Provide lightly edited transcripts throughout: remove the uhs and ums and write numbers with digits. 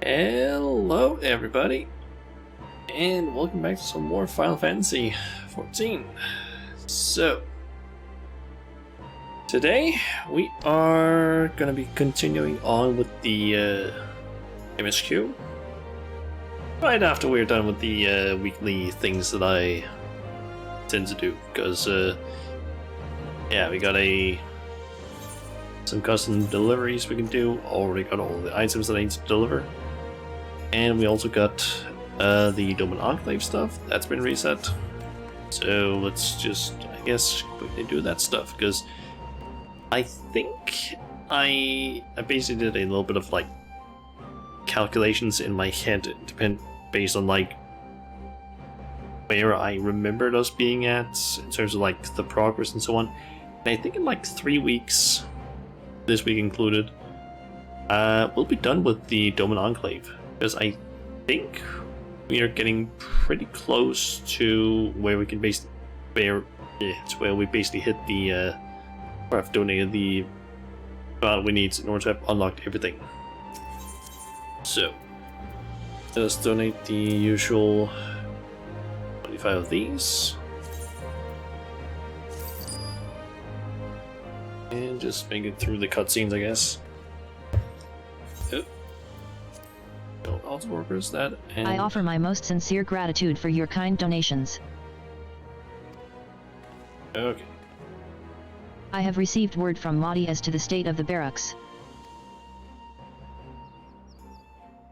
Hello everybody, and welcome back to some more Final Fantasy XIV. So, today we are going to be continuing on with the MSQ. Right after we're done with the weekly things that I tend to do, because yeah, we got some custom deliveries we can do. Already got all the items that I need to deliver. And we also got the Dome and Enclave stuff that's been reset. So let's just, I guess, quickly do that stuff, because I think I basically did a little bit of like calculations in my head, based on like where I remembered us being at in terms of like the progress and so on. And I think in like 3 weeks, this week included, we'll be done with the Dome and Enclave. Because I think we are getting pretty close to where we can basically, where we basically hit the, or have donated the amount we need in order to have unlocked everything. So, let's donate the usual 25 of these. And just make it through the cutscenes, I guess. Workers that, and I offer my most sincere gratitude for your kind donations. Okay. I have received word from Mahdi as to the state of the barracks.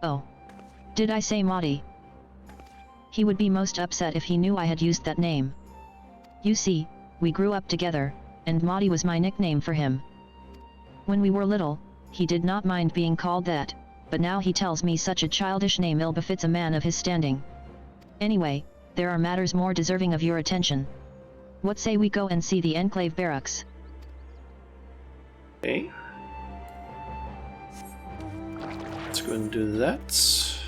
Oh. Did I say Mahdi? He would be most upset if he knew I had used that name. You see, we grew up together, and Mahdi was my nickname for him. When we were little, he did not mind being called that, but now he tells me such a childish name ill befits a man of his standing. Anyway, there are matters more deserving of your attention. What say we go and see the Enclave barracks? Okay. Let's go and do that.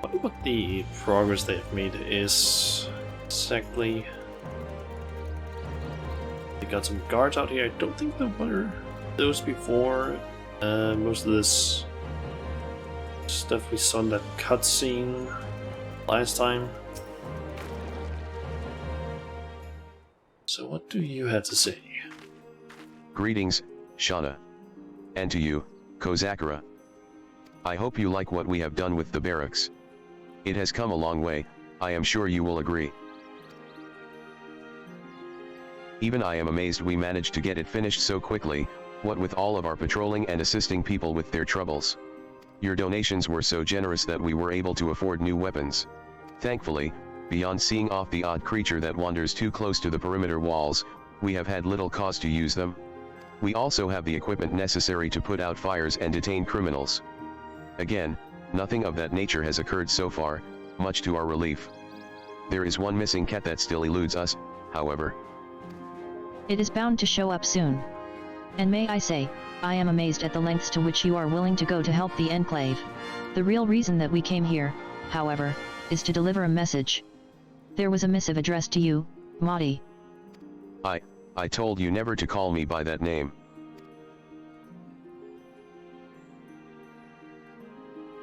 I wonder what the progress they have made is exactly. They got some guards out here. I don't think there were those before. Most of this stuff we saw in that cutscene last time. So what do you have to say? Greetings, Shauna. And to you, Kozakura. I hope you like what we have done with the barracks. It has come a long way, I am sure you will agree. Even I am amazed we managed to get it finished so quickly, what with all of our patrolling and assisting people with their troubles. Your donations were so generous that we were able to afford new weapons. Thankfully, beyond seeing off the odd creature that wanders too close to the perimeter walls, we have had little cause to use them. We also have the equipment necessary to put out fires and detain criminals. Again, nothing of that nature has occurred so far, much to our relief. There is one missing cat that still eludes us, however. It is bound to show up soon. And may I say, I am amazed at the lengths to which you are willing to go to help the Enclave. The real reason that we came here, however, is to deliver a message. There was a missive addressed to you, Mahdi. I told you never to call me by that name.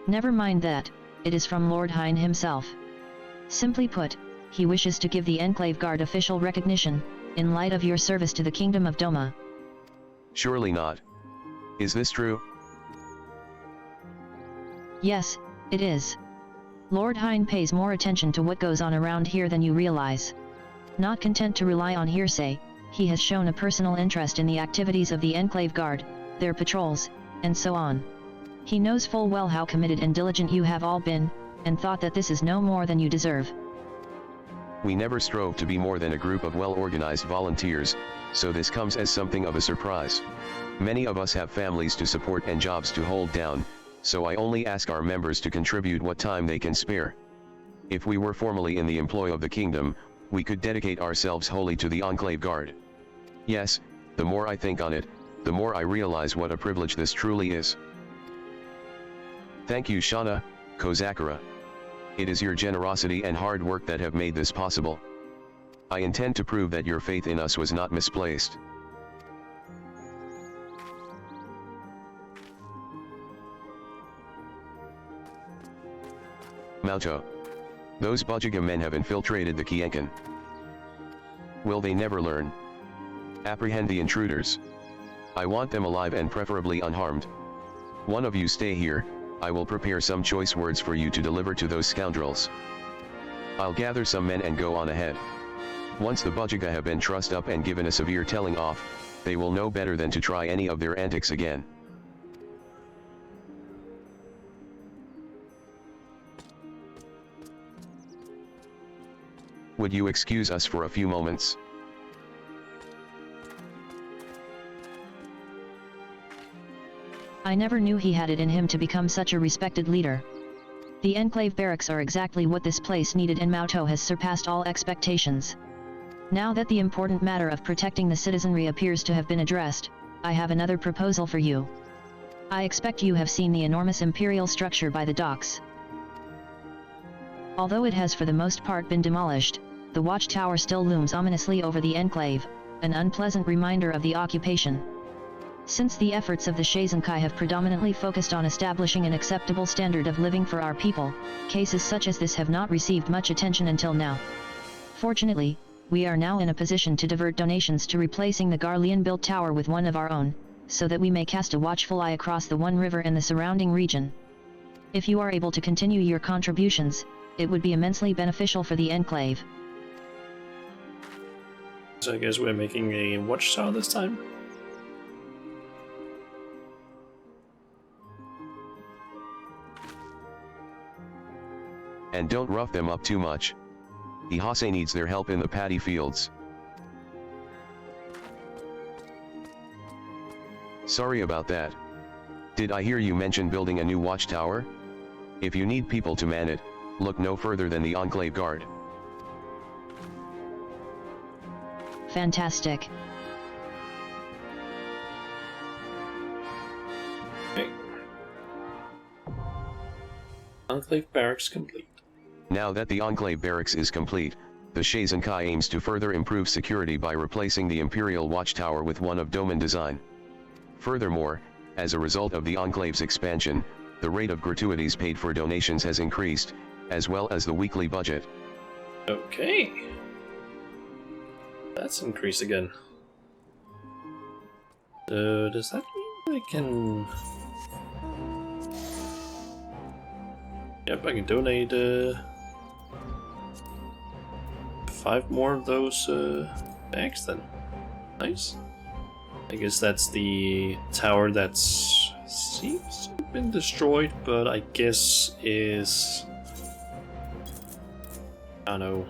Never mind that, it is from Lord Hine himself. Simply put, he wishes to give the Enclave Guard official recognition, in light of your service to the Kingdom of Doma. Surely not. Is this true? Yes, it is. Lord Hine pays more attention to what goes on around here than you realize. Not content to rely on hearsay, he has shown a personal interest in the activities of the Enclave Guard, their patrols, and so on. He knows full well how committed and diligent you have all been, and thought that this is no more than you deserve. We never strove to be more than a group of well-organized volunteers, so this comes as something of a surprise. Many of us have families to support and jobs to hold down, so I only ask our members to contribute what time they can spare. If we were formally in the employ of the kingdom, we could dedicate ourselves wholly to the Enclave Guard. Yes, the more I think on it, the more I realize what a privilege this truly is. Thank you, Shauna, Kozakura. It is your generosity and hard work that have made this possible. I intend to prove that your faith in us was not misplaced. Mauto. Those Bujiga men have infiltrated the Kienkan. Will they never learn? Apprehend the intruders. I want them alive and preferably unharmed. One of you stay here, I will prepare some choice words for you to deliver to those scoundrels. I'll gather some men and go on ahead. Once the Bujiga have been trussed up and given a severe telling off, they will know better than to try any of their antics again. Would you excuse us for a few moments? I never knew he had it in him to become such a respected leader. The Enclave barracks are exactly what this place needed, and Mauto has surpassed all expectations. Now that the important matter of protecting the citizenry appears to have been addressed, I have another proposal for you. I expect you have seen the enormous imperial structure by the docks. Although it has for the most part been demolished, the watchtower still looms ominously over the Enclave, an unpleasant reminder of the occupation. Since the efforts of the Shizenkai have predominantly focused on establishing an acceptable standard of living for our people, cases such as this have not received much attention until now. Fortunately, we are now in a position to divert donations to replacing the Garlean-built tower with one of our own, so that we may cast a watchful eye across the One River and the surrounding region. If you are able to continue your contributions, it would be immensely beneficial for the Enclave. So I guess we're making a watchtower this time. And don't rough them up too much. Ihase needs their help in the paddy fields. Sorry about that. Did I hear you mention building a new watchtower? If you need people to man it, look no further than the Enclave Guard. Fantastic. Okay. Enclave barracks complete. Now that the Enclave barracks is complete, the Shizenkai aims to further improve security by replacing the Imperial Watchtower with one of Doman design. Furthermore, as a result of the Enclave's expansion, the rate of gratuities paid for donations has increased, as well as the weekly budget. Okay. That's increased again. So does that mean I can... Yep, I can donate 5 more of those bags then. Nice. I guess that's the tower that's seems to have been destroyed, but I guess is... I don't know,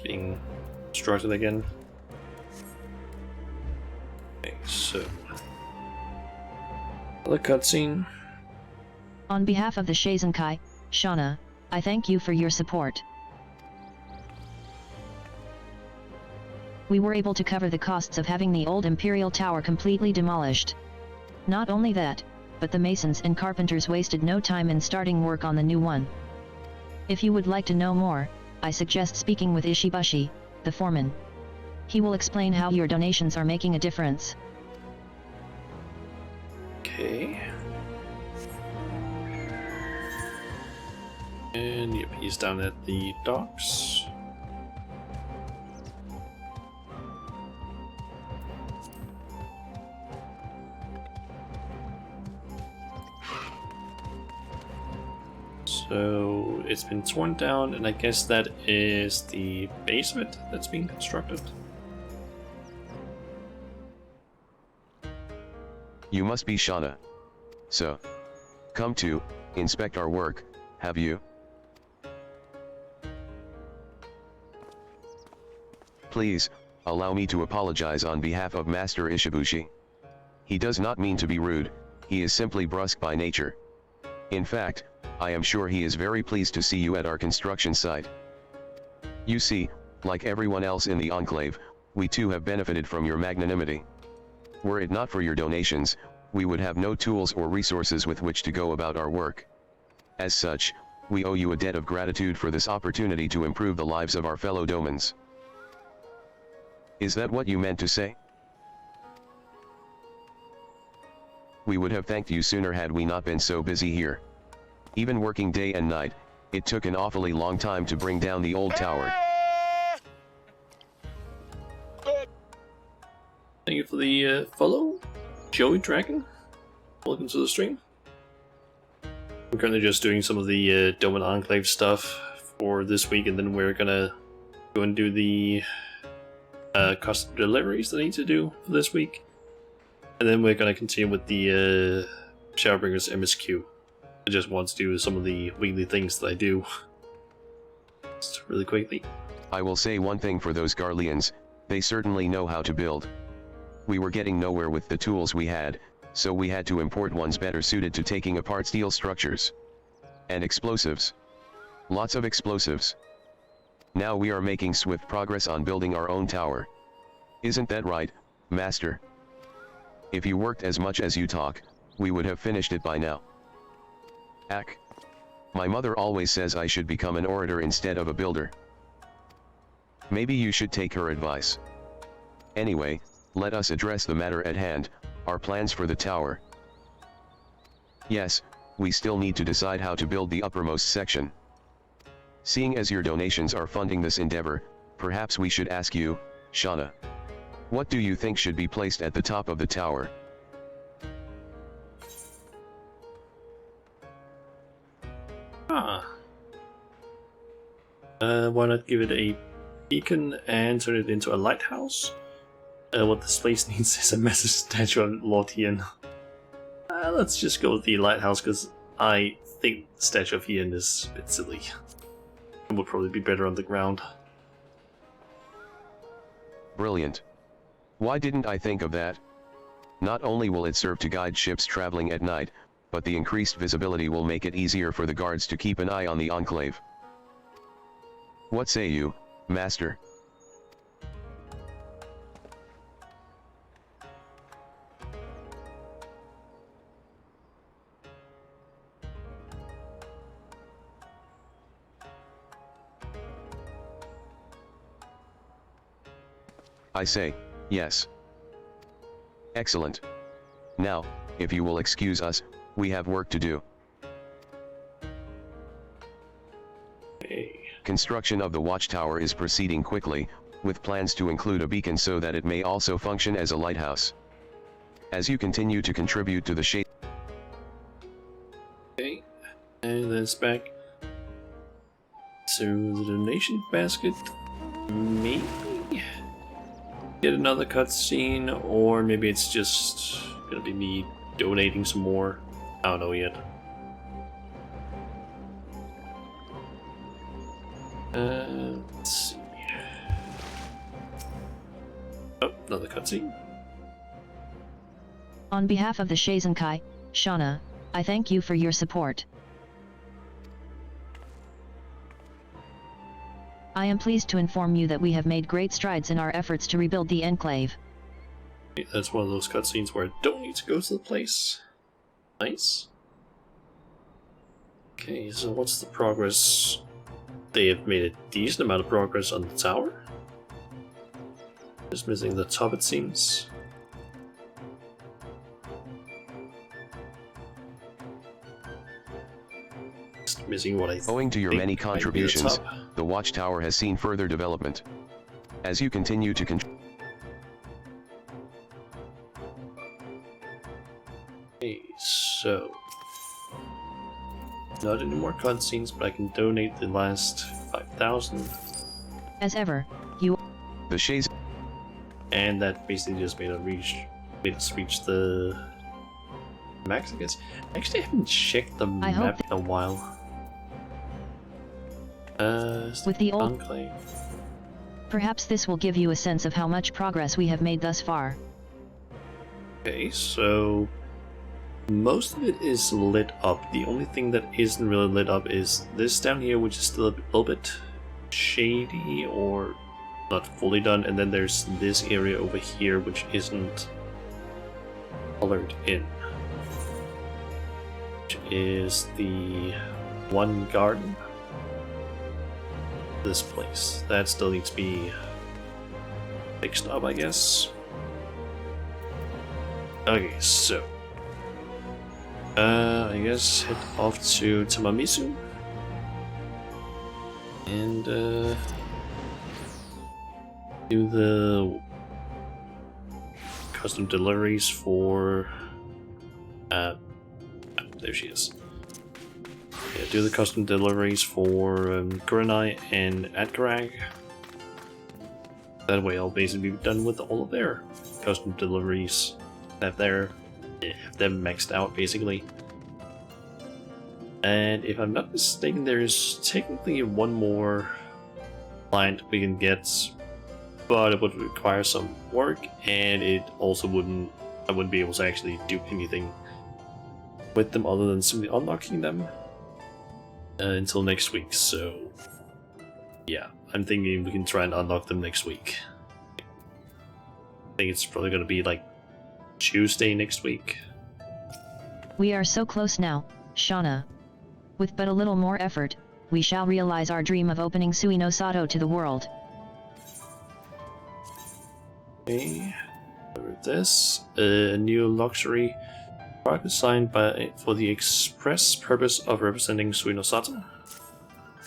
being constructed again. Okay, so... another cutscene. On behalf of the Shizenkai, Shauna, I thank you for your support. We were able to cover the costs of having the old Imperial Tower completely demolished. Not only that, but the masons and carpenters wasted no time in starting work on the new one. If you would like to know more, I suggest speaking with Ishibashi, the foreman. He will explain how your donations are making a difference. Okay. And yep, he's down at the docks. So it's been torn down, and I guess that is the base of it that's being constructed. You must be Shauna. So, come to inspect our work, have you? Please, allow me to apologize on behalf of Master Ishibushi. He does not mean to be rude, he is simply brusque by nature. In fact, I am sure he is very pleased to see you at our construction site. You see, like everyone else in the Enclave, we too have benefited from your magnanimity. Were it not for your donations, we would have no tools or resources with which to go about our work. As such, we owe you a debt of gratitude for this opportunity to improve the lives of our fellow Domans. Is that what you meant to say? We would have thanked you sooner had we not been so busy here. Even working day and night, It took an awfully long time to bring down the old tower. Thank you for the follow, Joey Dragon. Welcome to the stream. I'm currently just doing some of the Dome and Enclave stuff for this week, and then we're gonna go and do the custom deliveries that I need to do for this week. And then we're gonna continue with the Shadowbringers MSQ. I just want to do some of the weekly things that I do. Just really quickly. I will say one thing for those Garleans, they certainly know how to build. We were getting nowhere with the tools we had, so we had to import ones better suited to taking apart steel structures. And explosives. Lots of explosives. Now we are making swift progress on building our own tower. Isn't that right, Master? If you worked as much as you talk, we would have finished it by now. Ack. My mother always says I should become an orator instead of a builder. Maybe you should take her advice. Anyway, let us address the matter at hand, our plans for the tower. Yes, we still need to decide how to build the uppermost section. Seeing as your donations are funding this endeavor, perhaps we should ask you, Shauna. What do you think should be placed at the top of the tower? Why not give it a beacon and turn it into a lighthouse? What this place needs is a massive statue of Lord Ian. Let's just go with the lighthouse, because I think the statue of Ian is a bit silly. It would probably be better on the ground. Brilliant. Why didn't I think of that? Not only will it serve to guide ships traveling at night, but the increased visibility will make it easier for the guards to keep an eye on the Enclave. What say you, Master? I say, yes. Excellent. Now, if you will excuse us, we have work to do. Hey. Construction of the watchtower is proceeding quickly, with plans to include a beacon so that it may also function as a lighthouse. As you continue to contribute to the shade. Okay, and that's back to the donation basket. Maybe get another cutscene, or maybe it's just gonna be me donating some more. I don't know yet. Let's see. Oh, another cutscene. On behalf of the Shazenkai, Shauna, I thank you for your support. I am pleased to inform you that we have made great strides in our efforts to rebuild the Enclave. Okay, that's one of those cutscenes where I don't need to go to the place. Nice. Okay, so what's the progress? They have made a decent amount of progress on the tower. Just missing the top, it seems. Just missing what I Owing to your think many might be the contributions, top. the watchtower has seen further development. As you continue to Okay, so not any more cutscenes, but I can donate the last 5,000, As ever, you the Shays. and that basically just made us reach the max, I guess. Actually, I haven't checked the I hope map in a while. With the old- Enclave. Perhaps this will give you a sense of how much progress we have made thus far. Okay, so most of it is lit up. The only thing that isn't really lit up is this down here, which is still a little bit shady or not fully done, and then there's this area over here which isn't colored in, which is the one garden. This place that still needs to be fixed up, I guess. Okay, so I guess head off to Tamamisu. And do the custom deliveries for there she is. Yeah, do the custom deliveries for Kurenai and Adkarag. That way I'll basically be done with all of their custom deliveries. Have them maxed out basically. And if I'm not mistaken, there's technically one more client we can get, but it would require some work, and it also I wouldn't be able to actually do anything with them other than simply unlocking them until next week. So yeah, I'm thinking we can try and unlock them next week. I think it's probably going to be like Tuesday next week. We are so close now, Shauna. With but a little more effort, we shall realize our dream of opening Sui no Sato to the world. Okay, over this, a new luxury product designed for the express purpose of representing Sui no Sato.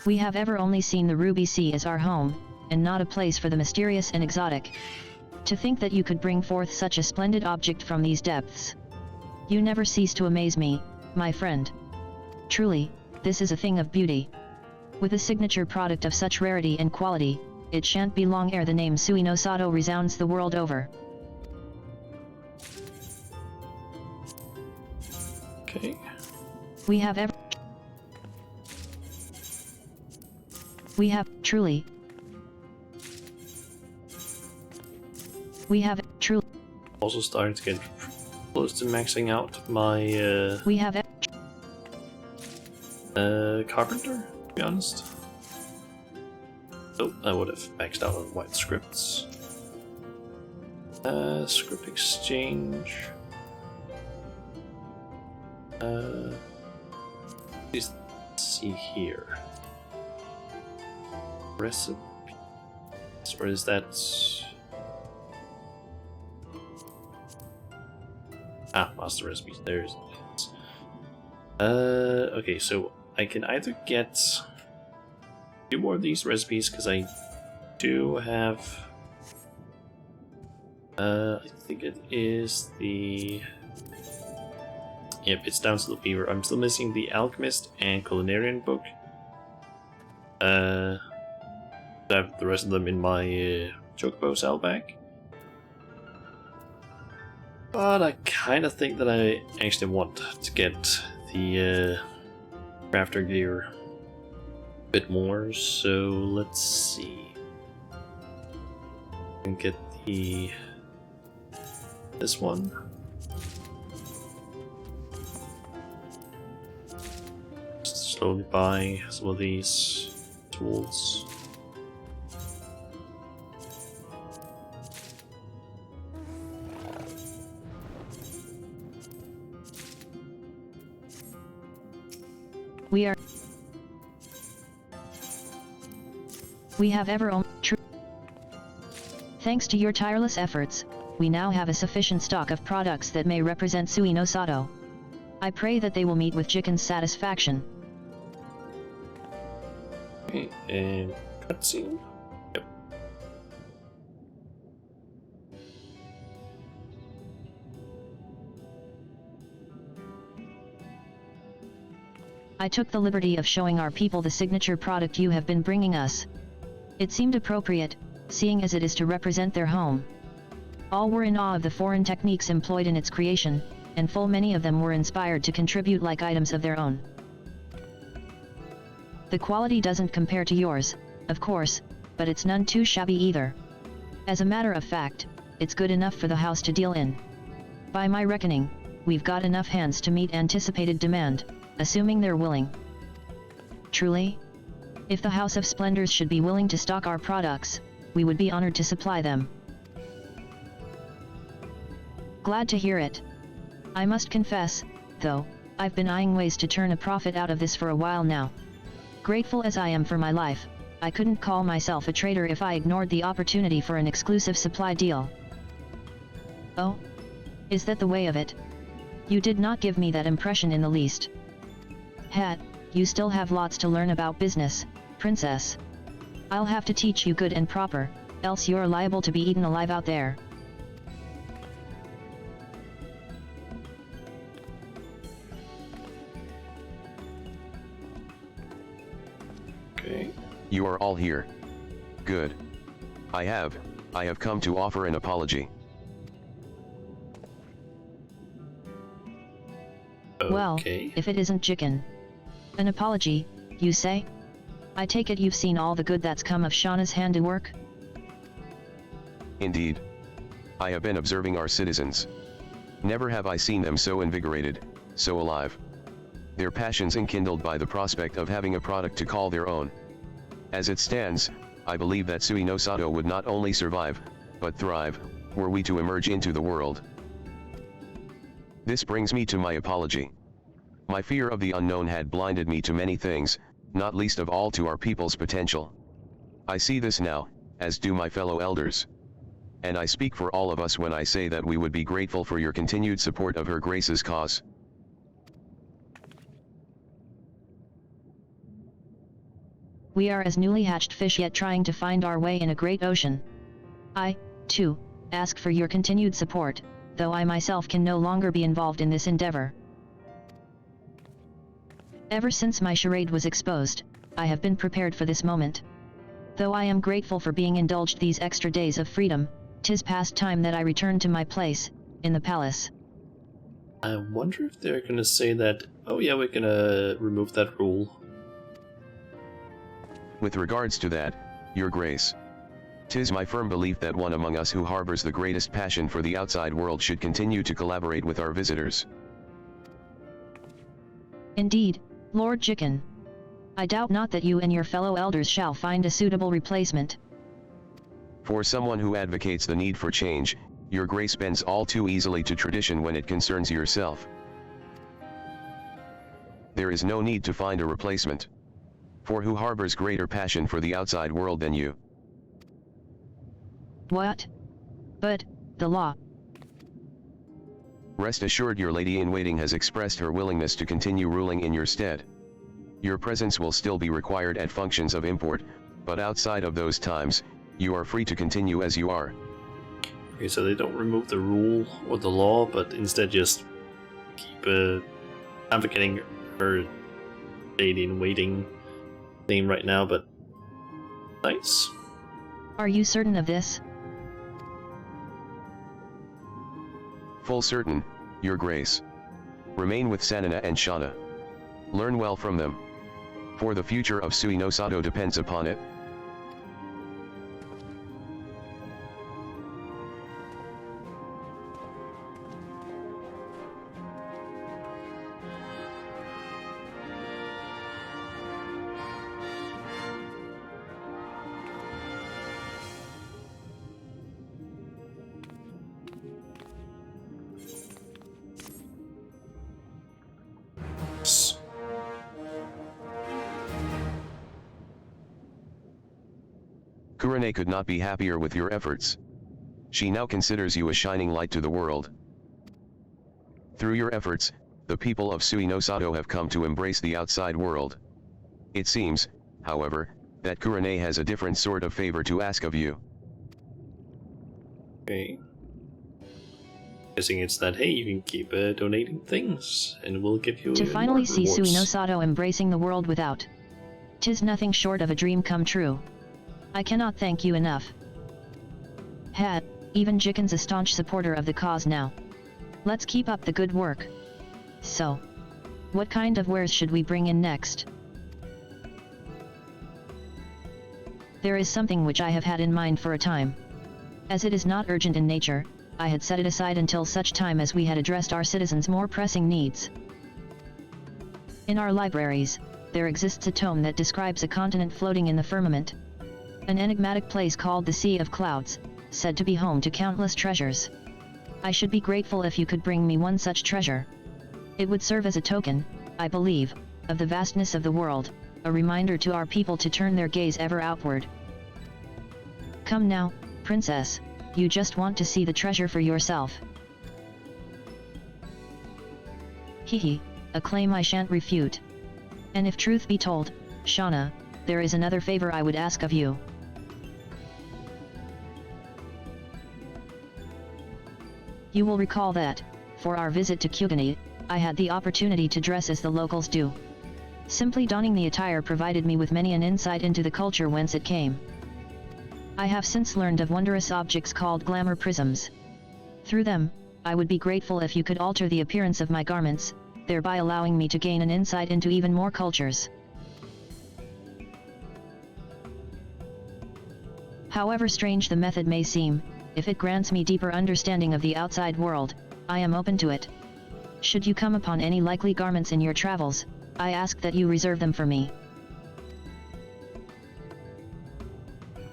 We have ever only seen the Ruby Sea as our home, and not a place for the mysterious and exotic. To think that you could bring forth such a splendid object from these depths. You never cease to amaze me, my friend. Truly, this is a thing of beauty. With a signature product of such rarity and quality, it shan't be long ere the name Sui no Sato resounds the world over. Okay. We have truly. We have truly. Also starting to get close to maxing out my We have carpenter, to be honest. Oh, I would have maxed out on white scripts. Script exchange. Let's see here. Recipe. Where is that? Ah, master recipes. There's it. Okay, so I can either get 2 more of these recipes because I do have. I think it is the. Yep, it's down to the Weaver. I'm still missing the Alchemist and Culinarian book. I have the rest of them in my Chocobo saddlebag. But I kind of think that I actually want to get the crafter gear a bit more, so let's see. I can get this one. Just slowly buy some of these tools. We have ever only true. Thanks to your tireless efforts, we now have a sufficient stock of products that may represent Sui no Sato. I pray that they will meet with Jiken's satisfaction. Okay, and cutscene. Yep. I took the liberty of showing our people the signature product you have been bringing us. It seemed appropriate, seeing as it is to represent their home. All were in awe of the foreign techniques employed in its creation, and full many of them were inspired to contribute like items of their own. The quality doesn't compare to yours, of course, but it's none too shabby either. As a matter of fact, it's good enough for the house to deal in. By my reckoning, we've got enough hands to meet anticipated demand, assuming they're willing. Truly? If the House of Splendors should be willing to stock our products, we would be honored to supply them. Glad to hear it. I must confess, though, I've been eyeing ways to turn a profit out of this for a while now. Grateful as I am for my life, I couldn't call myself a trader if I ignored the opportunity for an exclusive supply deal. Oh? Is that the way of it? You did not give me that impression in the least. You still have lots to learn about business, princess. I'll have to teach you good and proper, else you're liable to be eaten alive out there. Okay. You are all here. Good. I have come to offer an apology. Well, Okay. if it isn't chicken. An apology, you say? I take it you've seen all the good that's come of Shauna's handiwork? Indeed. I have been observing our citizens. Never have I seen them so invigorated, so alive. Their passions enkindled by the prospect of having a product to call their own. As it stands, I believe that Sui no Sato would not only survive, but thrive, were we to emerge into the world. This brings me to my apology. My fear of the unknown had blinded me to many things, not least of all to our people's potential. I see this now, as do my fellow elders. And I speak for all of us when I say that we would be grateful for your continued support of Her Grace's cause. We are as newly hatched fish yet trying to find our way in a great ocean. I, too, ask for your continued support, though I myself can no longer be involved in this endeavor. Ever since my charade was exposed, I have been prepared for this moment. Though I am grateful for being indulged these extra days of freedom, 'tis past time that I return to my place, in the palace. I wonder if they're gonna say that, oh yeah, we're gonna remove that rule. With regards to that, Your Grace. 'Tis my firm belief that one among us who harbors the greatest passion for the outside world should continue to collaborate with our visitors. Indeed, Lord Chicken. I doubt not that you and your fellow elders shall find a suitable replacement. For someone who advocates the need for change, Your Grace bends all too easily to tradition when it concerns yourself. There is no need to find a replacement. For who harbors greater passion for the outside world than you? What? But, the law. Rest assured your lady-in-waiting has expressed her willingness to continue ruling in your stead. Your presence will still be required at functions of import, but outside of those times, you are free to continue as you are. Okay, so they don't remove the rule or the law, but instead just keep advocating her lady-in-waiting name right now, but nice. Are you certain of this? Full certain, Your Grace. Remain with Sanina and Shauna. Learn well from them. For the future of Sui no Sato depends upon it. Kurane could not be happier with your efforts. She now considers you a shining light to the world. Through your efforts, the people of Sui no Sato have come to embrace the outside world. It seems, however, that Kurane has a different sort of favor to ask of you. Okay. Guessing it's that, hey, you can keep donating things, and we'll give you To even finally more see Sui no rewards. Sato embracing the world without. 'Tis nothing short of a dream come true. I cannot thank you enough. Even Jicken's a staunch supporter of the cause now. Let's keep up the good work. So, what kind of wares should we bring in next? There is something which I have had in mind for a time. As it is not urgent in nature, I had set it aside until such time as we had addressed our citizens' more pressing needs. In our libraries, there exists a tome that describes a continent floating in the firmament. An enigmatic place called the Sea of Clouds, said to be home to countless treasures. I should be grateful if you could bring me one such treasure. It would serve as a token, I believe, of the vastness of the world, a reminder to our people to turn their gaze ever outward. Come now, Princess, you just want to see the treasure for yourself. Hehe, a claim I shan't refute. And if truth be told, Shauna, there is another favor I would ask of you. You will recall that, for our visit to Kugani, I had the opportunity to dress as the locals do. Simply donning the attire provided me with many an insight into the culture whence it came. I have since learned of wondrous objects called glamour prisms. Through them, I would be grateful if you could alter the appearance of my garments, thereby allowing me to gain an insight into even more cultures. However strange the method may seem, if it grants me deeper understanding of the outside world, I am open to it. Should you come upon any likely garments in your travels, I ask that you reserve them for me.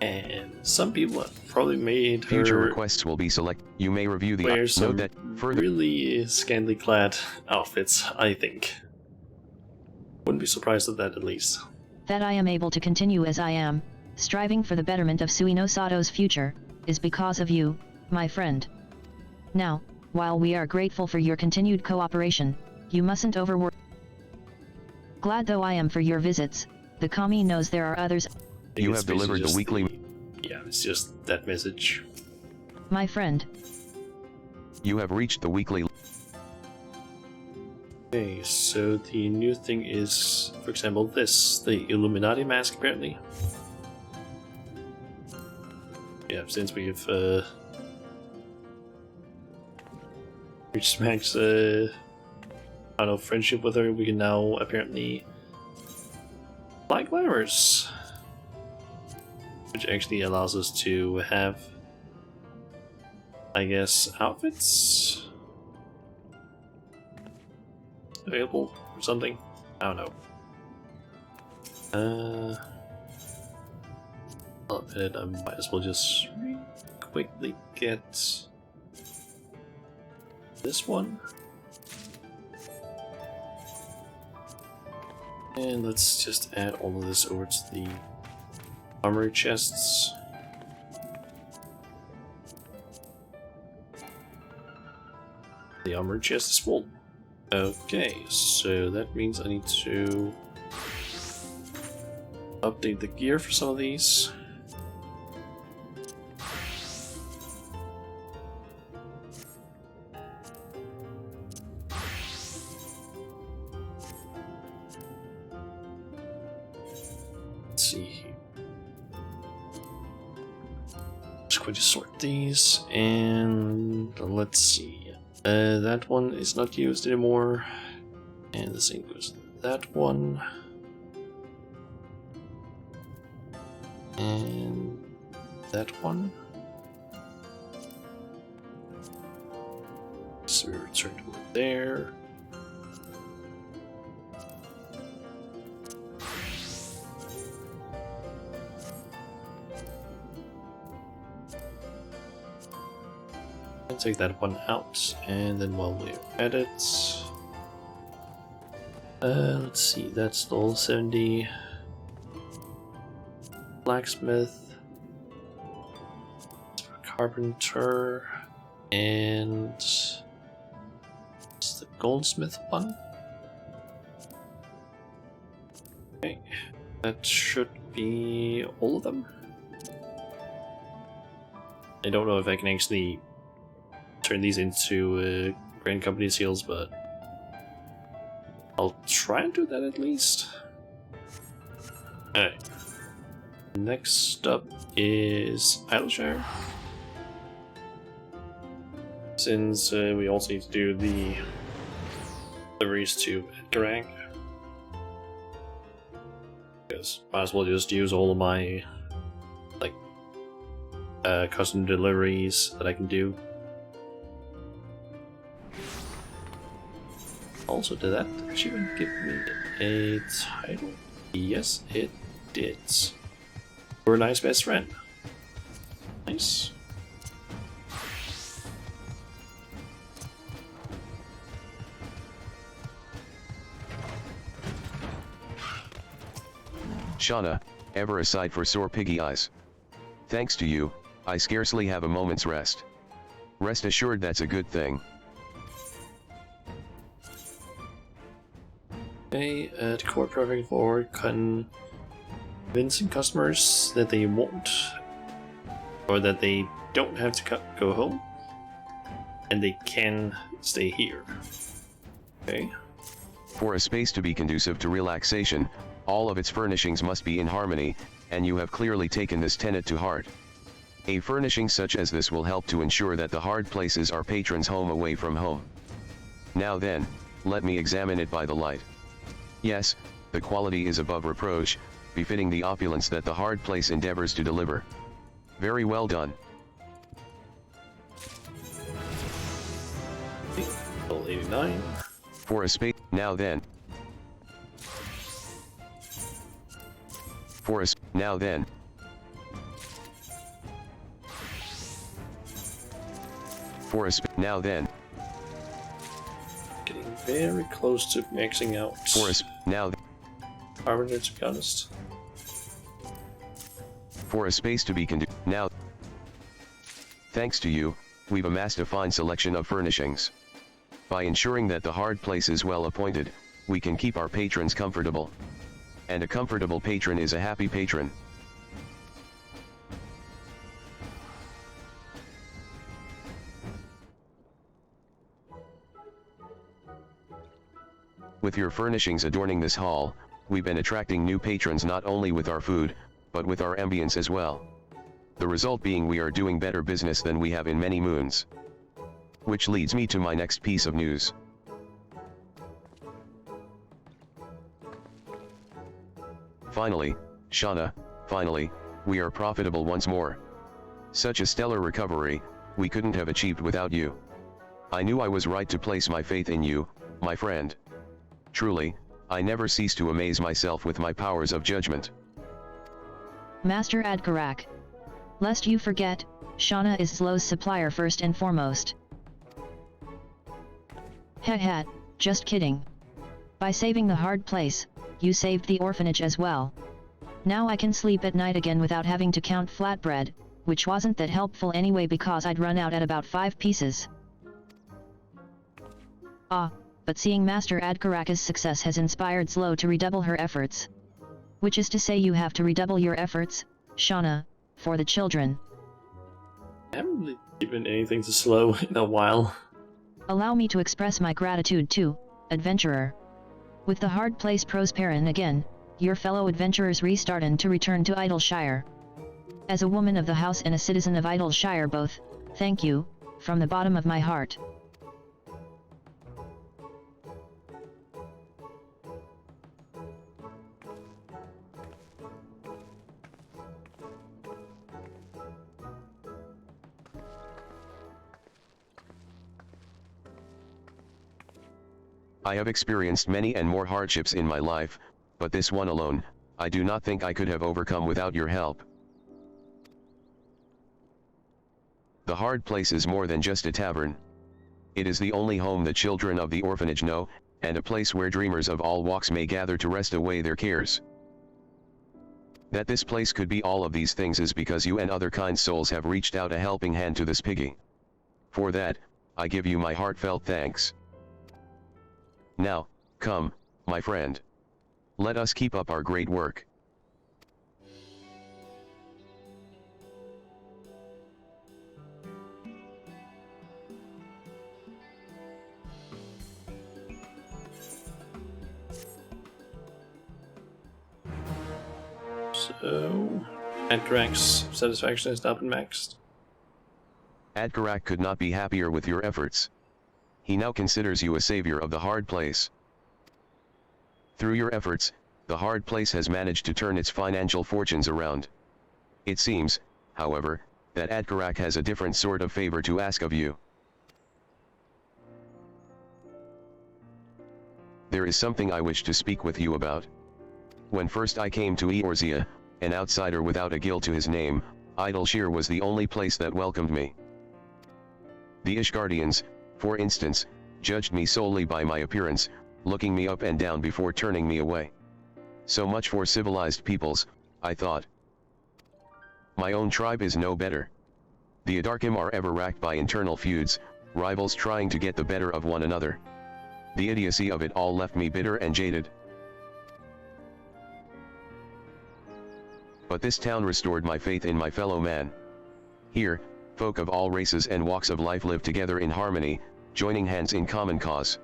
And some people have probably made Future her requests will be select. You may review the wear some note that further. really scantily clad outfits, I think. Wouldn't be surprised at that, at least. That I am able to continue as I am, striving for the betterment of Suino Sato's future, is because of you, my friend. Now, while we are grateful for your continued cooperation, you mustn't overwork. Glad though I am for your visits, the Kami knows there are others. You It's have delivered basically the weekly. Yeah, it's just that message. My friend. You have reached the weekly. Okay, so the new thing is, for example, this, the Illuminati mask, apparently. Yeah, since we've reached Max, I don't know, friendship with her, we can now apparently fly glamours. Which actually allows us to have, I guess, outfits available or something. I don't know. Well, then I might as well just quickly get this one. And let's just add all of this over to the armory chests. The armory chest is full. Okay, so that means I need to update the gear for some of these. Let's see here. Just going to sort these, and let's see. That one is not used anymore, and the same goes to that one, and that one. So we return to it there. Take that one out, and then while we're at it, let's see, that's still 70. Blacksmith, carpenter, and it's the goldsmith one. Okay, that should be all of them. I don't know if I can actually turn these into Grand Company seals, but I'll try and do that at least. Alright. Next up is Idleshire. Since we also need to do the deliveries to Edgarang. Because might as well just use all of my custom deliveries that I can do. Also, did that achievement give me a title? Yes, it did. We're a nice best friend. Nice. Shauna, ever aside for sore piggy eyes. Thanks to you, I scarcely have a moment's rest. Rest assured that's a good thing. Okay, decor perfect for convincing customers that they won't, or that they don't have to go home, and they can stay here. Okay. For a space to be conducive to relaxation, all of its furnishings must be in harmony, and you have clearly taken this tenet to heart. A furnishing such as this will help to ensure that the hard place is our patron's home away from home. Now then, let me examine it by the light. Yes, the quality is above reproach, befitting the opulence that the hard place endeavors to deliver. Very well done. Level 89. For a space, now then. Now then. Now then. Getting very close to maxing out. Now. Harbinger, to be honest. For a space to be now. Thanks to you, we've amassed a fine selection of furnishings. By ensuring that the hard place is well appointed, we can keep our patrons comfortable. And a comfortable patron is a happy patron. With your furnishings adorning this hall, we've been attracting new patrons not only with our food, but with our ambience as well. The result being we are doing better business than we have in many moons. Which leads me to my next piece of news. Finally, Shauna, finally, we are profitable once more. Such a stellar recovery, we couldn't have achieved without you. I knew I was right to place my faith in you, my friend. Truly, I never cease to amaze myself with my powers of judgment. Master Adkarak. Lest you forget, Shauna is Slow's supplier first and foremost. Heh, just kidding. By saving the hard place, you saved the orphanage as well. Now I can sleep at night again without having to count flatbread, which wasn't that helpful anyway because I'd run out at about 5 pieces. But seeing Master Adkarak's success has inspired Slow to redouble her efforts. Which is to say you have to redouble your efforts, Shauna, for the children. I haven't really given anything to Slow in a while. Allow me to express my gratitude too, adventurer. With the hard place prosperin' again, your fellow adventurers restartin' to return to Idleshire. As a woman of the house and a citizen of Idleshire both, thank you, from the bottom of my heart. I have experienced many and more hardships in my life, but this one alone, I do not think I could have overcome without your help. The hard place is more than just a tavern. It is the only home the children of the orphanage know, and a place where dreamers of all walks may gather to rest away their cares. That this place could be all of these things is because you and other kind souls have reached out a helping hand to this piggy. For that, I give you my heartfelt thanks. Now, come, my friend. Let us keep up our great work. So, Adkarak's satisfaction has not been maxed. Adkarak could not be happier with your efforts. He now considers you a savior of the hard place. Through your efforts, the hard place has managed to turn its financial fortunes around. It seems, however, that Adkarak has a different sort of favor to ask of you. There is something I wish to speak with you about. When first I came to Eorzea, an outsider without a guild to his name, Idleshire was the only place that welcomed me. The Ishgardians, for instance, judged me solely by my appearance, looking me up and down before turning me away. So much for civilized peoples, I thought. My own tribe is no better. The Adarkim are ever racked by internal feuds, rivals trying to get the better of one another. The idiocy of it all left me bitter and jaded. but this town restored my faith in my fellow man. Here, folk of all races and walks of life live together in harmony, joining hands in common cause.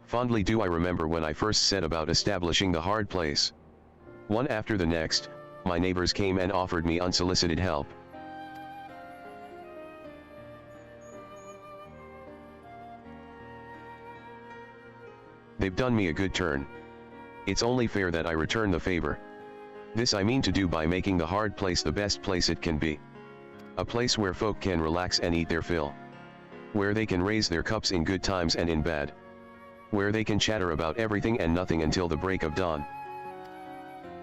Fondly do I remember when I first set about establishing the hard place. One after the next, my neighbors came and offered me unsolicited help. They've done me a good turn. It's only fair that I return the favor. This I mean to do by making the hard place the best place it can be. A place where folk can relax and eat their fill. Where they can raise their cups in good times and in bad. Where they can chatter about everything and nothing until the break of dawn.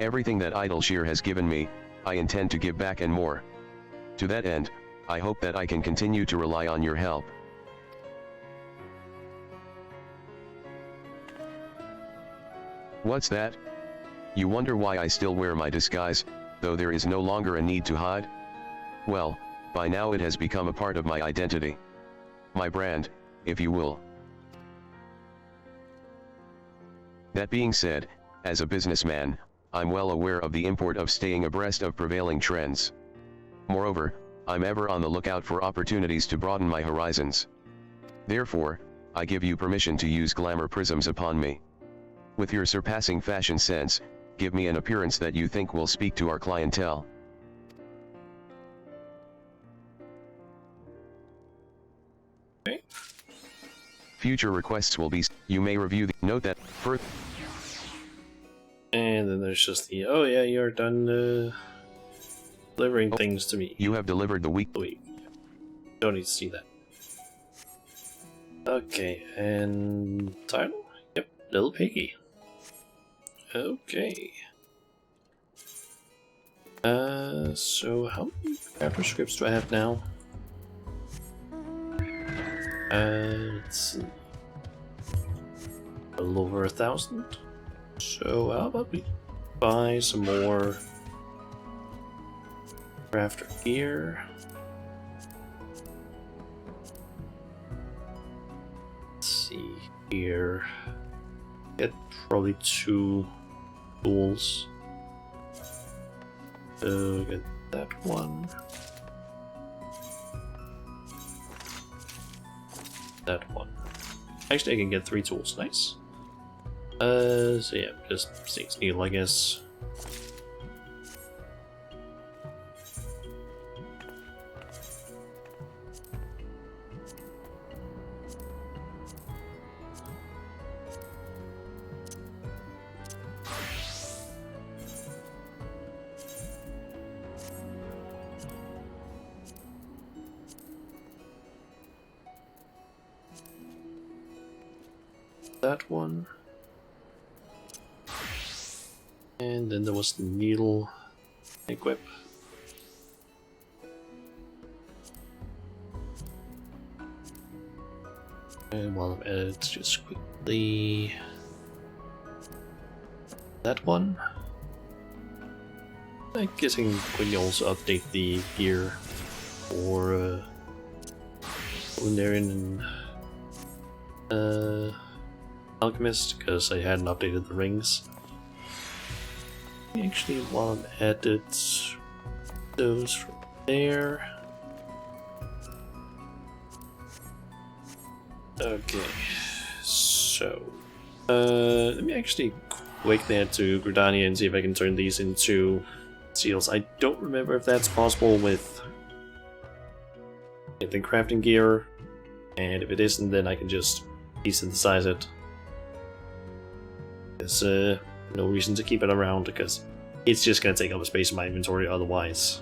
Everything that Idleshire has given me, I intend to give back and more. To that end, I hope that I can continue to rely on your help. What's that? You wonder why I still wear my disguise, though there is no longer a need to hide? Well, by now it has become a part of my identity. My brand, if you will. That being said, as a businessman, I'm well aware of the import of staying abreast of prevailing trends. Moreover, I'm ever on the lookout for opportunities to broaden my horizons. Therefore, I give you permission to use glamour prisms upon me. With your surpassing fashion sense, give me an appearance that you think will speak to our clientele. Okay. Future requests will be. You may review the note that further. And then there's just the, oh yeah, you're done delivering things to me. You have delivered the week. Don't need to see that. Okay, and title? Yep, Little Piggy. Okay. So how many crafter scripts do I have now? Let's see. A little over 1,000. So how about we buy some more crafter gear? Let's see here. Get probably 2 tools. So get that one. That one. Actually, I can get 3 tools. Nice. So yeah, just 6 needle, I guess. That one. And then there was the needle equip. And while I'm at it, just quickly that one. I'm guessing we can also update the gear for Lunarian and Alchemist, because I hadn't updated the rings. Actually, while I'm at it, those from there. Okay, so let me actually quickly head to Gridania and see if I can turn these into seals. I don't remember if that's possible with the crafting gear, and if it isn't, then I can just desynthesize it. There's no reason to keep it around because it's just gonna take up space in my inventory otherwise.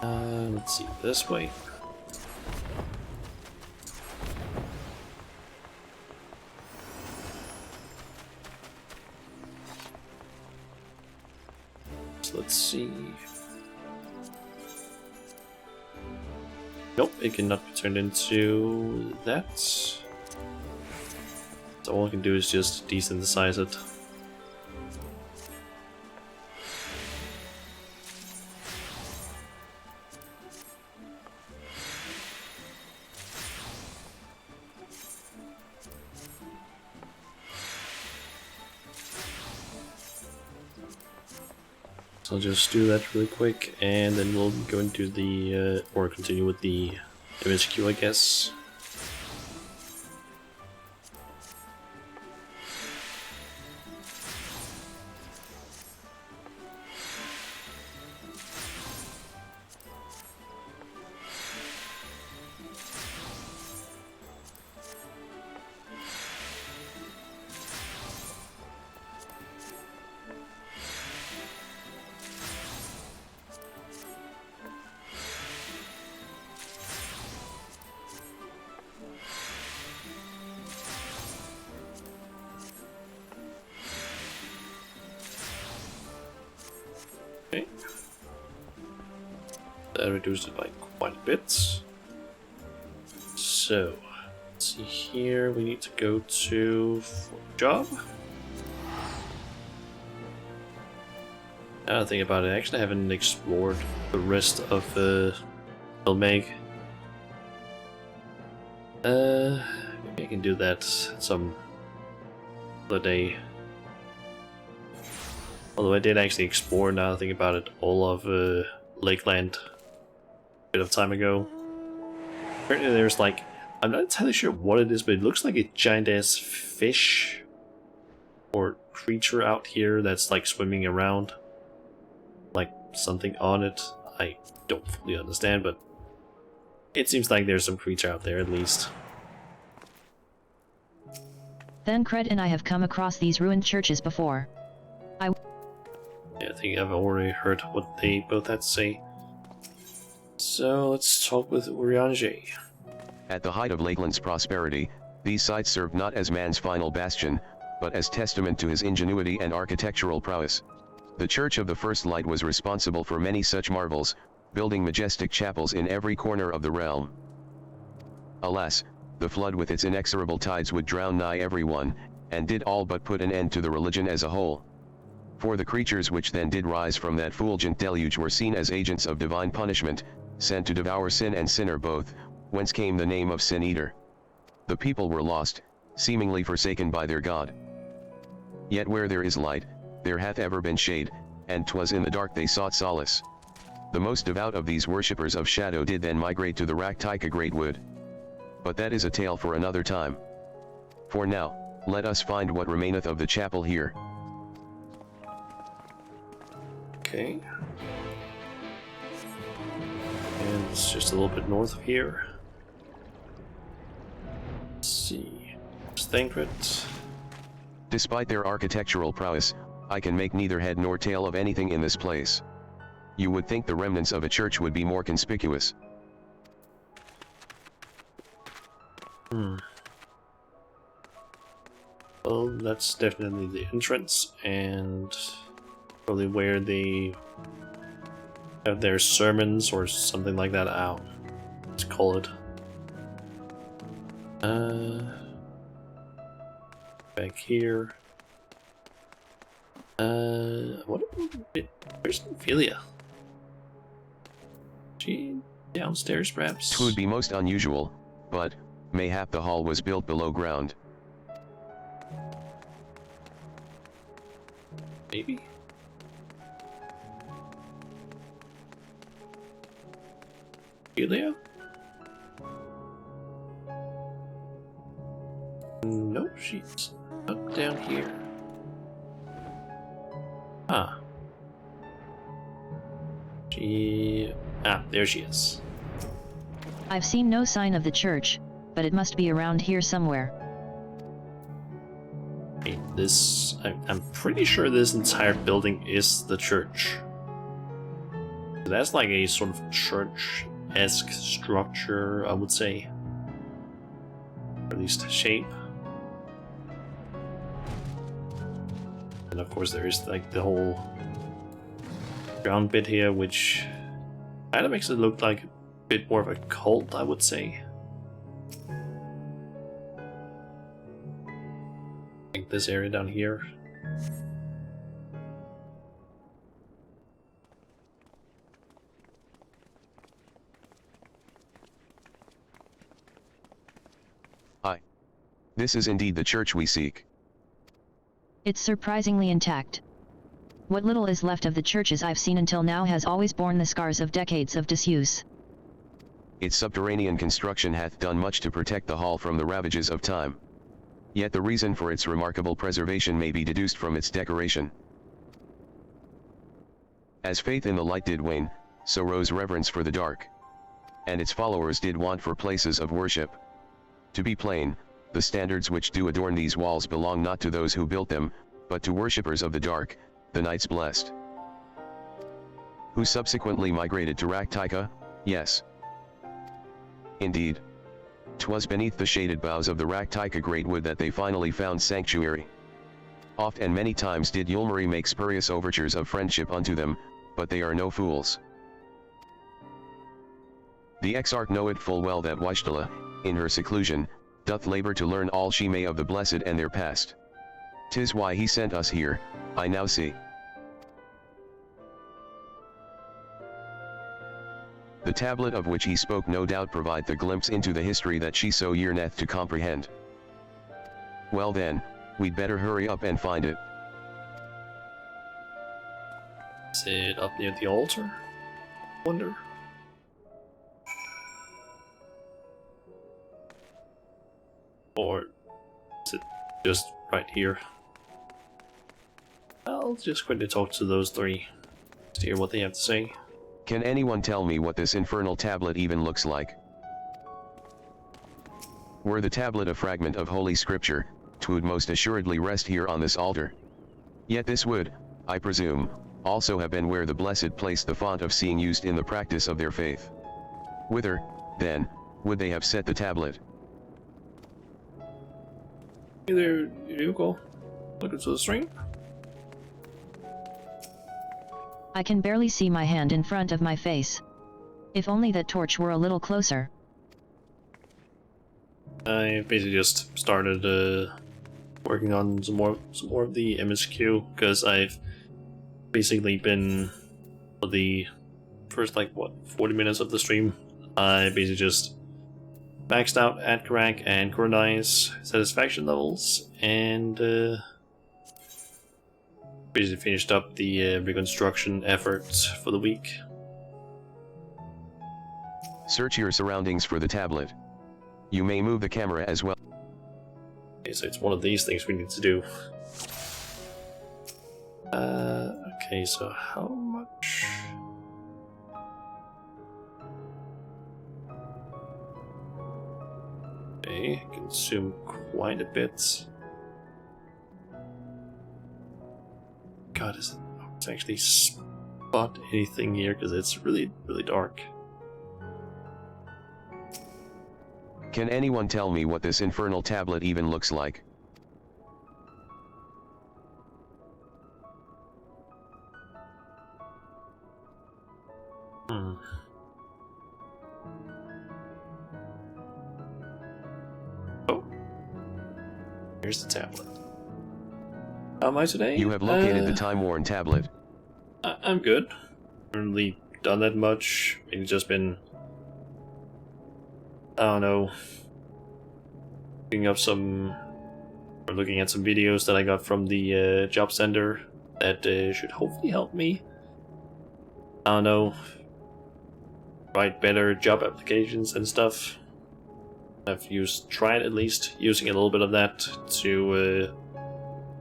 Let's see, this way. So let's see. Nope, it cannot be turned into that. So all I can do is just desynthesize it. So I'll just do that really quick, and then we'll go into the, or continue with the MSQ, I guess. Okay. That reduced it by quite a bit. So, let's see here, we need to go to job. Now I think about it, I actually haven't explored the rest of Ilmeg. Maybe I can do that some other day. Although I did actually explore, now I think about it, all of Lakeland a bit of time ago. Apparently there's like, I'm not entirely sure what it is, but it looks like a giant ass fish or creature out here that's like swimming around. Like something on it. I don't fully understand, but it seems like there's some creature out there at least. Then Cred and I have come across these ruined churches before. Yeah, I think I've already heard what they both had to say. So let's talk with Urianger. At the height of Lakeland's prosperity, these sites served not as man's final bastion, but as testament to his ingenuity and architectural prowess. The Church of the First Light was responsible for many such marvels, building majestic chapels in every corner of the realm. Alas, the flood with its inexorable tides would drown nigh everyone, and did all but put an end to the religion as a whole. For the creatures which then did rise from that fulgent deluge were seen as agents of divine punishment, sent to devour sin and sinner both, whence came the name of Sin Eater. The people were lost, seemingly forsaken by their God. Yet where there is light, there hath ever been shade, and 'twas in the dark they sought solace. The most devout of these worshippers of shadow did then migrate to the Raktika Great Wood. But that is a tale for another time. For now, let us find what remaineth of the chapel here. Okay. And it's just a little bit north of here. Let's see. Stankrit. Despite their architectural prowess, I can make neither head nor tail of anything in this place. You would think the remnants of a church would be more conspicuous. Well, that's definitely the entrance, and probably where they have their sermons or something like that out. Let's call it. Back here. What? Where's Ophelia? She downstairs, perhaps? 'Twould be most unusual, but mayhap the hall was built below ground. Maybe. Ophelia? Nope, she's up down here. Ah. There she is. I've seen no sign of the church, but it must be around here somewhere. Okay, I'm pretty sure this entire building is the church. That's like a sort of church-esque structure, I would say. Or at least shape. And of course there is like the whole ground bit here, which kind of makes it look like a bit more of a cult, I would say. Like this area down here. Aye. This is indeed the church we seek. It's surprisingly intact. What little is left of the churches I've seen until now has always borne the scars of decades of disuse. Its subterranean construction hath done much to protect the hall from the ravages of time. Yet the reason for its remarkable preservation may be deduced from its decoration. As faith in the light did wane, so rose reverence for the dark. And its followers did want for places of worship. To be plain, the standards which do adorn these walls belong not to those who built them, but to worshippers of the dark, the knights blessed. Who subsequently migrated to Raktika? Yes. Indeed. 'Twas beneath the shaded boughs of the Raktika great wood that they finally found sanctuary. Oft and many times did Yulmari make spurious overtures of friendship unto them, but they are no fools. The exarch knoweth full well that Wishtala, in her seclusion, doth labor to learn all she may of the blessed and their past. 'Tis why he sent us here, I now see. The tablet of which he spoke no doubt provide the glimpse into the history that she so yearneth to comprehend. Well then, we'd better hurry up and find it. Is it up near the altar? Wonder. Or is it just right here? I'll just quickly talk to those three to hear what they have to say. Can anyone tell me what this infernal tablet even looks like? Were the tablet a fragment of Holy Scripture, 'twould most assuredly rest here on this altar. Yet this would, I presume, also have been where the blessed placed the font of seeing used in the practice of their faith. Whither, then, would they have set the tablet? Either you go look into the stream. I can barely see my hand in front of my face. If only that torch were a little closer. I basically just started working on some more of the MSQ because I've basically been for the first 40 minutes of the stream. I basically just maxed out at Karak and Koronai's satisfaction levels and basically finished up the reconstruction efforts for the week. Search your surroundings for the tablet. You may move the camera as well. Okay, so it's one of these things we need to do. Okay, so how much? Okay, consume quite a bit. God, is it? It's actually spot anything here because it's really dark. Can anyone tell me what this infernal tablet even looks like? Oh, here's the tablet. How am I today? You have located the time-worn tablet. I'm good. Haven't really done that much. It's just been, I don't know, looking at some videos that I got from the job center that should hopefully help me. I don't know, write better job applications and stuff. I've tried at least using a little bit of that to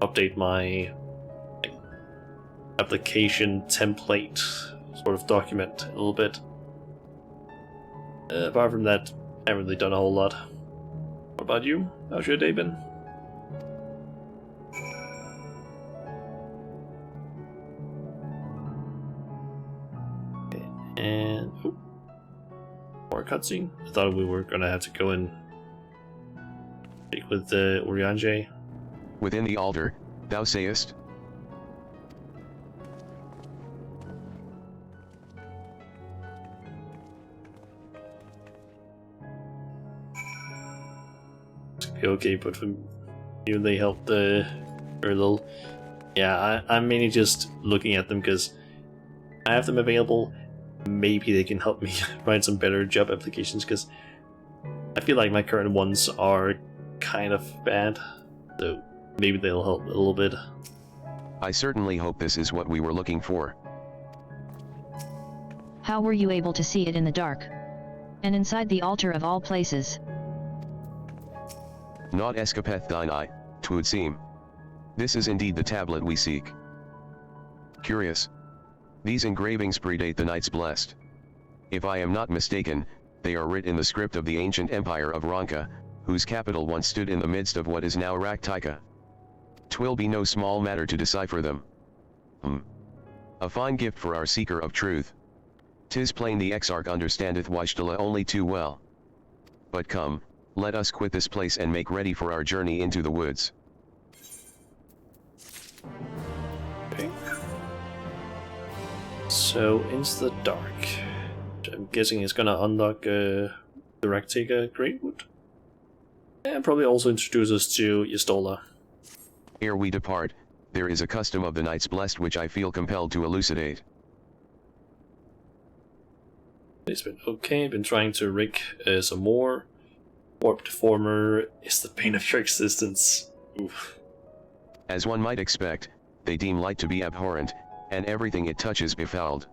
update my application template sort of document a little bit. Apart from that, I haven't really done a whole lot. What about you? How's your day been? Okay, and more cutscene. I thought we were gonna have to go and speak with Urianger. Within the altar, thou sayest? Okay, but for you, they helped a little. Yeah, I'm mainly just looking at them because I have them available. Maybe they can help me write some better job applications because I feel like my current ones are kind of bad. So maybe they'll help a little bit. I certainly hope this is what we were looking for. How were you able to see it in the dark? And inside the altar of all places? Not escapeth thine eye, 'twould seem. This is indeed the tablet we seek. Curious. These engravings predate the Knights Blessed. If I am not mistaken, they are writ in the script of the ancient empire of Ronka, whose capital once stood in the midst of what is now Raktika. 'Twill be no small matter to decipher them. A fine gift for our seeker of truth. 'Tis plain the Exarch understandeth Wishtala only too well. But come, let us quit this place and make ready for our journey into the woods. Okay. So, into the dark. Which I'm guessing is gonna unlock the Raktika Greatwood. And probably also introduce us to Y'shtola. Ere we depart, there is a custom of the Knights Blessed which I feel compelled to elucidate. It's been okay, been trying to rig some more. Warp Deformer is the pain of your existence. Oof. As one might expect, they deem light to be abhorrent, and everything it touches befouled.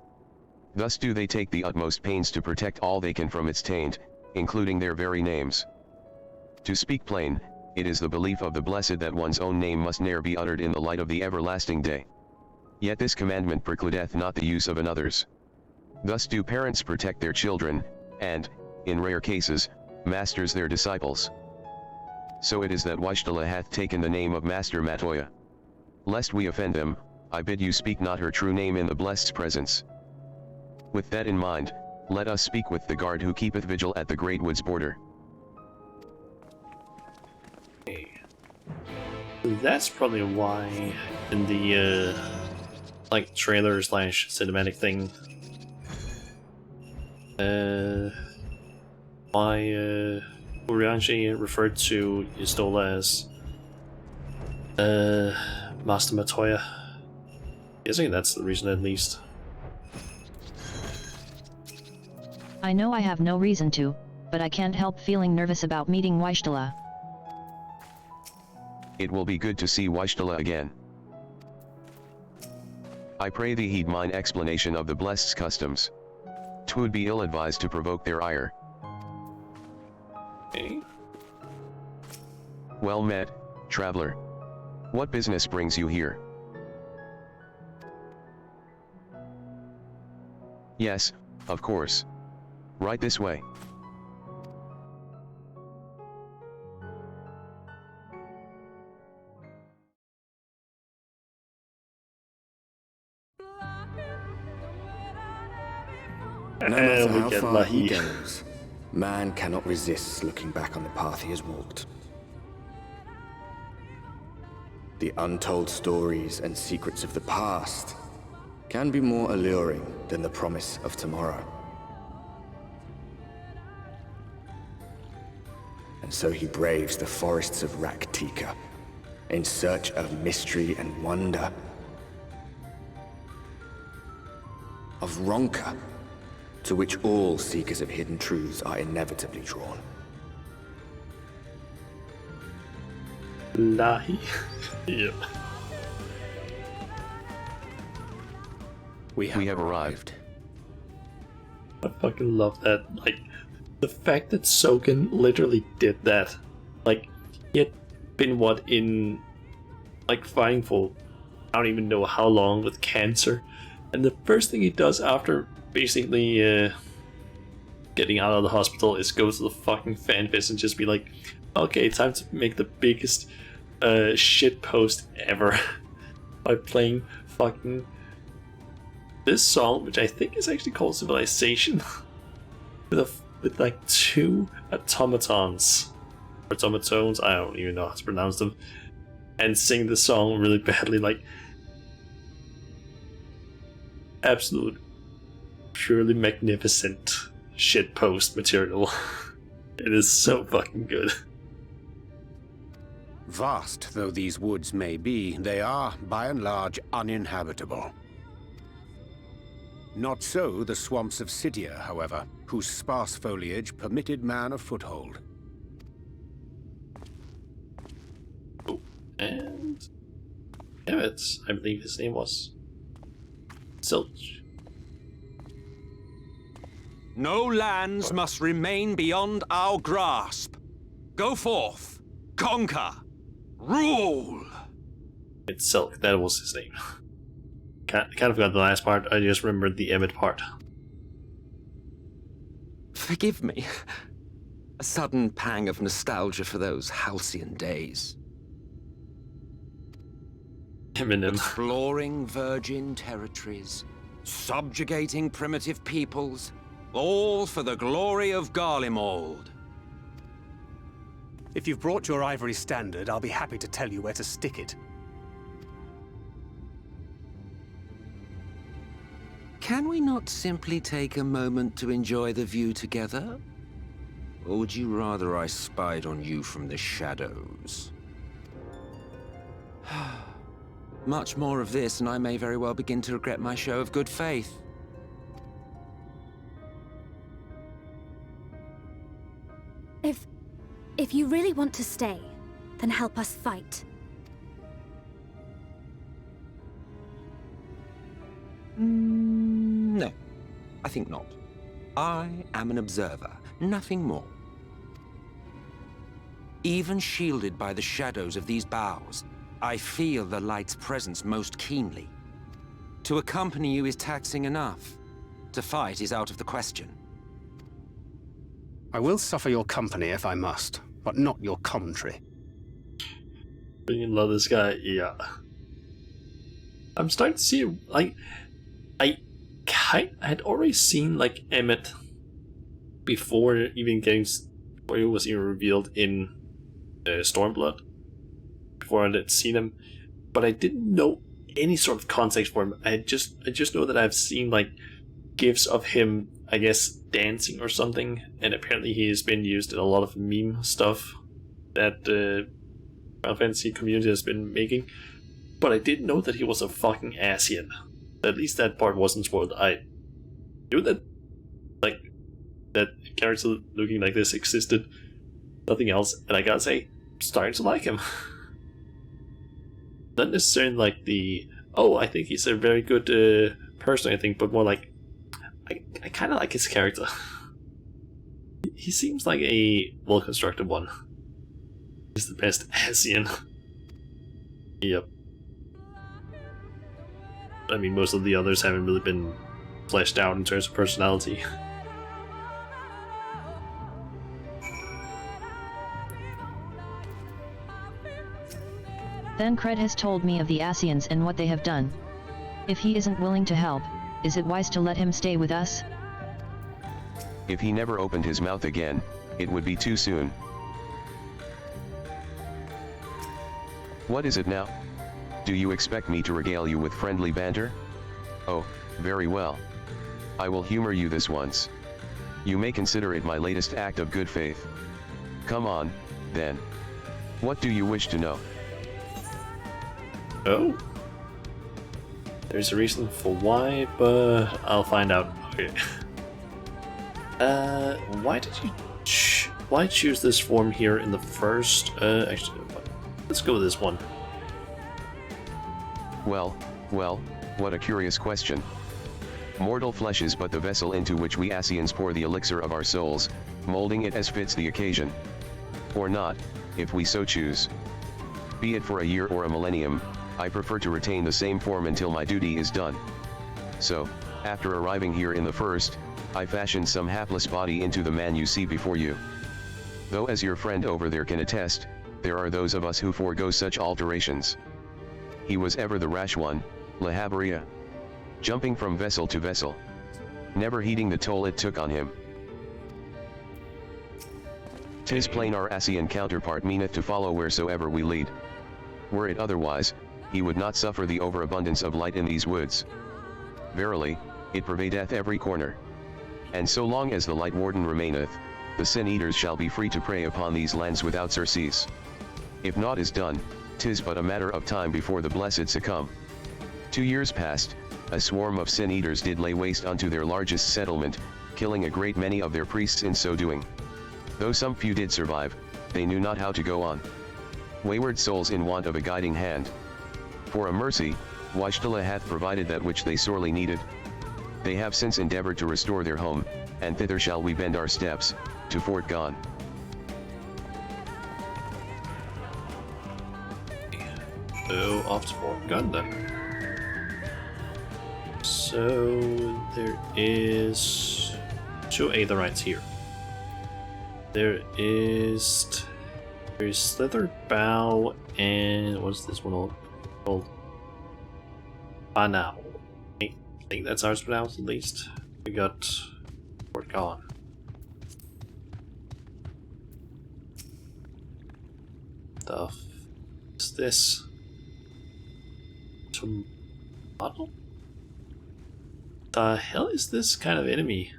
Thus do they take the utmost pains to protect all they can from its taint, including their very names. To speak plain, it is the belief of the blessed that one's own name must ne'er be uttered in the light of the everlasting day. Yet this commandment precludeth not the use of another's. Thus do parents protect their children, and, in rare cases, masters their disciples. So it is that Wishtala hath taken the name of Master Matoya. Lest we offend them, I bid you speak not her true name in the Blessed's presence. With that in mind, let us speak with the guard who keepeth vigil at the Great Woods border. That's probably why in the like trailer slash cinematic thing why Urianshi referred to Y'shtola as Master Matoya. I think that's the reason at least. I know I have no reason to, but I can't help feeling nervous about meeting Wishtala. It will be good to see Wishtala again. I pray thee heed mine explanation of the Blessed's customs. 'Twould be ill-advised to provoke their ire. Okay. Well met, traveler. What business brings you here? Yes, of course. Right this way. No matter we how get far he lucky. goes, man cannot resist looking back on the path he has walked. The untold stories and secrets of the past can be more alluring than the promise of tomorrow. And so he braves the forests of Raktika in search of mystery and wonder. Of Ronka, to which all seekers of hidden truths are inevitably drawn. Lahi. Yep. We have arrived. I fucking love that. Like, the fact that Sogen literally did that. Like, he had been in like fighting for I don't even know how long with cancer, and the first thing he does after basically getting out of the hospital is go to the fucking fan fest and just be like, okay, time to make the biggest shit post ever by playing fucking this song, which I think is actually called Civilization, with like 2 automatons, I don't even know how to pronounce them, and sing the song really badly, like absolute purely magnificent shitpost material. It is so fucking good. Vast though these woods may be, they are, by and large, uninhabitable. Not so the swamps of Cydia, however, whose sparse foliage permitted man a foothold. Oh, and Emmet, I believe his name was. Silch. No lands must remain beyond our grasp. Go forth, conquer, rule! It's Silk, that was his name. Kind of forgot the last part, I just remembered the Emmet part. Forgive me. A sudden pang of nostalgia for those halcyon days. Eminem. Exploring virgin territories, subjugating primitive peoples, all for the glory of Garlemald. If you've brought your ivory standard, I'll be happy to tell you where to stick it. Can we not simply take a moment to enjoy the view together? Or would you rather I spied on you from the shadows? Much more of this, and I may very well begin to regret my show of good faith. If you really want to stay, then help us fight. No, I think not. I am an observer, nothing more. Even shielded by the shadows of these boughs, I feel the light's presence most keenly. To accompany you is taxing enough. To fight is out of the question. I will suffer your company if I must, but not your commentary. You love this guy, yeah. I'm starting to see, like, I had already seen, like, Emmet before even getting, where he was even revealed in Stormblood. Before I had seen him, but I didn't know any sort of context for him. I just know that I've seen, like, gifs of him, I guess, dancing or something, and apparently he has been used in a lot of meme stuff that the Final Fantasy community has been making. But I didn't know that he was a fucking Asian. At least that part wasn't spoiled. I knew that, like, that character looking like this existed. Nothing else, and I gotta say, I'm starting to like him. Not necessarily like the, oh, I think he's a very good person, I think, but more like, I kind of like his character. He seems like a well-constructed one. He's the best Asian. Yep. I mean, most of the others haven't really been fleshed out in terms of personality. Then Cred has told me of the Asians and what they have done. If he isn't willing to help, is it wise to let him stay with us? If he never opened his mouth again, it would be too soon. What is it now? Do you expect me to regale you with friendly banter? Oh, very well. I will humor you this once. You may consider it my latest act of good faith. Come on, then. What do you wish to know? Oh. There's a reason for why, but I'll find out. Okay. Why did you why choose this form here in the first? Actually, let's go with this one. Well, what a curious question. Mortal flesh is but the vessel into which we Asians pour the elixir of our souls, molding it as fits the occasion. Or not, if we so choose. Be it for a year or a millennium, I prefer to retain the same form until my duty is done. So, after arriving here in the first, I fashioned some hapless body into the man you see before you. Though as your friend over there can attest, there are those of us who forego such alterations. He was ever the rash one, La Habria. Jumping from vessel to vessel. Never heeding the toll it took on him. 'Tis plain our Asian counterpart meaneth to follow wheresoever we lead. Were it otherwise, he would not suffer the overabundance of light in these woods. Verily, it pervadeth every corner. And so long as the light warden remaineth, the sin-eaters shall be free to prey upon these lands without surcease. If naught is done, 'tis but a matter of time before the blessed succumb. 2 years past, a swarm of sin-eaters did lay waste unto their largest settlement, killing a great many of their priests in so doing. Though some few did survive, they knew not how to go on. Wayward souls in want of a guiding hand. For a mercy, Yshtala hath provided that which they sorely needed. They have since endeavored to restore their home, and thither shall we bend our steps, to Fort Gon. So, off to Fort Gun then. So, there is 2 Aetherites here. There's Slither Bow, and what's this one called? Banao. I think that's how it's pronounced at least. We got Fort Gon. The f is this? Tomato? The hell is this kind of enemy?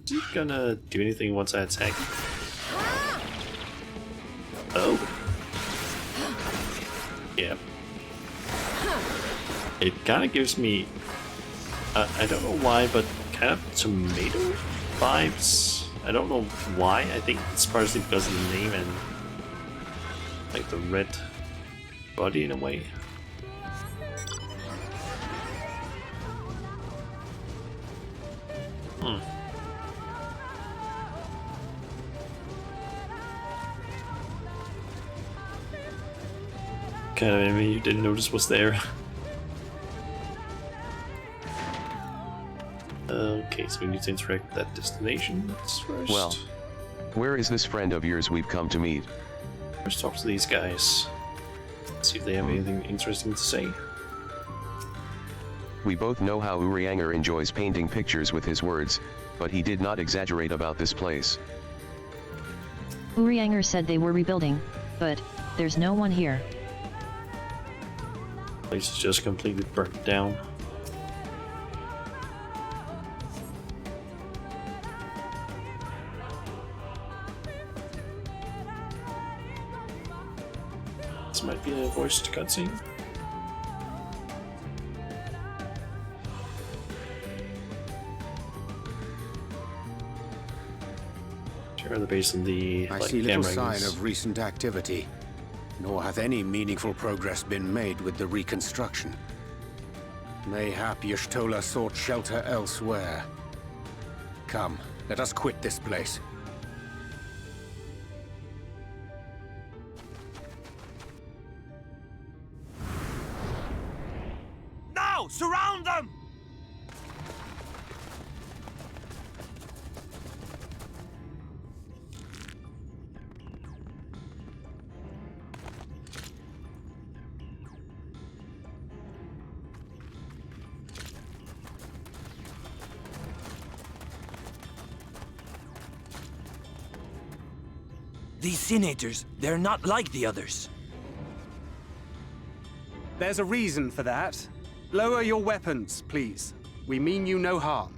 Is he gonna do anything once I attack? Oh. Yeah. It kind of gives me, I don't know why, but kind of tomato vibes. I don't know why. I think it's partially because of the name and like the red body in a way. Kind of enemy you didn't notice was there. Okay, so we need to interact with that destination first. Well, where is this friend of yours we've come to meet? First talk to these guys. See if they have anything interesting to say. We both know how Urianger enjoys painting pictures with his words, but he did not exaggerate about this place. Urianger said they were rebuilding, but there's no one here. Place is just completely burnt down. This might be a voiced cutscene. Sure, they're based on the I like, see little camera sign of recent activity, nor hath any meaningful progress been made with the reconstruction. Mayhap Y'shtola sought shelter elsewhere. Come, let us quit this place. Now! Surround them! These senators, they're not like the others. There's a reason for that. Lower your weapons, please. We mean you no harm.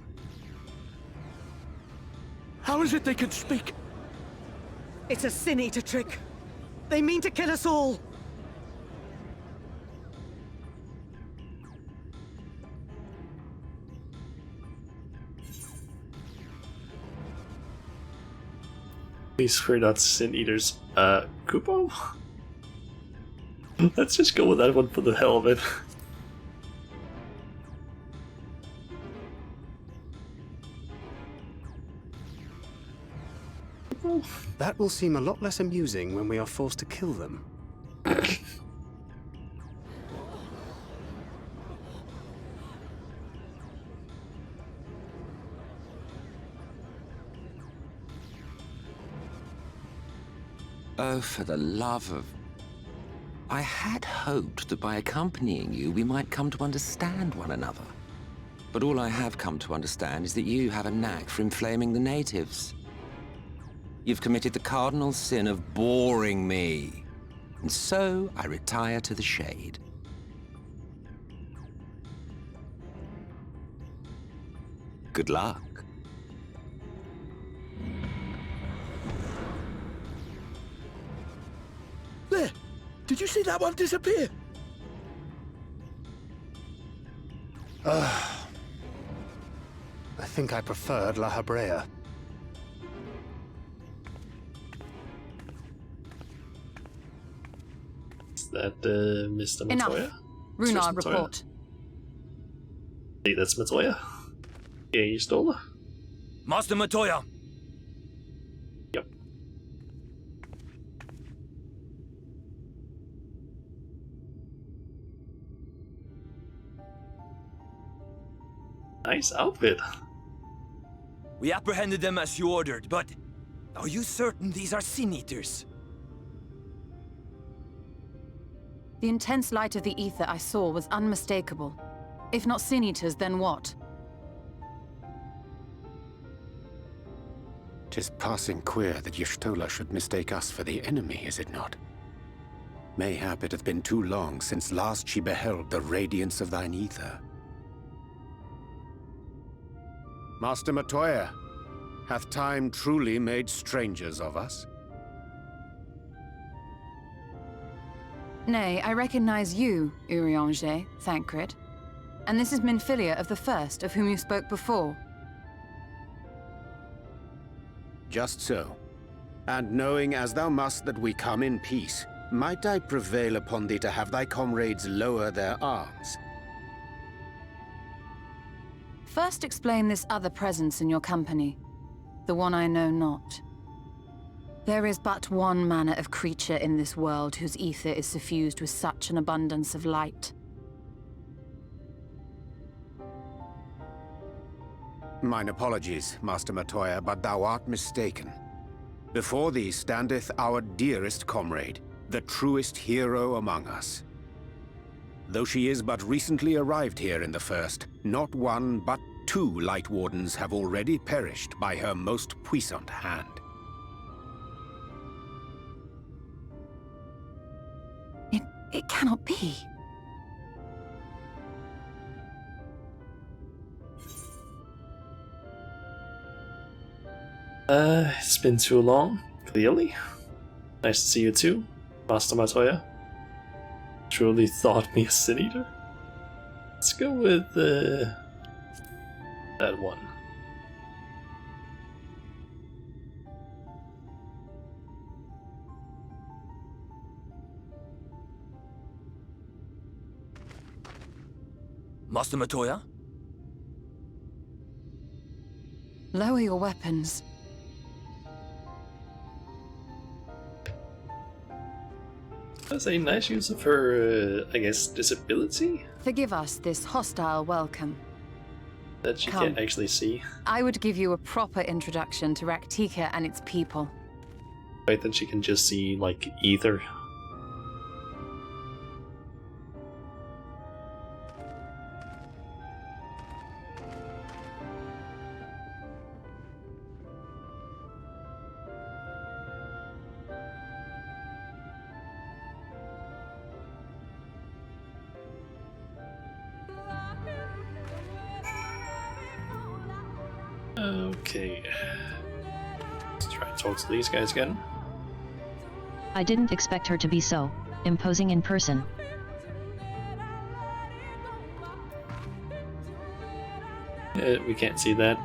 How is it they can speak? It's a Sin Eater trick. They mean to kill us all. Please, we're not Sin Eaters. Kupo? Let's just go with that one for the hell of it. That will seem a lot less amusing when we are forced to kill them. Oh, for the love of... I had hoped that by accompanying you, we might come to understand one another. But all I have come to understand is that you have a knack for inflaming the natives. You've committed the cardinal sin of boring me. And so I retire to the shade. Good luck. There! Did you see that one disappear? I think I preferred La Habrea. that Mr. Enough. Matoya? Runar, Matoya? report. Hey, that's Matoya. Yeah, you stole her. Master Matoya! Yep. Nice outfit. We apprehended them as you ordered, but are you certain these are Sin Eaters? The intense light of the ether I saw was unmistakable. If not Sin Eaters, then what? 'Tis passing queer that Y'shtola should mistake us for the enemy, is it not? Mayhap it hath been too long since last she beheld the radiance of thine ether. Master Matoya, hath time truly made strangers of us? Nay, I recognize you, Urianger, Thancred. And this is Minfilia of the First, of whom you spoke before. Just so. And knowing as thou must that we come in peace, might I prevail upon thee to have thy comrades lower their arms? First explain this other presence in your company, the one I know not. There is but one manner of creature in this world whose ether is suffused with such an abundance of light. Mine apologies, Master Matoya, but thou art mistaken. Before thee standeth our dearest comrade, the truest hero among us. Though she is but recently arrived here in the First, not one but 2 Light Wardens have already perished by her most puissant hand. It cannot be. It's been too long, clearly. Nice to see you too, Master Matoya. Truly thought me a Sin Eater? Let's go with that one. Master Matoya? Lower your weapons. That's a nice use of her, I guess, disability? Forgive us this hostile welcome. That she Come. can't actually see. I would give you a proper introduction to Raktika and its people. Right, then she can just see, like, ether. Okay. Let's try and talk to these guys again. I didn't expect her to be so imposing in person. We can't see that.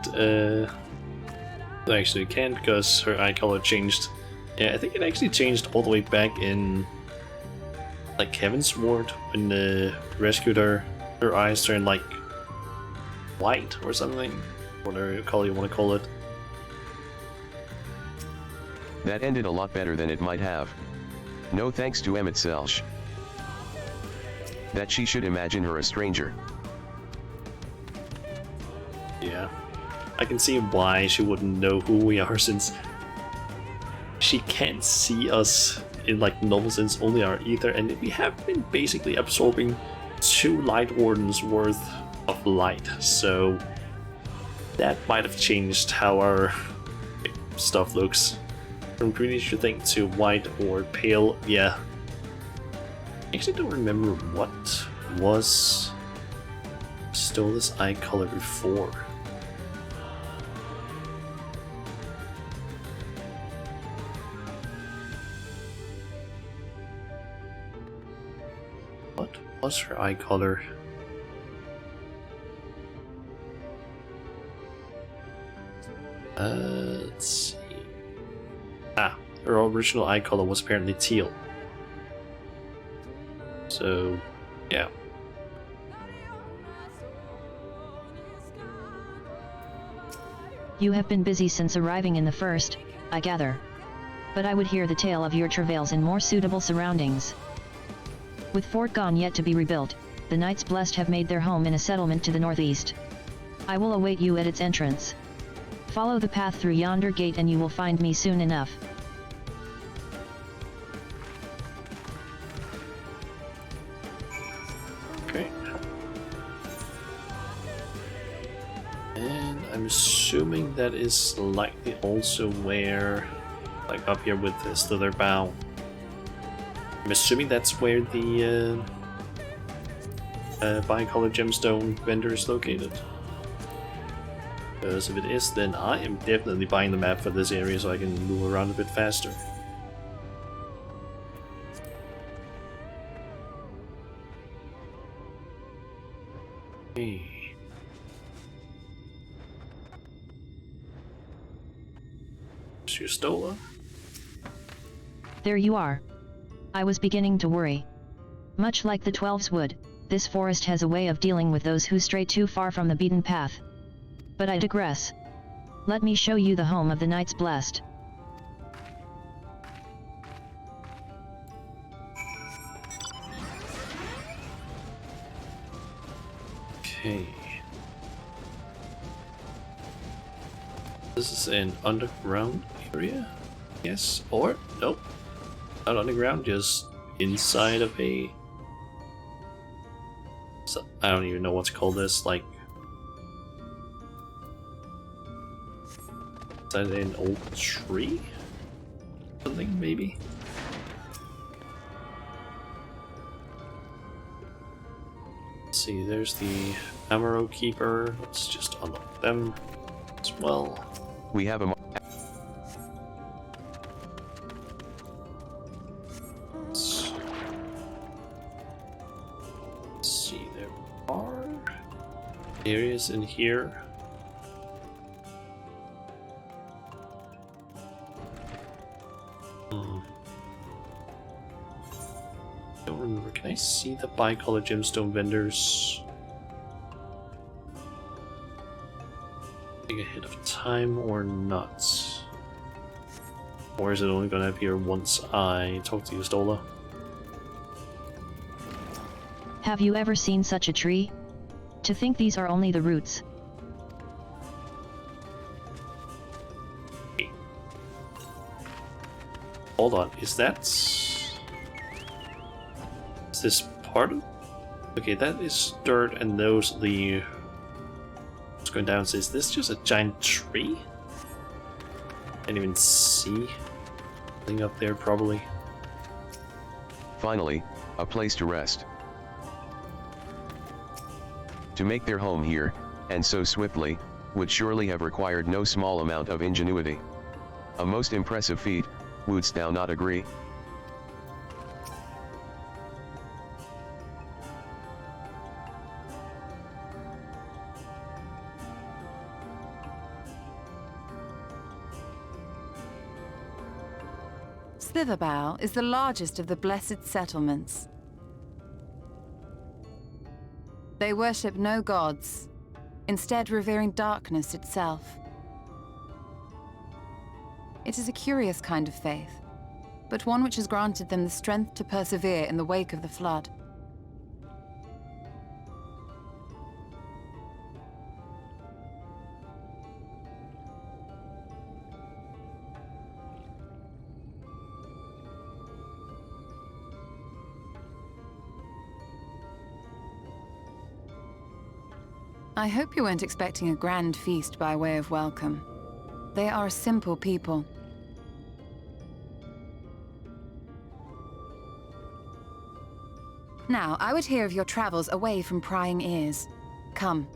Actually, we can because her eye color changed. Yeah, I think it actually changed all the way back in like Kevin's ward when rescued her. Her eyes turned like white or something. Whatever color you want to call it. That ended a lot better than it might have. No thanks to Emmett Selsh. That she should imagine her a stranger. Yeah, I can see why she wouldn't know who we are since she can't see us in like normal sense, only our ether, and we have been basically absorbing 2 Light Wardens worth of light, so that might have changed how our stuff looks. From greenish you think to white or pale, yeah. I actually don't remember what was stole this eye color before. What was her eye color? Let's see. Ah, her original eye color was apparently teal. So, yeah. You have been busy since arriving in the first, I gather. But I would hear the tale of your travails in more suitable surroundings. With Fort Gone yet to be rebuilt, the Knights Blessed have made their home in a settlement to the northeast. I will await you at its entrance. Follow the path through yonder gate and you will find me soon enough. Okay. And I'm assuming that is likely also where, like up here with the Slither Bow. I'm assuming that's where the bicolor gemstone vendor is located. Because if it is, then I am definitely buying the map for this area so I can move around a bit faster. Okay. Monsieur Stola. There you are. I was beginning to worry. Much like the Twelves would, this forest has a way of dealing with those who stray too far from the beaten path. But I digress. Let me show you the home of the Knights Blessed. Okay. This is an underground area? Yes, or nope. Not underground, just inside of a... So, I don't even know what to call this, like... Inside an old tree? Something, maybe? Let's see, there's the Amaro Keeper. Let's just unlock them as well. We have a... Let's see, there are areas in here. Don't remember. Can I see the bicolor gemstone vendors? Ahead of time or not? Or is it only gonna appear once I talk to you, Stola? Have you ever seen such a tree? To think these are only the roots. Hold on, is this part of... Okay, that is dirt and those are the... What's going down? So is this just a giant tree? Can't even see anything up there, probably. Finally, a place to rest. To make their home here, and so swiftly, would surely have required no small amount of ingenuity. A most impressive feat, wouldst thou not agree? Slitherbow is the largest of the blessed settlements. They worship no gods, instead revering darkness itself. It is a curious kind of faith, but one which has granted them the strength to persevere in the wake of the flood. I hope you weren't expecting a grand feast by way of welcome. They are a simple people. Now, I would hear of your travels away from prying ears. Come.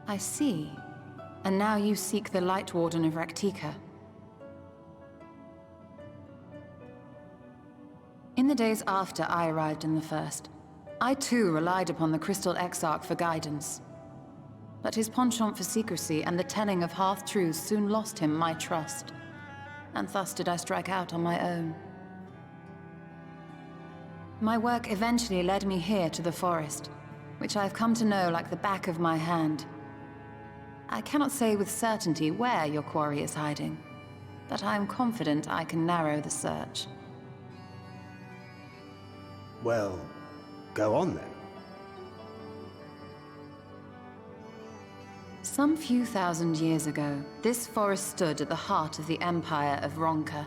I see. And now you seek the Light Warden of Raktika. In the days after I arrived in the First, I too relied upon the Crystal Exarch for guidance. But his penchant for secrecy and the telling of half-truths soon lost him my trust. And thus did I strike out on my own. My work eventually led me here to the forest, which I have come to know like the back of my hand. I cannot say with certainty where your quarry is hiding, but I am confident I can narrow the search. Well, go on then. Some few thousand years ago, this forest stood at the heart of the Empire of Ronka.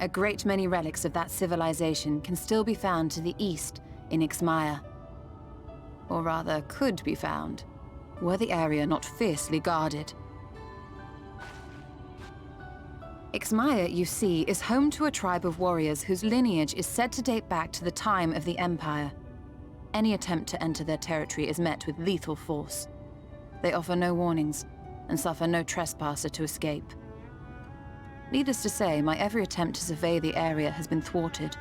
A great many relics of that civilization can still be found to the east in Ixmaya. Or rather, could be found, were the area not fiercely guarded. Ixmaya, you see, is home to a tribe of warriors whose lineage is said to date back to the time of the Empire. Any attempt to enter their territory is met with lethal force. They offer no warnings, and suffer no trespasser to escape. Needless to say, my every attempt to survey the area has been thwarted.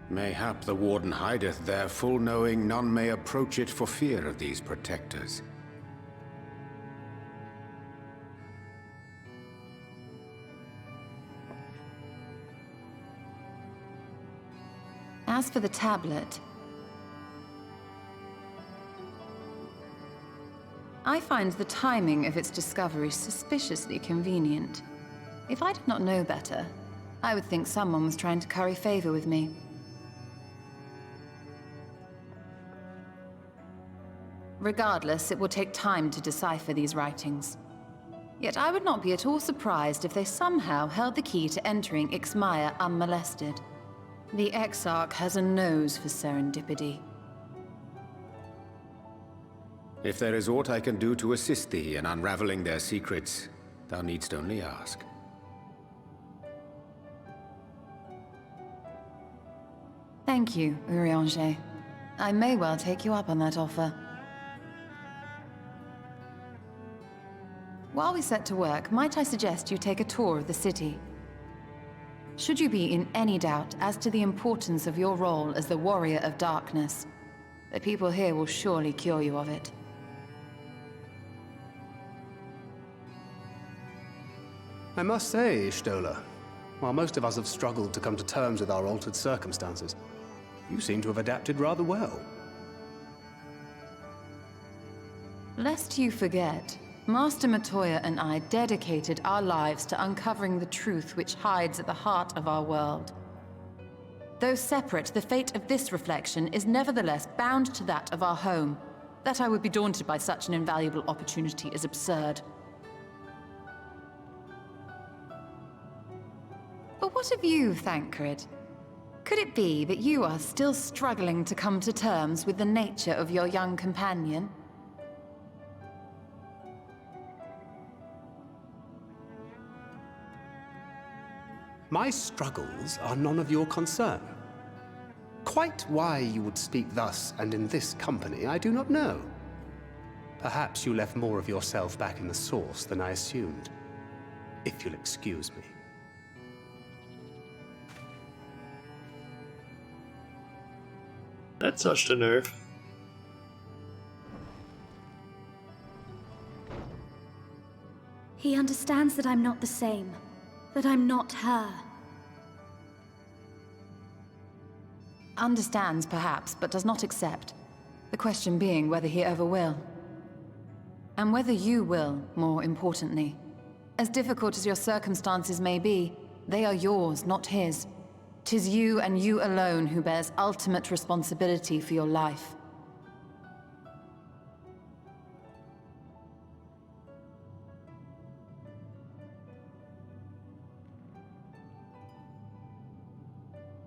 Mayhap the Warden hideth there, full knowing none may approach it for fear of these protectors. As for the tablet, I find the timing of its discovery suspiciously convenient. If I did not know better, I would think someone was trying to curry favor with me. Regardless, it will take time to decipher these writings. Yet I would not be at all surprised if they somehow held the key to entering Ixmaya unmolested. The Exarch has a nose for serendipity. If there is aught I can do to assist thee in unraveling their secrets, thou needst only ask. Thank you, Urianger. I may well take you up on that offer. While we set to work, might I suggest you take a tour of the city? Should you be in any doubt as to the importance of your role as the Warrior of Darkness, the people here will surely cure you of it. I must say, Stola, while most of us have struggled to come to terms with our altered circumstances, you seem to have adapted rather well. Lest you forget, Master Matoya and I dedicated our lives to uncovering the truth which hides at the heart of our world. Though separate, the fate of this reflection is nevertheless bound to that of our home. That I would be daunted by such an invaluable opportunity is absurd. But what of you, Thancred? Could it be that you are still struggling to come to terms with the nature of your young companion? My struggles are none of your concern. Quite why you would speak thus and in this company, I do not know. Perhaps you left more of yourself back in the source than I assumed. If you'll excuse me. That touched a nerve. He understands that I'm not the same. That I'm not her. Understands, perhaps, but does not accept. The question being whether he ever will. And whether you will, more importantly. As difficult as your circumstances may be, they are yours, not his. 'Tis you and you alone who bears ultimate responsibility for your life.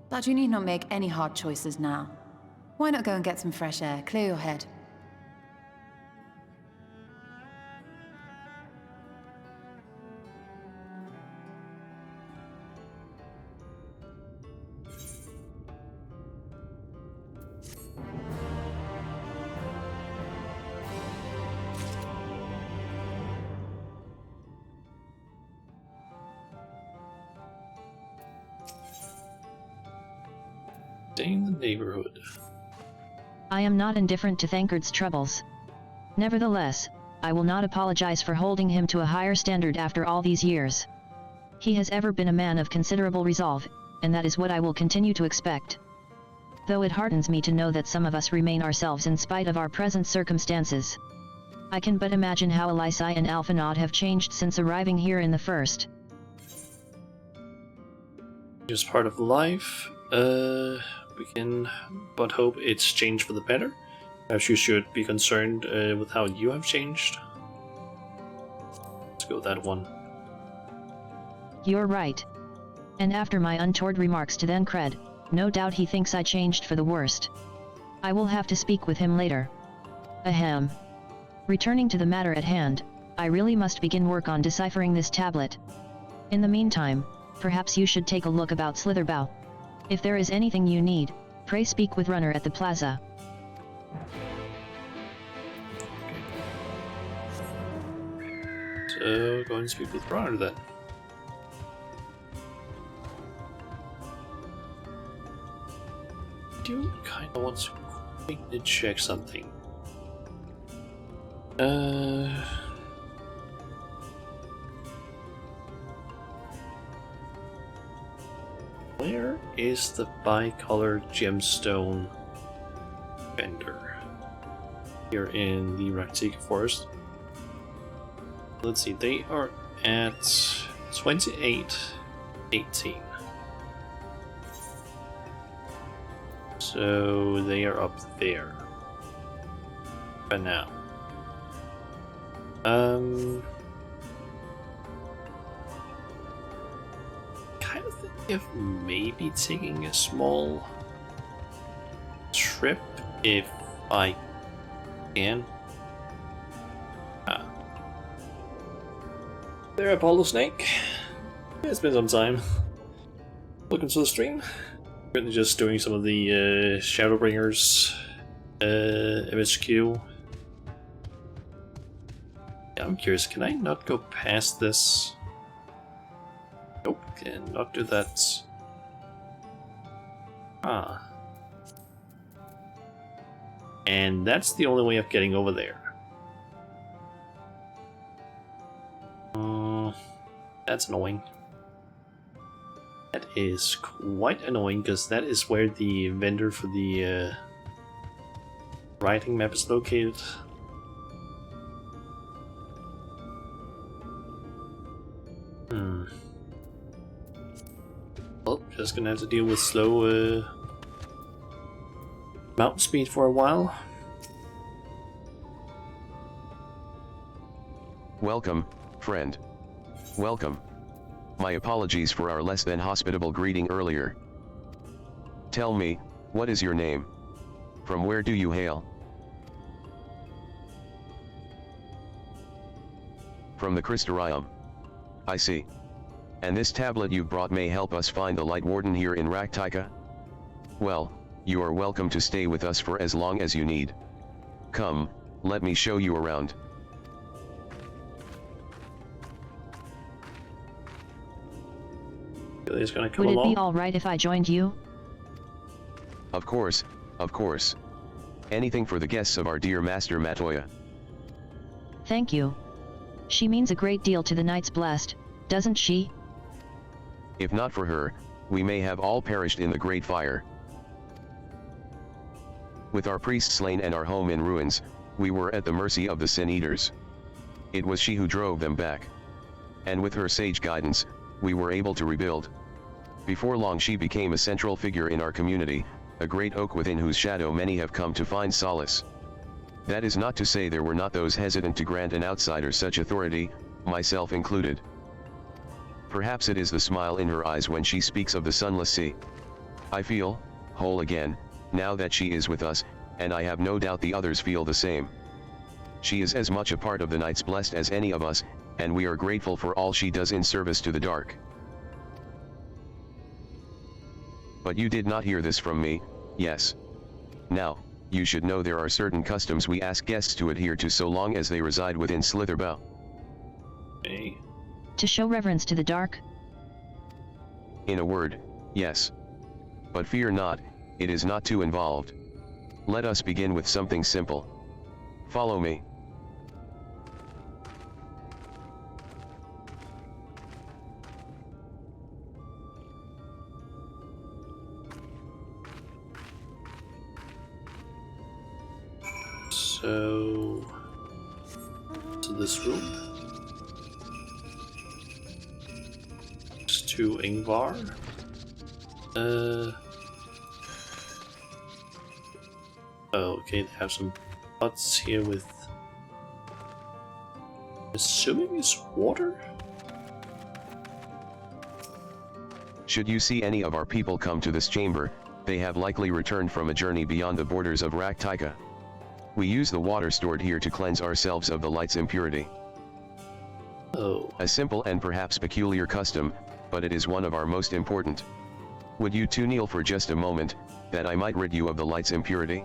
But you need not make any hard choices now. Why not go and get some fresh air, clear your head? Stay in the neighborhood. I am not indifferent to Thancred's troubles. Nevertheless, I will not apologize for holding him to a higher standard after all these years. He has ever been a man of considerable resolve, and that is what I will continue to expect. Though it heartens me to know that some of us remain ourselves in spite of our present circumstances. I can but imagine how Elisai and Alphinaud have changed since arriving here in the first. Just part of life. We can but hope it's changed for the better. Perhaps you should be concerned with how you have changed. Let's go with that one. You're right. And after my untoward remarks to Thancred, no doubt he thinks I changed for the worst. I will have to speak with him later. Ahem. Returning to the matter at hand, I really must begin work on deciphering this tablet. In the meantime, perhaps you should take a look about Slitherbough. If there is anything you need, pray speak with Runner at the plaza. So, go and speak with Runner then. I do kind of want to quickly check something. Where is the bicolor gemstone vendor? Here in the Raktika Forest. Let's see, they are at 28.18. So they are up there. For now. Kind of think of maybe taking a small trip if I can. There, Apollo Snake. It's been some time. Welcome to the stream. Currently just doing some of the Shadowbringers MHQ. Yeah, I'm curious, can I not go past this? Nope, cannot do that. Ah. And that's the only way of getting over there. That's annoying. That is quite annoying, because that is where the vendor for the writing map is located. Well, just gonna have to deal with slow mountain speed for a while. Welcome, friend. Welcome. My apologies for our less than hospitable greeting earlier. Tell me, what is your name? From where do you hail? From the Crystarium. I see. And this tablet you brought may help us find the Light Warden here in Raktika? Well, you are welcome to stay with us for as long as you need. Come, let me show you around. He's gonna come Would it along. be alright if I joined you? Of course, of course. Anything for the guests of our dear Master Matoya. Thank you. She means a great deal to the Knights Blessed, doesn't she? If not for her, we may have all perished in the great fire. With our priests slain and our home in ruins, we were at the mercy of the Sin Eaters. It was she who drove them back. And with her sage guidance, we were able to rebuild. Before long she became a central figure in our community, a great oak within whose shadow many have come to find solace. That is not to say there were not those hesitant to grant an outsider such authority, myself included. Perhaps it is the smile in her eyes when she speaks of the sunless sea. I feel whole again, now that she is with us, and I have no doubt the others feel the same. She is as much a part of the Knights Blessed as any of us, and we are grateful for all she does in service to the dark. But you did not hear this from me, yes. Now, you should know there are certain customs we ask guests to adhere to so long as they reside within Slitherbough. Hey. To show reverence to the dark? In a word, yes. But fear not, it is not too involved. Let us begin with something simple. Follow me. So, to this room. To Ingvar. Oh, okay, they have some pots here with... assuming it's water? Should you see any of our people come to this chamber, they have likely returned from a journey beyond the borders of Raktika. We use the water stored here to cleanse ourselves of the light's impurity. Oh. A simple and perhaps peculiar custom, but it is one of our most important. Would you two kneel for just a moment, that I might rid you of the light's impurity?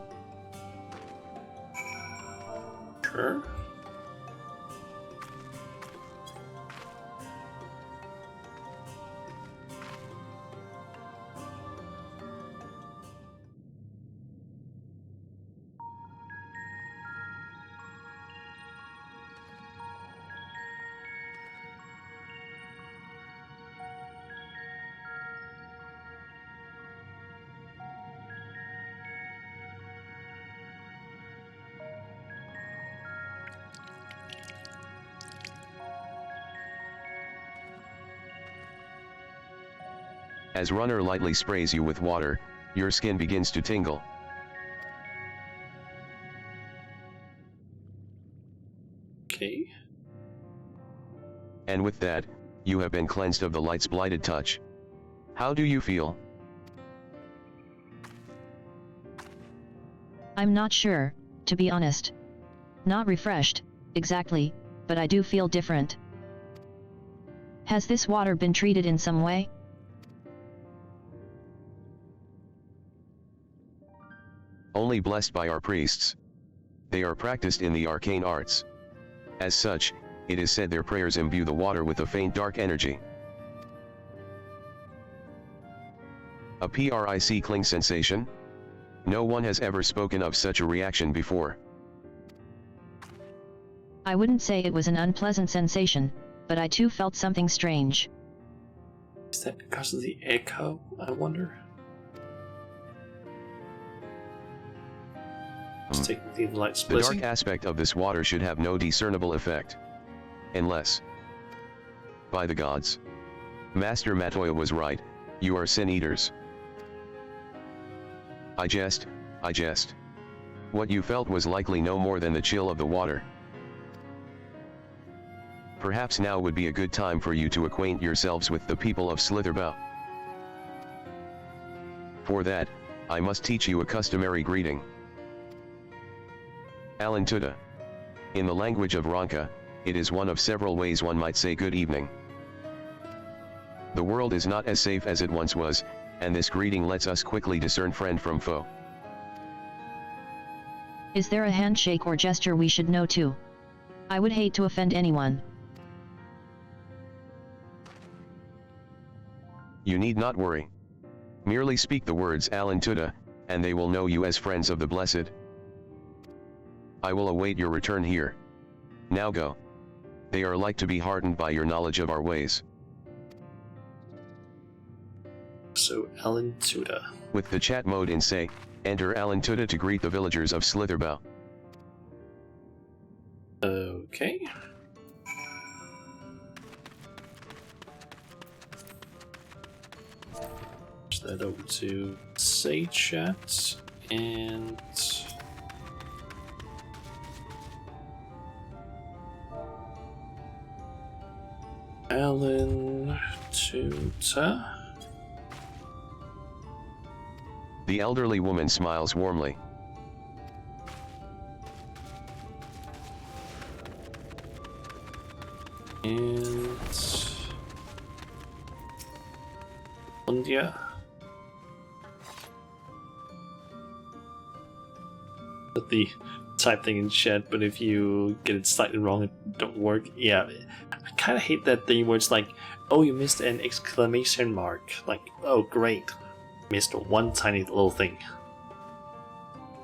Sure. As Runner lightly sprays you with water, your skin begins to tingle. Okay. And with that, you have been cleansed of the light's blighted touch. How do you feel? I'm not sure, to be honest. Not refreshed, exactly, but I do feel different. Has this water been treated in some way? Only blessed by our priests. They are practiced in the arcane arts. As such, it is said their prayers imbue the water with a faint dark energy. A prick cling sensation? No one has ever spoken of such a reaction before. I wouldn't say it was an unpleasant sensation, but I too felt something strange. Is that because of the echo, I wonder? Let's take the light The splitting. dark aspect of this water should have no discernible effect. Unless... by the gods. Master Matoya was right, you are sin-eaters. I jest. What you felt was likely no more than the chill of the water. Perhaps now would be a good time for you to acquaint yourselves with the people of Slitherbow. For that, I must teach you a customary greeting. Alantuda. In the language of Ronka, it is one of several ways one might say good evening. The world is not as safe as it once was, and this greeting lets us quickly discern friend from foe. Is there a handshake or gesture we should know too? I would hate to offend anyone. You need not worry. Merely speak the words Alantuda, and they will know you as friends of the blessed. I will await your return here. Now go. They are like to be heartened by your knowledge of our ways. So, Alantuda. With the chat mode in say, enter Alantuda to greet the villagers of Slitherbow. Okay. Push that over to say chat and Alantuda. The elderly woman smiles warmly. And India. But the type thing in chat, but if you get it slightly wrong, it don't work. Yeah, I kind of hate that thing where it's like, oh, you missed an exclamation mark. Like, oh, great. missed one tiny little thing.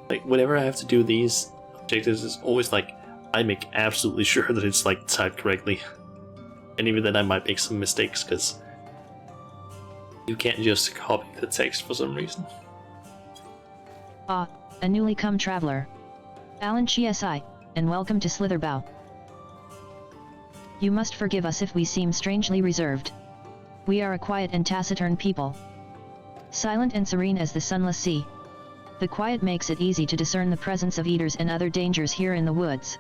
Like, whenever I have to do these objectives, it's always like, I make absolutely sure that it's like typed correctly. And even then I might make some mistakes, because you can't just copy the text for some reason. Ah, a newly come traveler. Alan Chi, and welcome to Slitherbow. You must forgive us if we seem strangely reserved. We are a quiet and taciturn people. Silent and serene as the sunless sea. The quiet makes it easy to discern the presence of eaters and other dangers here in the woods.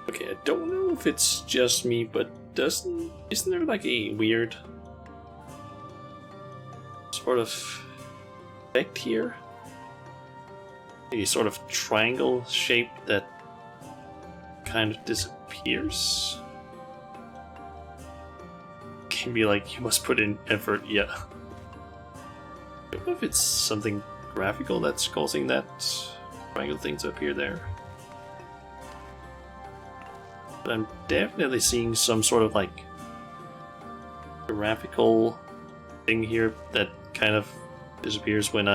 Okay, I don't know if it's just me, but isn't there like a weird sort of effect here? A sort of triangle shape that kind of disappears? Can be like, you must put in effort, yeah. I don't know if it's something graphical that's causing that triangle thing to appear there. But I'm definitely seeing some sort of like graphical thing here that kind of disappears when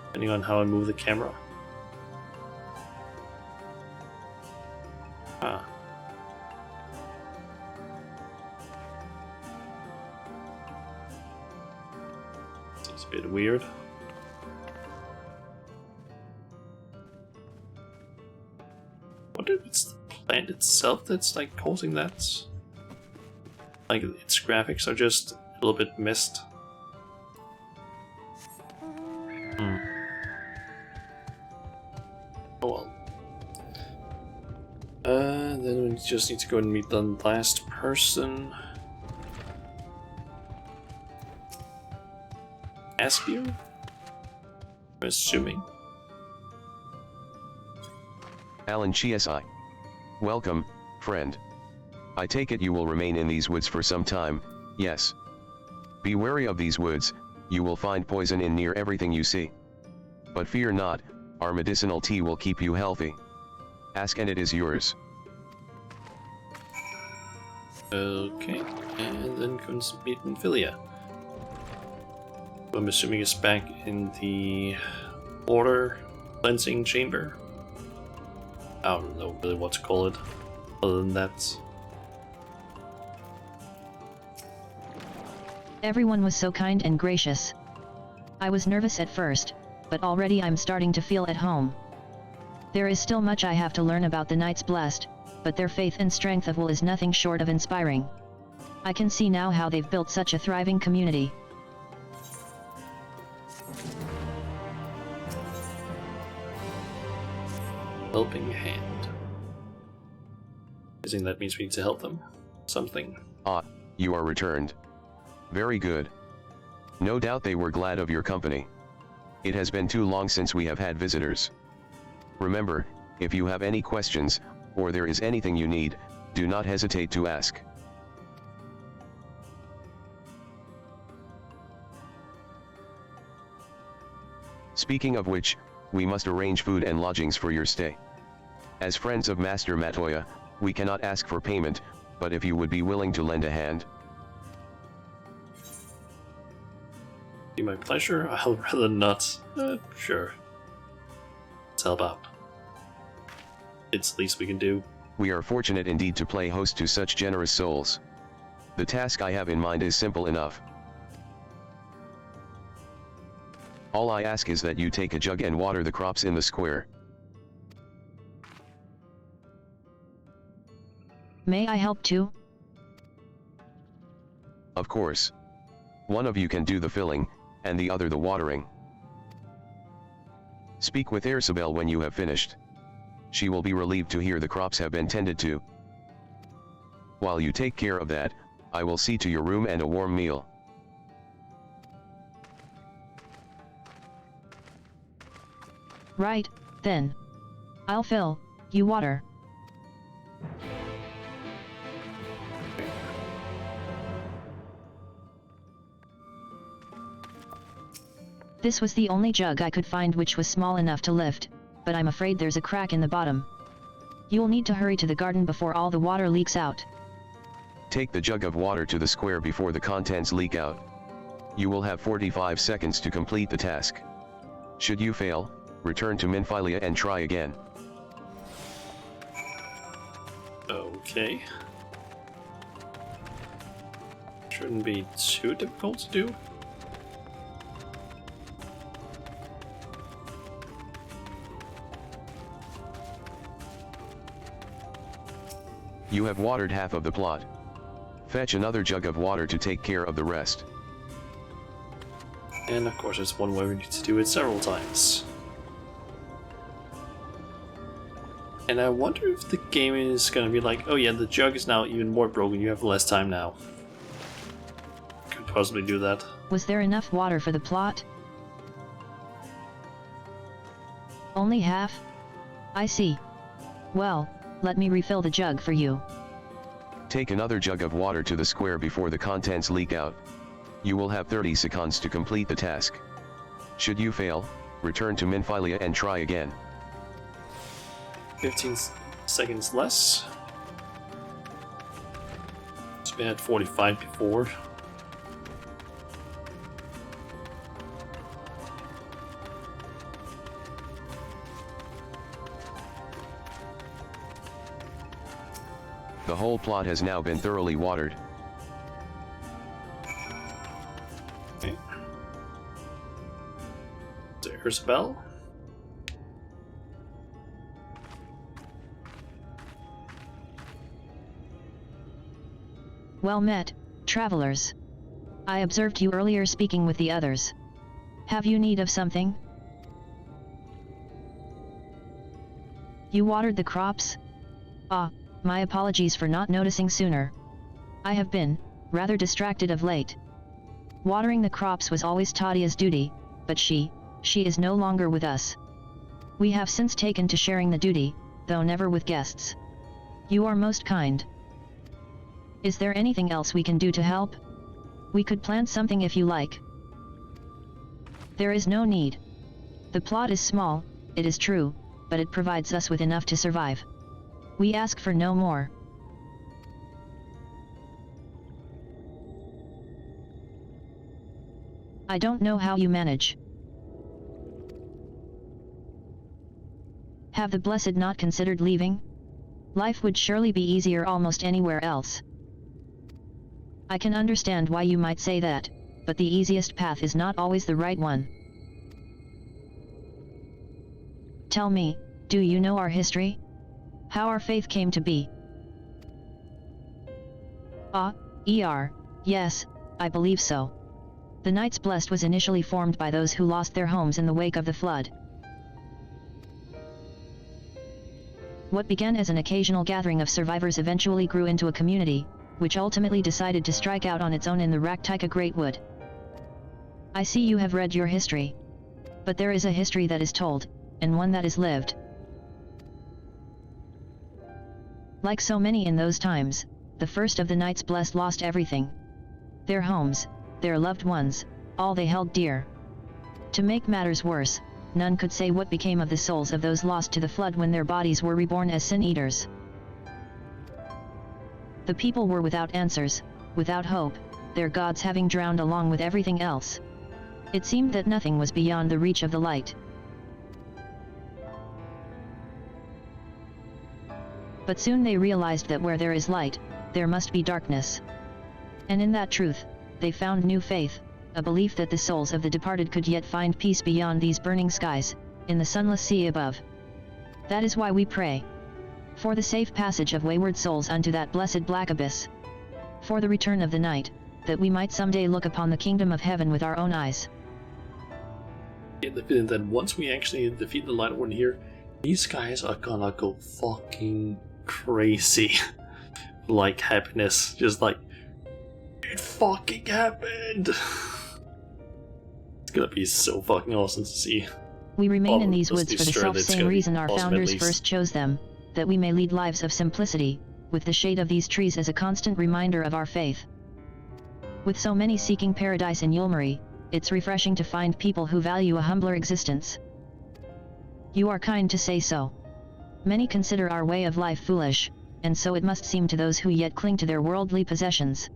depending on how I move the camera. Ah. Seems a bit weird. I wonder if it's the plant itself that's like causing that. Like its graphics are just a little bit missed. Oh well. Then we just need to go and meet the last person. Aspio? I'm assuming. Alan Chi. Welcome, friend. I take it you will remain in these woods for some time, yes. Be wary of these woods, you will find poison in near everything you see. But fear not, our medicinal tea will keep you healthy. Ask and it is yours. Okay, and then comes meet Philia. I'm assuming it's back in the water cleansing chamber. I don't know really what to call it, other than that. Everyone was so kind and gracious. I was nervous at first, but already I'm starting to feel at home. There is still much I have to learn about the Knights Blessed, but their faith and strength of will is nothing short of inspiring. I can see now how they've built such a thriving community. Helping hand. Guessing that means we need to help them. Something. Ah, you are returned. Very good. No doubt they were glad of your company. It has been too long since we have had visitors. Remember, if you have any questions, or there is anything you need, do not hesitate to ask. Speaking of which, we must arrange food and lodgings for your stay. As friends of Master Matoya, we cannot ask for payment, but if you would be willing to lend a hand. Be my pleasure? I'll rather not. Sure. Let's help out. It's the least we can do. We are fortunate indeed to play host to such generous souls. The task I have in mind is simple enough. All I ask is that you take a jug and water the crops in the square. May I help too? Of course. One of you can do the filling, and the other the watering. Speak with Ersabel when you have finished. She will be relieved to hear the crops have been tended to. While you take care of that, I will see to your room and a warm meal. Right, then. I'll fill, you water. This was the only jug I could find which was small enough to lift, but I'm afraid there's a crack in the bottom. You'll need to hurry to the garden before all the water leaks out. Take the jug of water to the square before the contents leak out. You will have 45 seconds to complete the task. Should you fail, return to Minfilia and try again. Okay. Shouldn't be too difficult to do. You have watered half of the plot. Fetch another jug of water to take care of the rest. And of course there's one way we need to do it several times. And I wonder if the game is gonna be like, oh yeah, the jug is now even more broken, you have less time now. Could possibly do that. Was there enough water for the plot? Only half? I see. Well, let me refill the jug for you. Take another jug of water to the square before the contents leak out. You will have 30 seconds to complete the task. Should you fail, return to Minfilia and try again. 15 seconds less. So we had 45 before. The whole plot has now been thoroughly watered. Okay. There's a bell. Well met, travelers. I observed you earlier speaking with the others. Have you need of something? You watered the crops? Ah, my apologies for not noticing sooner. I have been rather distracted of late. Watering the crops was always Tadia's duty, but she is no longer with us. We have since taken to sharing the duty, though never with guests. You are most kind. Is there anything else we can do to help? We could plant something if you like. There is no need. The plot is small, it is true, but it provides us with enough to survive. We ask for no more. I don't know how you manage. Have the Blessed not considered leaving? Life would surely be easier almost anywhere else. I can understand why you might say that, but the easiest path is not always the right one. Tell me, do you know our history? How our faith came to be? Yes, I believe so. The Knights Blessed was initially formed by those who lost their homes in the wake of the flood. What began as an occasional gathering of survivors eventually grew into a community, which ultimately decided to strike out on its own in the Raktika Greatwood. I see you have read your history. But there is a history that is told, and one that is lived. Like so many in those times, the first of the Knights Blessed lost everything. Their homes, their loved ones, all they held dear. To make matters worse, none could say what became of the souls of those lost to the flood when their bodies were reborn as sin-eaters. The people were without answers, without hope, their gods having drowned along with everything else. It seemed that nothing was beyond the reach of the light. But soon they realized that where there is light, there must be darkness. And in that truth, they found new faith, a belief that the souls of the departed could yet find peace beyond these burning skies, in the sunless sea above. That is why we pray. For the safe passage of wayward souls unto that blessed black abyss. For the return of the night, that we might someday look upon the kingdom of heaven with our own eyes. Get the feeling that once we actually defeat the Light Warden here, these guys are gonna go fucking crazy. Like happiness, just like, it fucking happened! It's gonna be so fucking awesome to see. We remain in these woods for the self-same reason our founders first chose them, that we may lead lives of simplicity, with the shade of these trees as a constant reminder of our faith. With so many seeking paradise in Yulmari, it's refreshing to find people who value a humbler existence. You are kind to say so. Many consider our way of life foolish, and so it must seem to those who yet cling to their worldly possessions.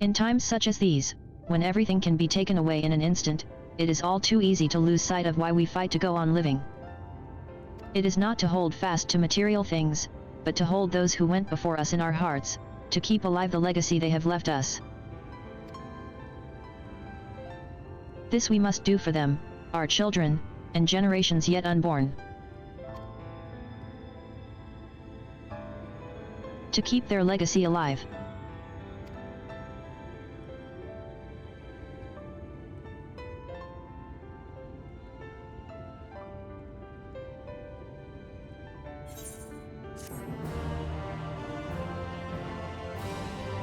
In times such as these, when everything can be taken away in an instant, it is all too easy to lose sight of why we fight to go on living. It is not to hold fast to material things, but to hold those who went before us in our hearts, to keep alive the legacy they have left us. This we must do for them, our children, and generations yet unborn. To keep their legacy alive.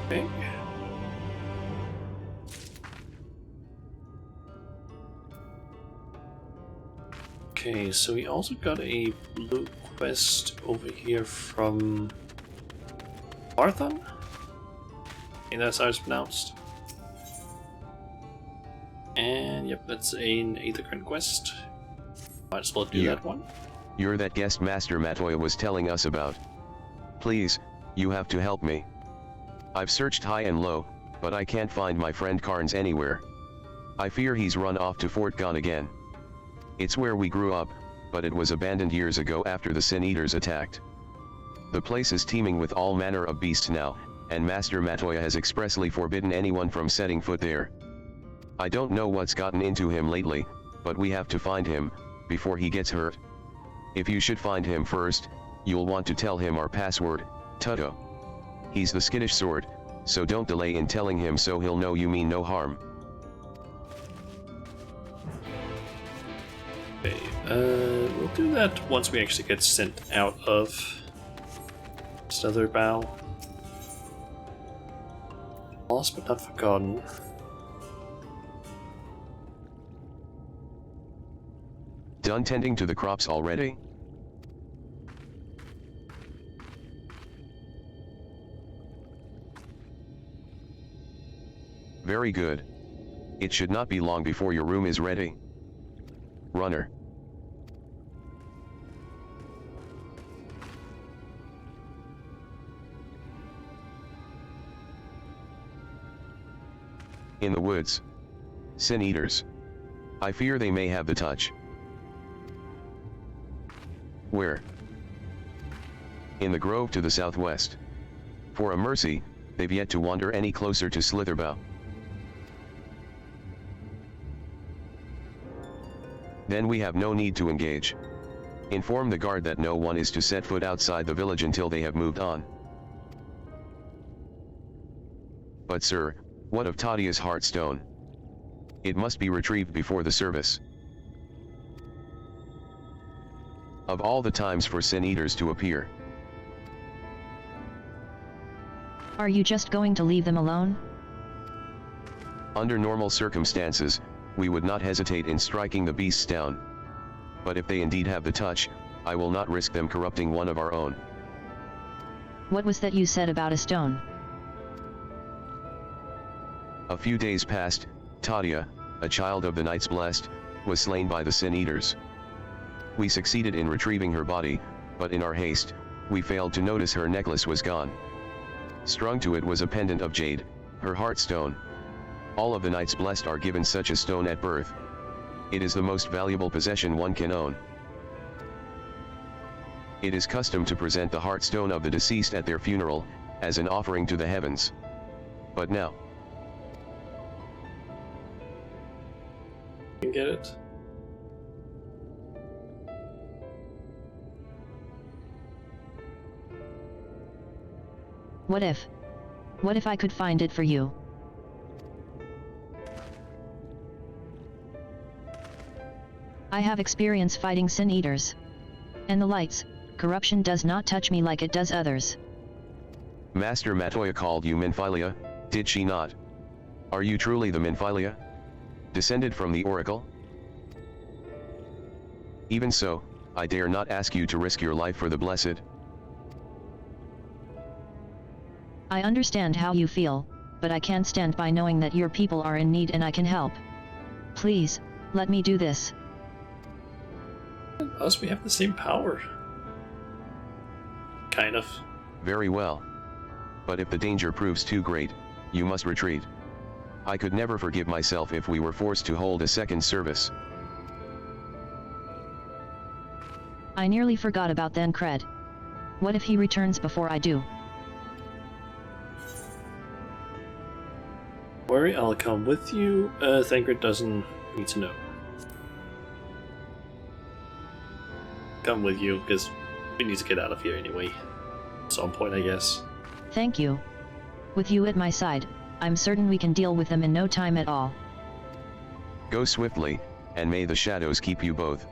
Okay. Okay, so we also got a blue quest over here from Arthon? I think that's how it's pronounced. And yep, that's an Aethergren quest. Might as well do that one. You're that guest Master Matoya was telling us about. Please, you have to help me. I've searched high and low, but I can't find my friend Carnes anywhere. I fear he's run off to Fort Gon again. It's where we grew up, but it was abandoned years ago after the Sin Eaters attacked. The place is teeming with all manner of beasts now, and Master Matoya has expressly forbidden anyone from setting foot there. I don't know what's gotten into him lately, but we have to find him, before he gets hurt. If you should find him first, you'll want to tell him our password, Tutto. He's the skittish sword, so don't delay in telling him so he'll know you mean no harm. Okay, we'll do that once we actually get sent out of Stellar Bow. Lost but not forgotten. Done tending to the crops already? Very good. It should not be long before your room is ready. Runner. In the woods. Sin Eaters. I fear they may have the touch. Where? In the grove to the southwest. For a mercy, they've yet to wander any closer to Slitherbow. Then we have no need to engage. Inform the guard that no one is to set foot outside the village until they have moved on. But sir, what of Tadia's Heartstone? It must be retrieved before the service. Of all the times for Sin Eaters to appear. Are you just going to leave them alone? Under normal circumstances, we would not hesitate in striking the beasts down. But if they indeed have the touch, I will not risk them corrupting one of our own. What was that you said about a stone? A few days past, Tadia, a child of the Knights Blessed, was slain by the Sin Eaters. We succeeded in retrieving her body, but in our haste, we failed to notice her necklace was gone. Strung to it was a pendant of jade, her Heartstone. All of the Knights Blessed are given such a stone at birth. It is the most valuable possession one can own. It is custom to present the Heartstone of the deceased at their funeral, as an offering to the heavens. But now, you get it? What if? What if I could find it for you? I have experience fighting Sin Eaters. And the lights, corruption does not touch me like it does others. Master Matoya called you Minfilia, did she not? Are you truly the Minfilia? Descended from the Oracle? Even so, I dare not ask you to risk your life for the Blessed. I understand how you feel, but I can't stand by knowing that your people are in need and I can help. Please, let me do this. Us, we have the same power. Kind of. Very well. But if the danger proves too great, you must retreat. I could never forgive myself if we were forced to hold a second service. I nearly forgot about Thancred. What if he returns before I do? Worry, I'll come with you. Thancred doesn't need to know. Come with you, because we need to get out of here anyway. At some point, I guess. Thank you. With you at my side, I'm certain we can deal with them in no time at all. Go swiftly, and may the shadows keep you both.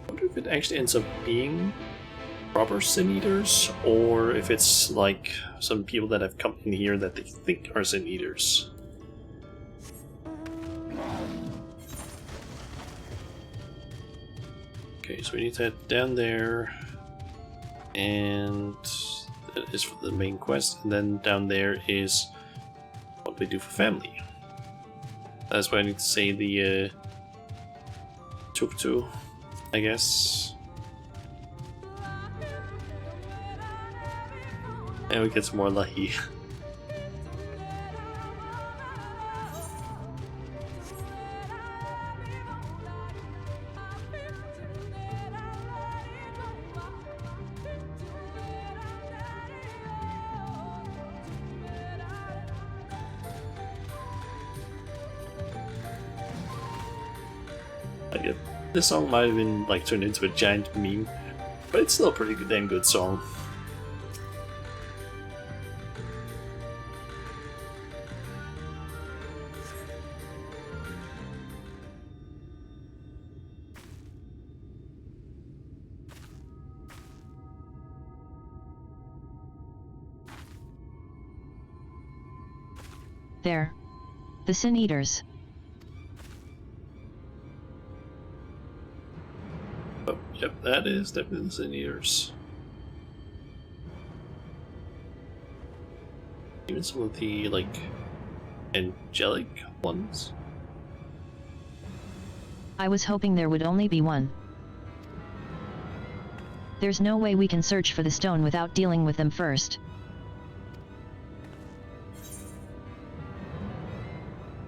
I wonder if it actually ends up being proper Sin Eaters, or if it's like some people that have come in here that they think are Sin Eaters. Okay, so we need to head down there, and that is for the main quest, and then down there is what we do for family. That's why I need to say the tuk-tuk, I guess. And we get some more lahi. This song might have been like turned into a giant meme, but it's still a pretty damn good song. There. The Sin Eaters. Oh, yep, that is definitely the Sin Eaters. Even some of the, like, angelic ones. I was hoping there would only be one. There's no way we can search for the stone without dealing with them first.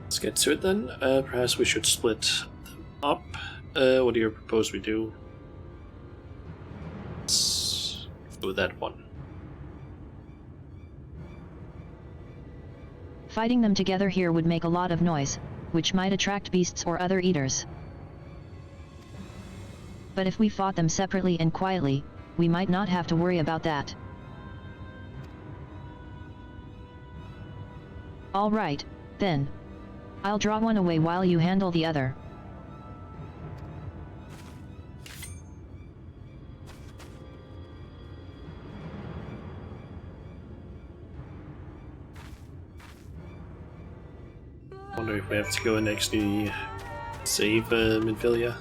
Let's get to it then. Perhaps we should split them up. What do you propose we do? Let's go with that one. Fighting them together here would make a lot of noise, which might attract beasts or other eaters. But if we fought them separately and quietly, we might not have to worry about that. All right, then. I'll draw one away while you handle the other. Wonder if we have to go and actually save Minfilia.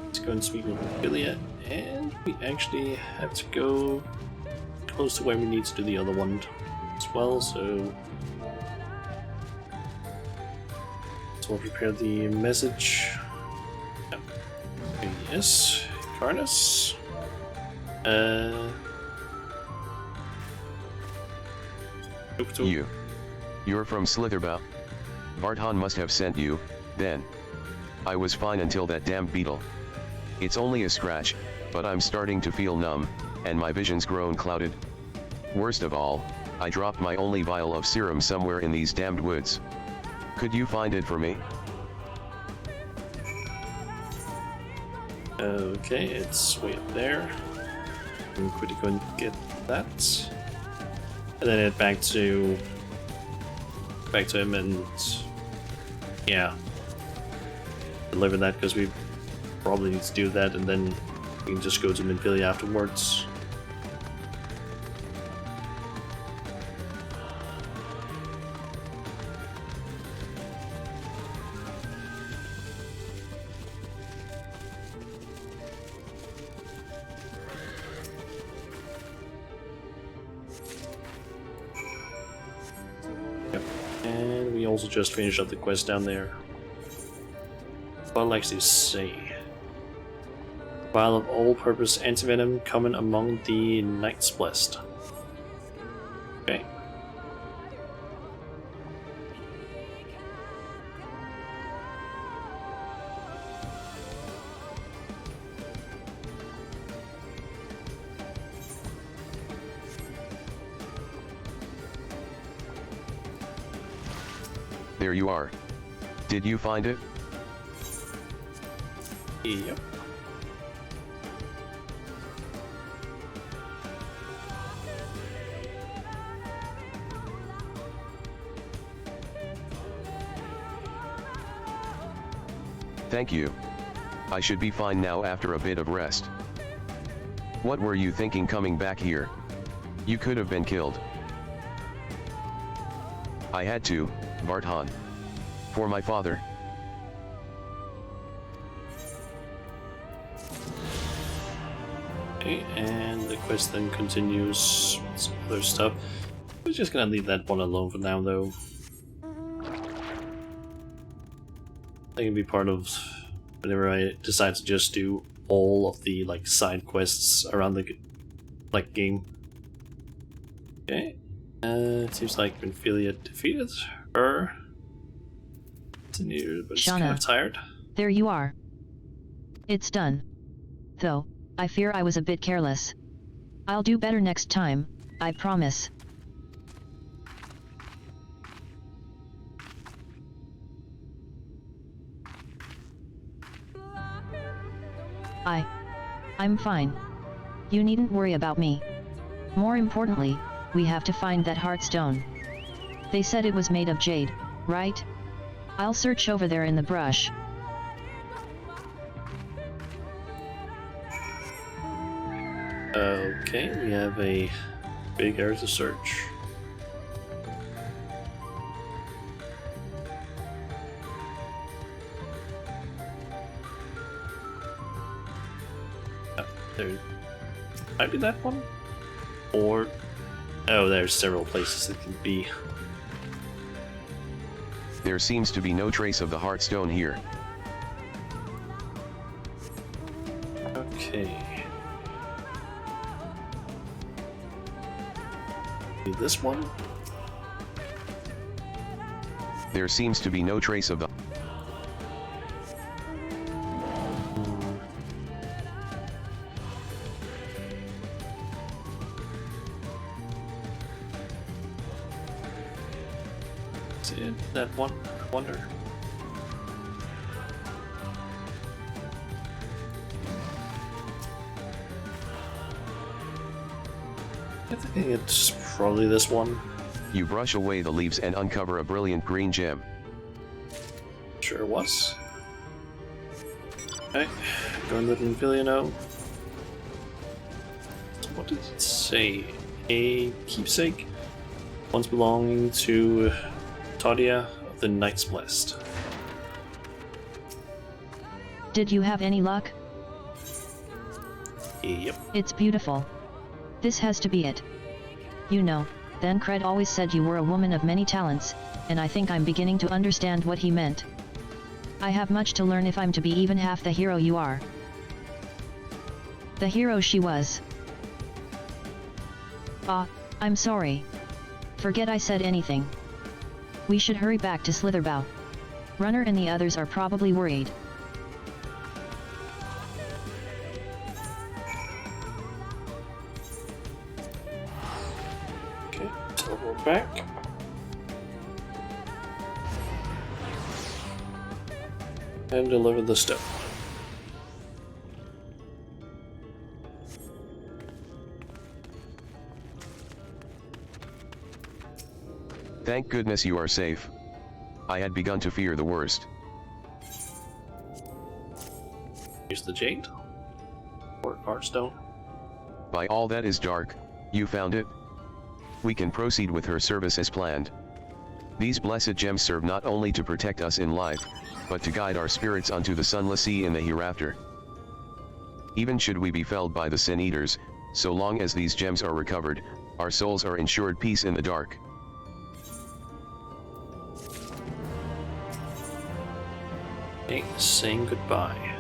Let's go and speak with Minfilia, and we actually have to go close to where we need to do the other one as well, so we'll prepare the message. Yep. Yes, Karnas. You're from Slitherbough. Vartan must have sent you, then. I was fine until that damned beetle. It's only a scratch, but I'm starting to feel numb, and my vision's grown clouded. Worst of all, I dropped my only vial of serum somewhere in these damned woods. Could you find it for me? Okay, it's way up there. I'm quickly going to get that. And then head back to him and yeah, deliver that, because we probably need to do that, and then we can just go to Minfilia afterwards. also just finished up the quest down there. What likes to say? Vial of all-purpose antivenom common among the Knights Blessed. Okay. There you are. Did you find it? Yep. Thank you. I should be fine now after a bit of rest. What were you thinking coming back here? You could have been killed. I had to, Vartan. For my father. Okay, and the quest then continues with some other stuff. We're just gonna leave that one alone for now, though. That can be part of whenever I decide to just do all of the like side quests around the like game. Okay, it seems like Benfilia defeated her. But she's kind of tired. There you are. It's done. Though, I fear I was a bit careless. I'll do better next time, I promise. I'm fine. You needn't worry about me. More importantly, we have to find that Heartstone. They said it was made of jade, right? I'll search over there in the brush. Okay, we have a big area to search. There might be that one, or oh, there's several places it can be. There seems to be no trace of the Heartstone here. Okay. This one? There seems to be no trace of the... Is it that one? I wonder. I think it's probably this one. You brush away the leaves and uncover a brilliant green gem. Sure was. Okay, go and let Benfilia know. What did it say? A keepsake? Once belonging to Tadia of the Knights Blessed. Did you have any luck? Yep. It's beautiful. This has to be it. You know, then Cred always said you were a woman of many talents, and I think I'm beginning to understand what he meant. I have much to learn if I'm to be even half the hero you are. The hero she was. I'm sorry. Forget I said anything. We should hurry back to Slitherbough. Runner and the others are probably worried. Okay, so we're back. And deliver the stone. Thank goodness you are safe. I had begun to fear the worst. Here's the jade. Or Heartstone. By all that is dark, you found it? We can proceed with her service as planned. These blessed gems serve not only to protect us in life, but to guide our spirits unto the sunless sea in the hereafter. Even should we be felled by the Sin Eaters, so long as these gems are recovered, our souls are ensured peace in the dark. Okay, saying goodbye.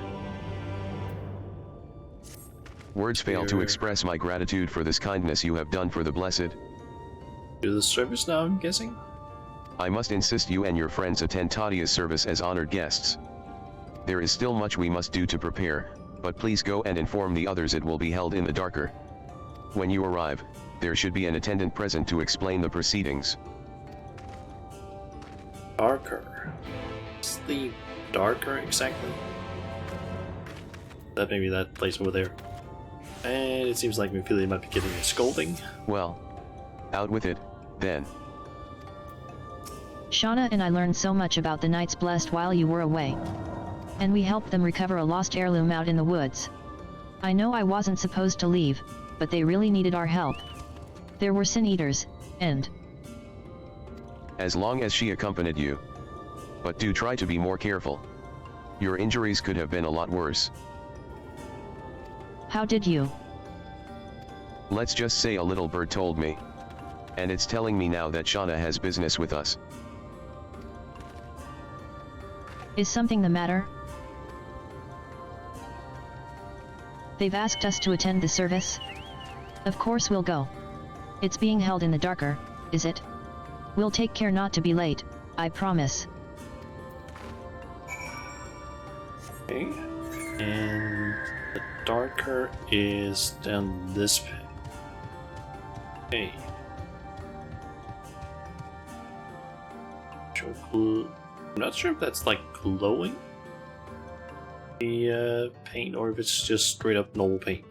Words fail to express my gratitude for this kindness you have done for the blessed. Do the service now, I'm guessing? I must insist you and your friends attend Tadia's service as honored guests. There is still much we must do to prepare, but please go and inform the others it will be held in the darker. When you arrive, there should be an attendant present to explain the proceedings. Darker. What's the darker exactly? That maybe that place over there. And it seems like Ophelia might be getting a scolding. Well, out with it, then. Shauna and I learned so much about the Knights Blessed while you were away. And we helped them recover a lost heirloom out in the woods. I know I wasn't supposed to leave, but they really needed our help. There were Sin Eaters, and... As long as she accompanied you. But do try to be more careful. Your injuries could have been a lot worse. How did you? Let's just say a little bird told me. And it's telling me now that Shauna has business with us. Is something the matter? They've asked us to attend the service? Of course we'll go. It's being held in the darker, is it? We'll take care not to be late, I promise. Okay. And the darker is down this way. Okay. I'm not sure if that's like glowing the paint or if it's just straight up normal paint.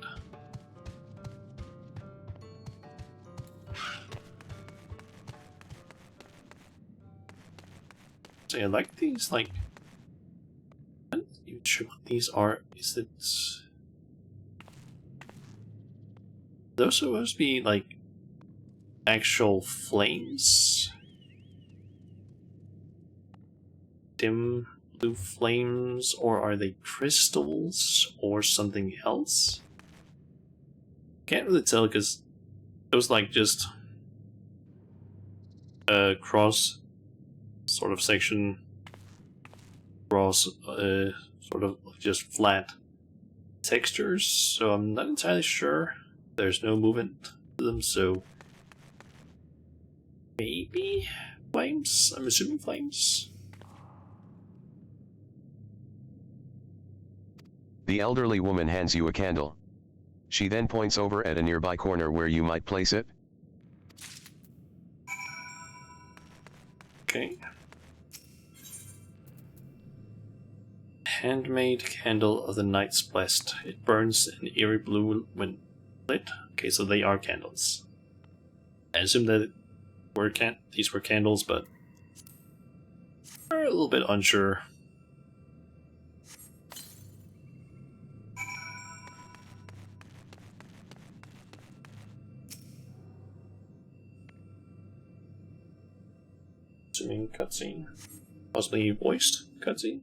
So I like these, like, I'm not even sure what these are. Is it... Those supposed to be like actual flames? Dim blue flames, or are they crystals or something else? Can't really tell because it was like just a cross sort of section, cross sort of just flat textures, so I'm not entirely sure. There's no movement to them, so maybe flames? I'm assuming flames. The elderly woman hands you a candle. She then points over at a nearby corner where you might place it. Okay. Handmade candle of the Knights Blessed. It burns an eerie blue when lit. Okay, so they are candles. I assume that these were candles, but we're a little bit unsure. Assuming cutscene. Possibly voiced cutscene.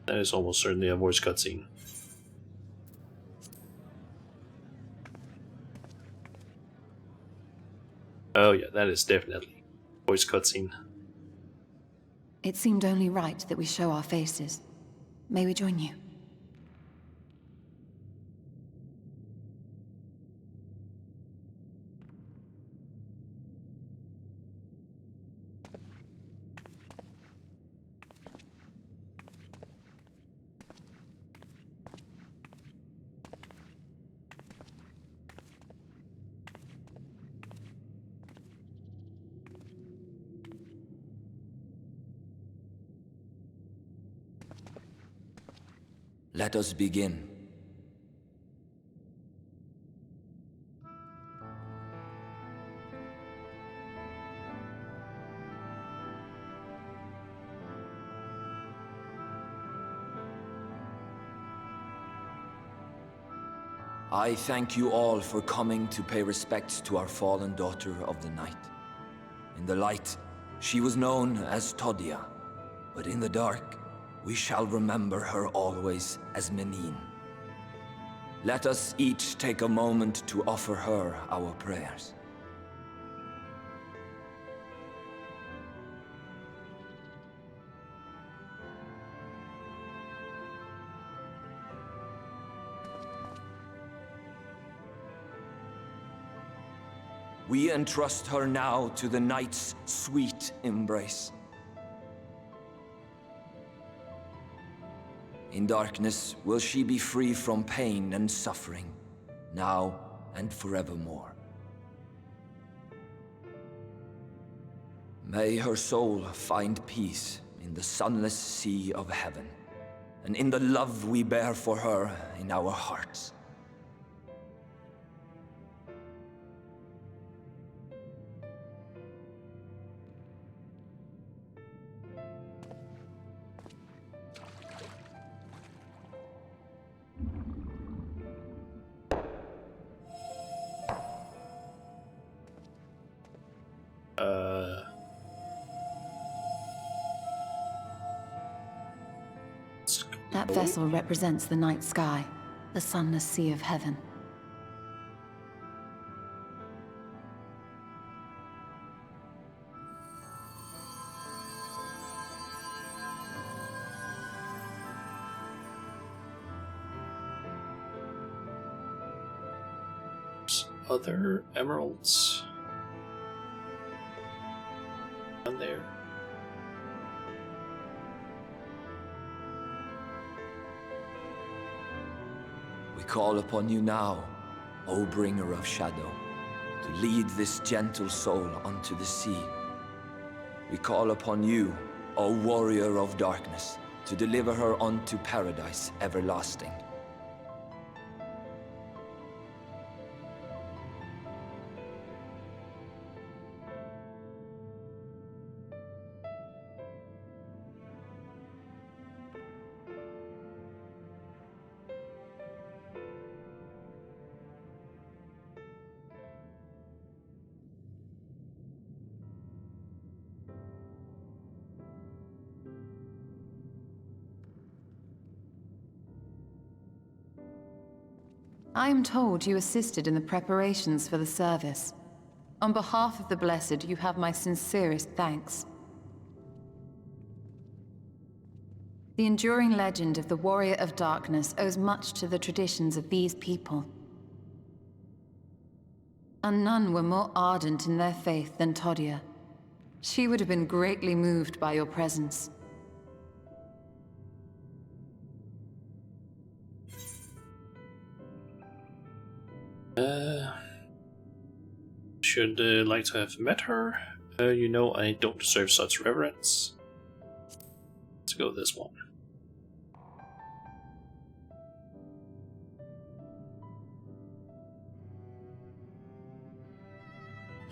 That is almost certainly a voice cutscene. Oh yeah, that is definitely voice cutscene. It seemed only right that we show our faces. May we join you? Let us begin. I thank you all for coming to pay respects to our fallen daughter of the night. In the light, she was known as Todia, but in the dark, we shall remember her always as Menine. Let us each take a moment to offer her our prayers. we entrust her now to the Knight's sweet embrace. In darkness will she be free from pain and suffering, now and forevermore. May her soul find peace in the sunless sea of heaven, and in the love we bear for her in our hearts. That vessel represents the night sky, the sunless sea of heaven. Other emeralds down there. We call upon you now, O bringer of shadow, to lead this gentle soul onto the sea. We call upon you, O warrior of darkness, to deliver her onto paradise everlasting. I am told you assisted in the preparations for the service. On behalf of the Blessed, you have my sincerest thanks. The enduring legend of the Warrior of Darkness owes much to the traditions of these people. And none were more ardent in their faith than Todia. She would have been greatly moved by your presence. Should like to have met her. You know I don't deserve such reverence. Let's go this one.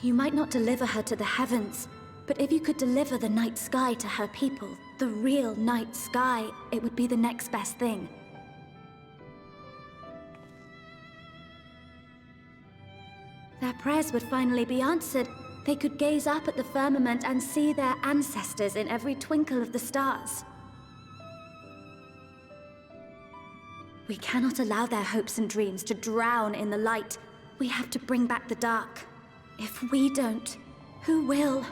You might not deliver her to the heavens, but if you could deliver the night sky to her people, the real night sky, it would be the next best thing. Their prayers would finally be answered. They could gaze up at the firmament and see their ancestors in every twinkle of the stars. We cannot allow their hopes and dreams to drown in the light. We have to bring back the dark. If we don't, who will?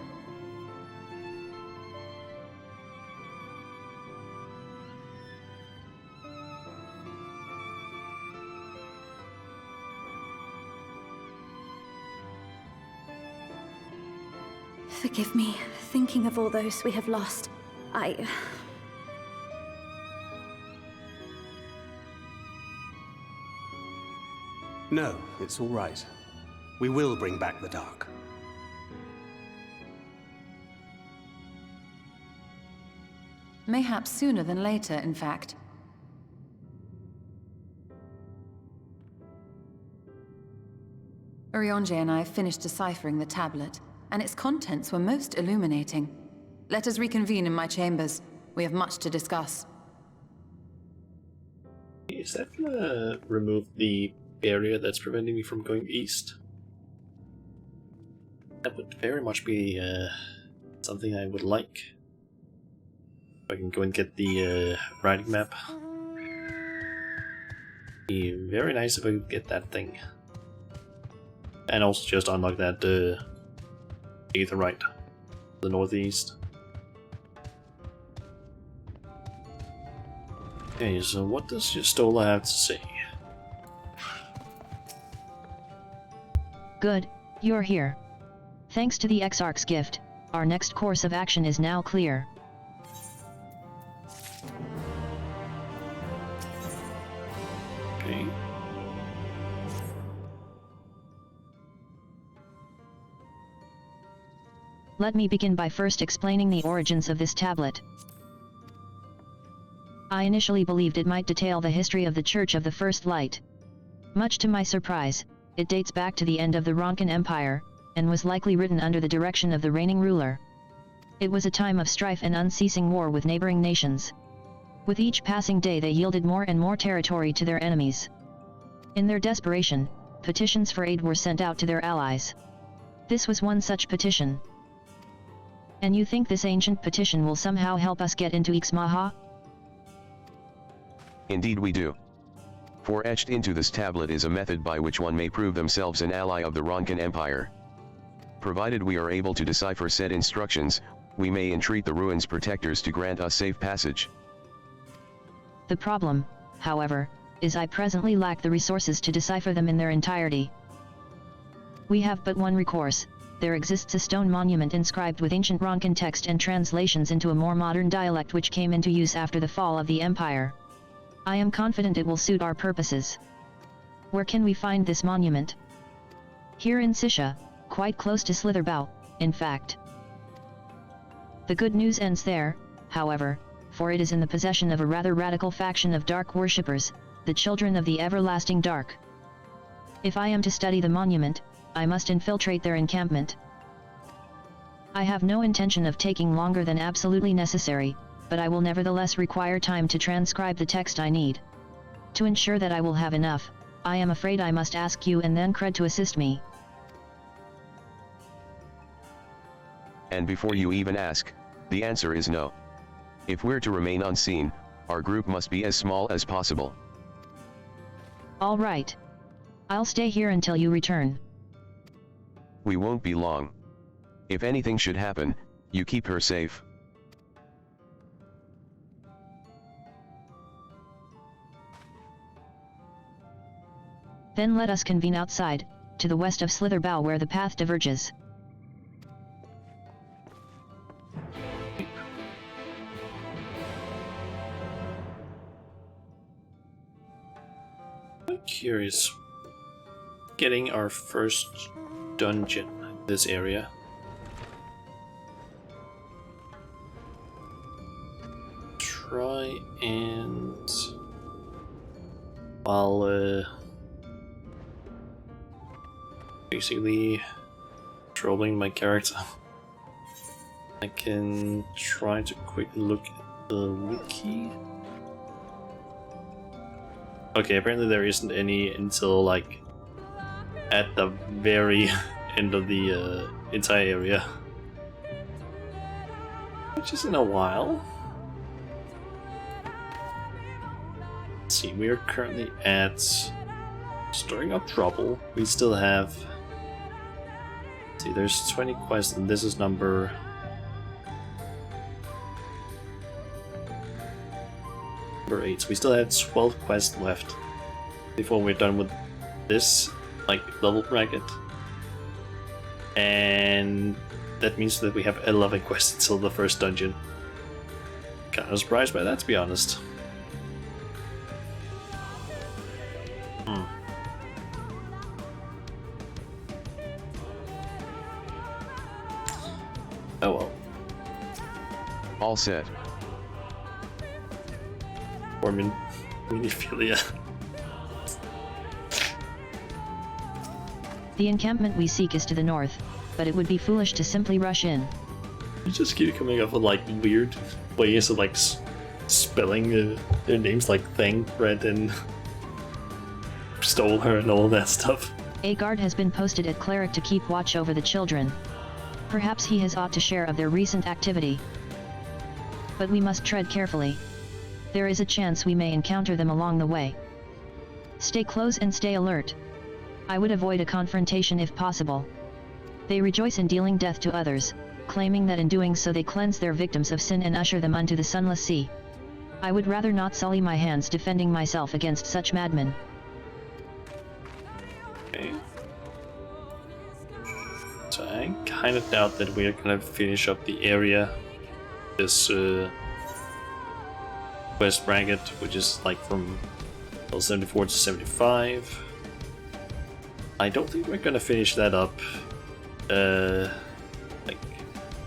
Forgive me, thinking of all those we have lost. No, it's all right. We will bring back the dark. Mayhaps sooner than later, in fact. Urionge and I have finished deciphering the tablet, and its contents were most illuminating. Let us reconvene in my chambers. We have much to discuss. Is that gonna remove the barrier that's preventing me from going east? That would very much be something I would like. If I can go and get the riding map. Be very nice if I could get that thing. And also just unlock that Aetherite, the northeast. Okay, so what does Stola have to say? Good, You're here. Thanks to the Exarch's gift, our next course of action is now clear. Okay. Let me begin by first explaining the origins of this tablet. I initially believed it might detail the history of the Church of the First Light. Much to my surprise, it dates back to the end of the Ronkan Empire, and was likely written under the direction of the reigning ruler. It was a time of strife and unceasing war with neighboring nations. With each passing day they yielded more and more territory to their enemies. In their desperation, petitions for aid were sent out to their allies. This was one such petition. And you think this ancient petition will somehow help us get into Ixmaha? Indeed we do. For etched into this tablet is a method by which one may prove themselves an ally of the Ronkan Empire. Provided we are able to decipher said instructions, we may entreat the ruins' protectors to grant us safe passage. The problem, however, is I presently lack the resources to decipher them in their entirety. We have but one recourse. There exists a stone monument inscribed with ancient Ronkan text and translations into a more modern dialect which came into use after the fall of the Empire. I am confident it will suit our purposes. Where can we find this monument? Here in Sisha, quite close to Slitherbow, in fact. The good news ends there, however, for it is in the possession of a rather radical faction of dark worshippers, the Children of the Everlasting Dark. If I am to study the monument, I must infiltrate their encampment. I have no intention of taking longer than absolutely necessary, but I will nevertheless require time to transcribe the text I need. To ensure that I will have enough, I am afraid I must ask you and then Cred to assist me. And before you even ask, the answer is no. If we're to remain unseen, our group must be as small as possible. All right. I'll stay here until you return. We won't be long. If anything should happen, you keep her safe. Then let us convene outside, to the west of Slitherbow where the path diverges. I'm curious. Getting our first dungeon in this area. Try and... while basically controlling my character, I can try to quickly look at the wiki. Okay, apparently there isn't any until like at the very end of the entire area, which isn't a while. Let's see, we are currently at Stirring Up Trouble. We still have, let's see, there's 20 quests and this is number number 8. So we still have 12 quests left before we're done with this like level bracket, and that means that we have 11 quests until the first dungeon. Kind of surprised by that, to be honest. Oh well. All set. Or Miniphilia. The encampment we seek is to the north, but it would be foolish to simply rush in. You just keep coming up with like weird ways of like spelling their names, like Thang, Red, and Stole Her and all that stuff. A guard has been posted at Cleric to keep watch over the children. Perhaps he has aught to share of their recent activity. But we must tread carefully. There is a chance we may encounter them along the way. Stay close and stay alert. I would avoid a confrontation if possible. They rejoice in dealing death to others, claiming that in doing so they cleanse their victims of sin and usher them unto the sunless sea. I would rather not sully my hands defending myself against such madmen. Okay. kind of doubt that we're gonna finish up the area. This quest bracket, which is like from level 74 to 75. I don't think we're gonna finish that up like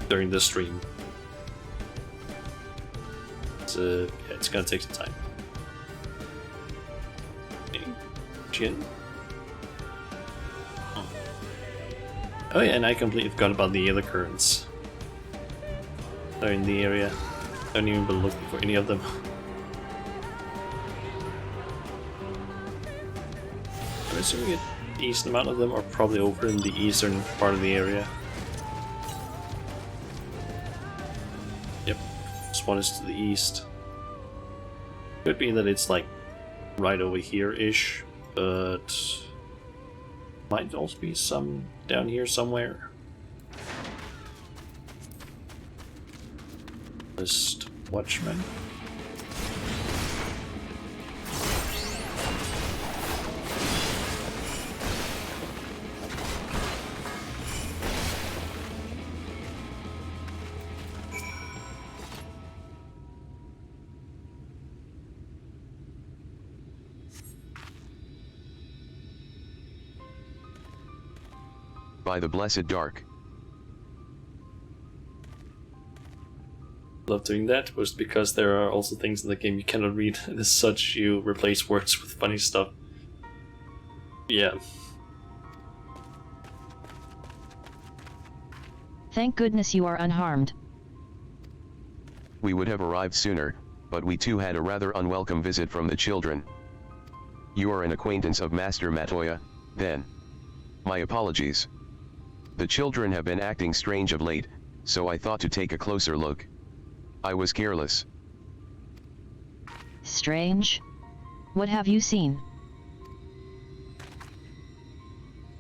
during the stream. So yeah, it's gonna take some time. Okay. Jin. Oh yeah, and I completely forgot about the other currents. They're in the area. Don't even been looking for any of them. I'm assuming a decent amount of them are probably over in the eastern part of the area. Yep, this one is to the east. Could be that it's like right over here-ish, but might also be some down here somewhere. Just watchman. By the blessed dark. Love doing that, was because there are also things in the game you cannot read, and as such you replace words with funny stuff. Yeah. Thank goodness you are unharmed. We would have arrived sooner, but we too had a rather unwelcome visit from the children. You are an acquaintance of Master Matoya, then. My apologies. The children have been acting strange of late, so I thought to take a closer look. I was careless. Strange? What have you seen?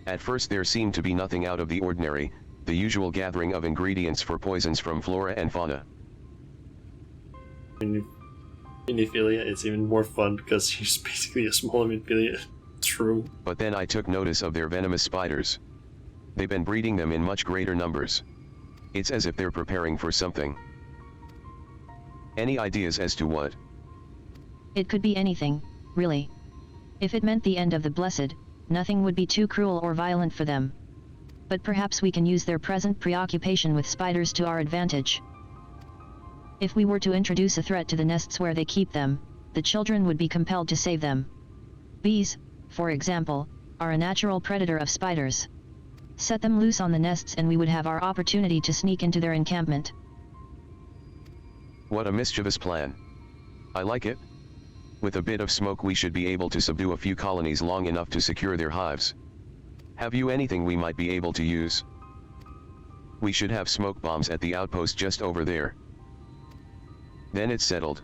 At first there seemed to be nothing out of the ordinary, the usual gathering of ingredients for poisons from flora and fauna. In Miniphilia, it's even more fun because he's basically a smaller Miniphilia. True. But then I took notice of their venomous spiders. They've been breeding them in much greater numbers. It's as if they're preparing for something. Any ideas as to what? It could be anything, really. If it meant the end of the Blessed, nothing would be too cruel or violent for them. But perhaps we can use their present preoccupation with spiders to our advantage. If we were to introduce a threat to the nests where they keep them, the children would be compelled to save them. Bees, for example, are a natural predator of spiders. Set them loose on the nests and we would have our opportunity to sneak into their encampment. What a mischievous plan. I like it. With a bit of smoke we should be able to subdue a few colonies long enough to secure their hives. Have you anything we might be able to use? We should have smoke bombs at the outpost just over there. Then it's settled.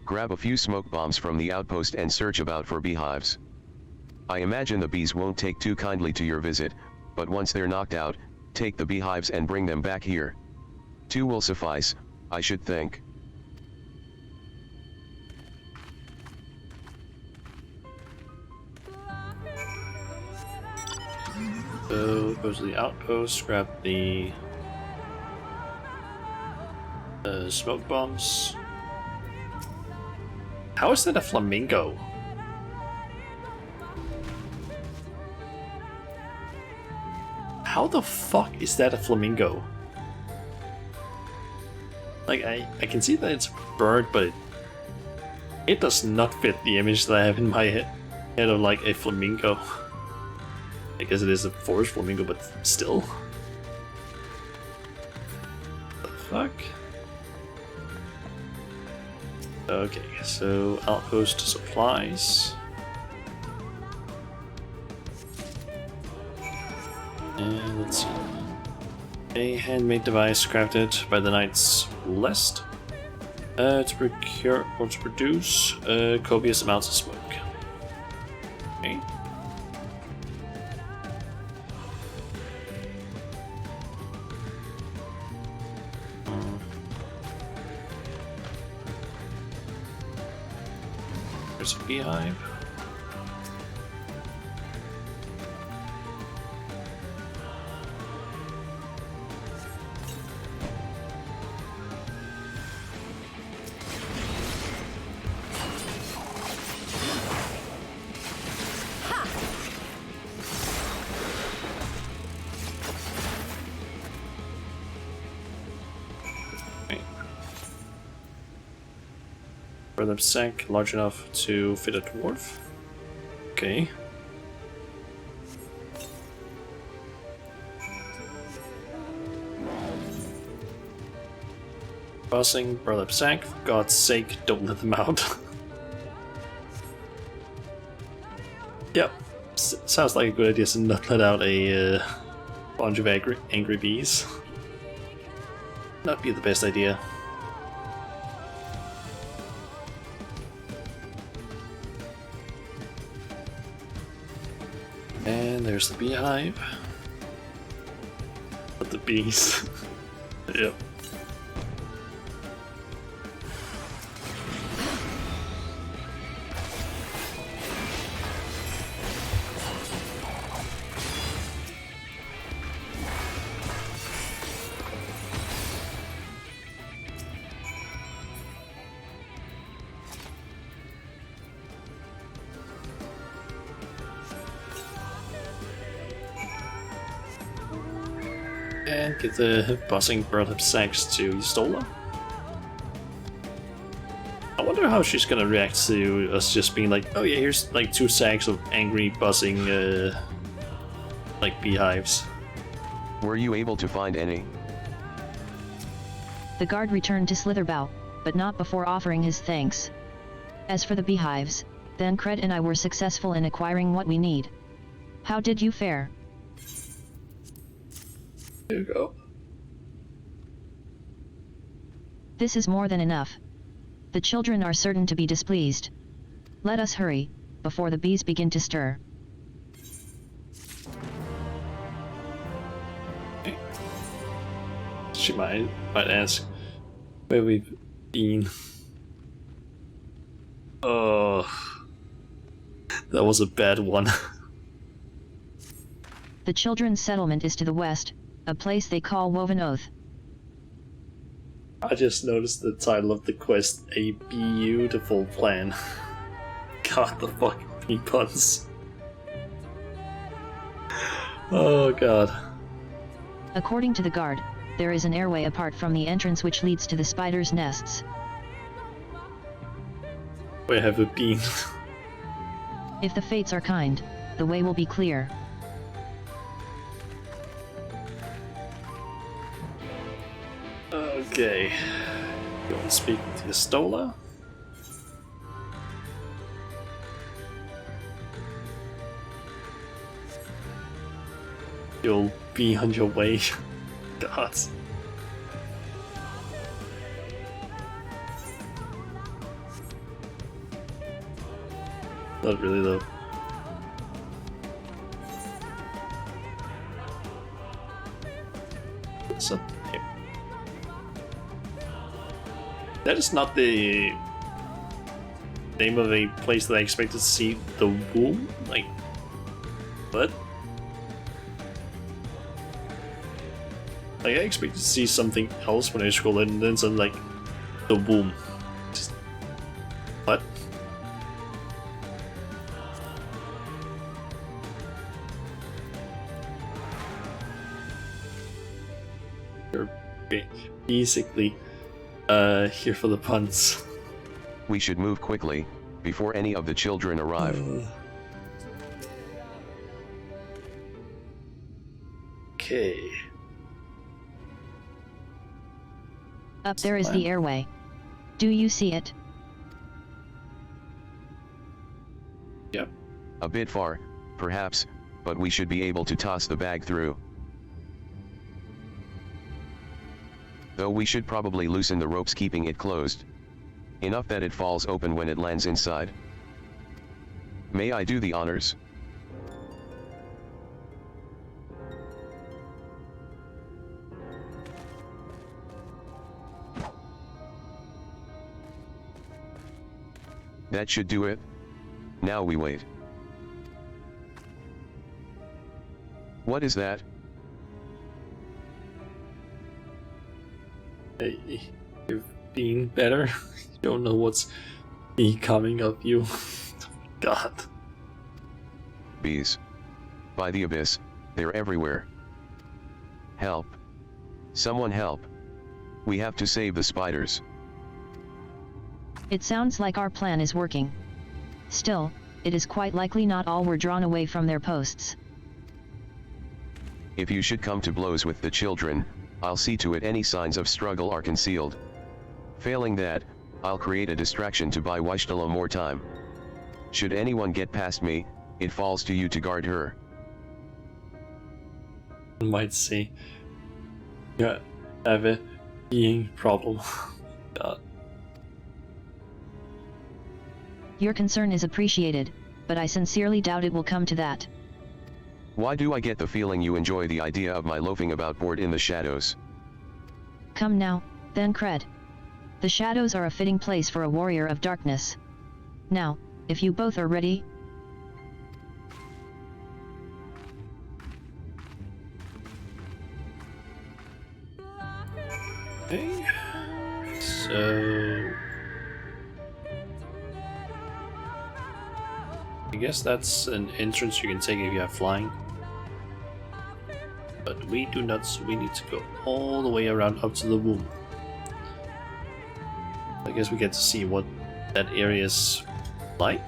Grab a few smoke bombs from the outpost and search about for beehives. I imagine the bees won't take too kindly to your visit, but once they're knocked out, take the beehives and bring them back here. 2 will suffice, I should think. So, go to the outpost, grab the smoke bombs. How is that a flamingo? How the fuck is that a flamingo? Like, I can see that it's a bird, but it does not fit the image that I have in my head of like a flamingo. I guess it is a forest flamingo, but still. What the fuck? Okay, so outpost supplies. And let's see. A handmade device crafted by the Knights Blessed to procure or to produce copious amounts of smoke. Okay. There's a beehive. burlap sack large enough to fit a dwarf. Okay. Buzzing burlap sack, for God's sake, don't let them out. Yep, sounds like a good idea to not let out a bunch of angry bees. Not be the best idea. And there's the beehive. But the bees. Yep. And get the buzzing burlap sacks to Stola. I wonder how she's gonna react to us just being like, oh yeah, here's like 2 sacks of angry buzzing like beehives. Were you able to find any? The guard returned to Slitherbow, but not before offering his thanks. As for the beehives, then Cred and I were successful in acquiring what we need. How did you fare? There you go. This is more than enough. The children are certain to be displeased. Let us hurry, before the bees begin to stir. Okay. She might ask where we've been. Oh, that was a bad one. The children's settlement is to the west, a place they call Woven Oath. I just noticed the title of the quest, A Beautiful Plan. God, the fucking puns. Oh god. According to the guard, there is an airway apart from the entrance which leads to the spiders' nests. Where have we been? If the fates are kind, the way will be clear. Okay. Go and speak to Stola. You'll be on your way. God. Not really though. What's up here? That is not the name of a place that I expected to see the womb? Like, what? Like, I expected to see something else when I scroll in, and then something like the womb. Just, what? You're basically here for the puns. We should move quickly, before any of the children arrive. Okay. Up there is the airway. Do you see it? Yep. A bit far, perhaps, but we should be able to toss the bag through. Though we should probably loosen the ropes keeping it closed. Enough that it falls open when it lands inside. May I do the honors? That should do it. Now we wait. What is that? Hey, you've been better. You don't know what's becoming of you. God. Bees. By the abyss, they're everywhere. Help. Someone help. We have to save the spiders. It sounds like our plan is working. Still, it is quite likely not all were drawn away from their posts. If you should come to blows with the children, I'll see to it any signs of struggle are concealed. Failing that, I'll create a distraction to buy Wishtala more time. Should anyone get past me, it falls to you to guard her. Might see. Yeah, have a being problem. God. Your concern is appreciated, but I sincerely doubt it will come to that. Why do I get the feeling you enjoy the idea of my loafing about bored in the shadows? Come now, then Cred. The shadows are a fitting place for a warrior of darkness. Now, if you both are ready... Okay. So... I guess that's an entrance you can take if you have flying. But we do not, so we need to go all the way around up to the womb. I guess we get to see what that area is like.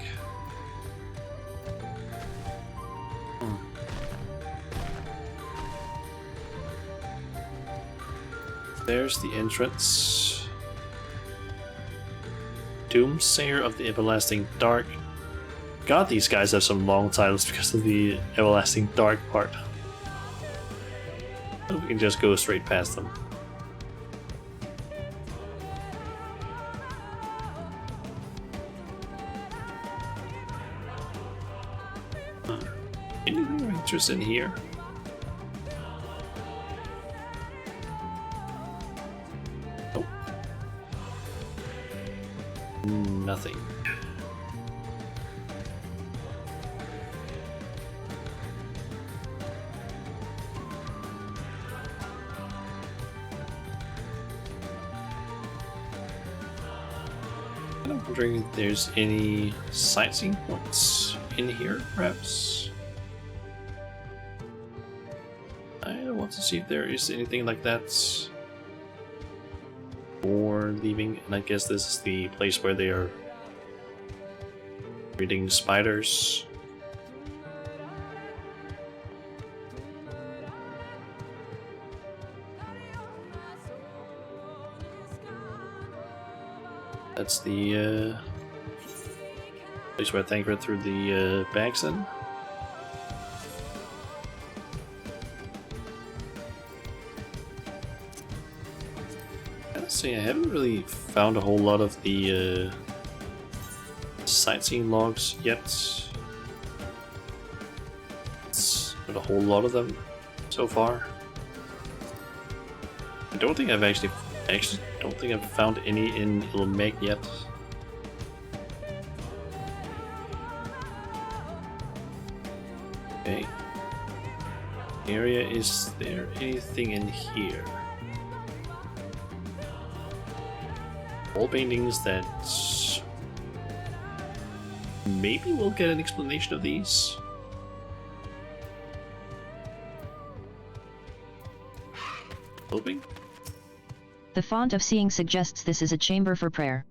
There's the entrance. Doomsayer of the Everlasting Dark. God, these guys have some long titles because of the Everlasting Dark part. But we can just go straight past them. Anything of interest in here? Nope. Nothing. I'm wondering if there's any sightseeing points in here, perhaps. I want to see if there is anything like that for leaving, and I guess this is the place where they are breeding spiders. That's the place where Thancred threw the bags in. Let's see, I haven't really found a whole lot of the sightseeing logs yet. It's not a whole lot of them so far. I don't think I've actually don't think I've found any in Ilmeg yet. Okay. Area, is there anything in here? Wall paintings that maybe we'll get an explanation of these. Hoping. The font of seeing suggests this is a chamber for prayer.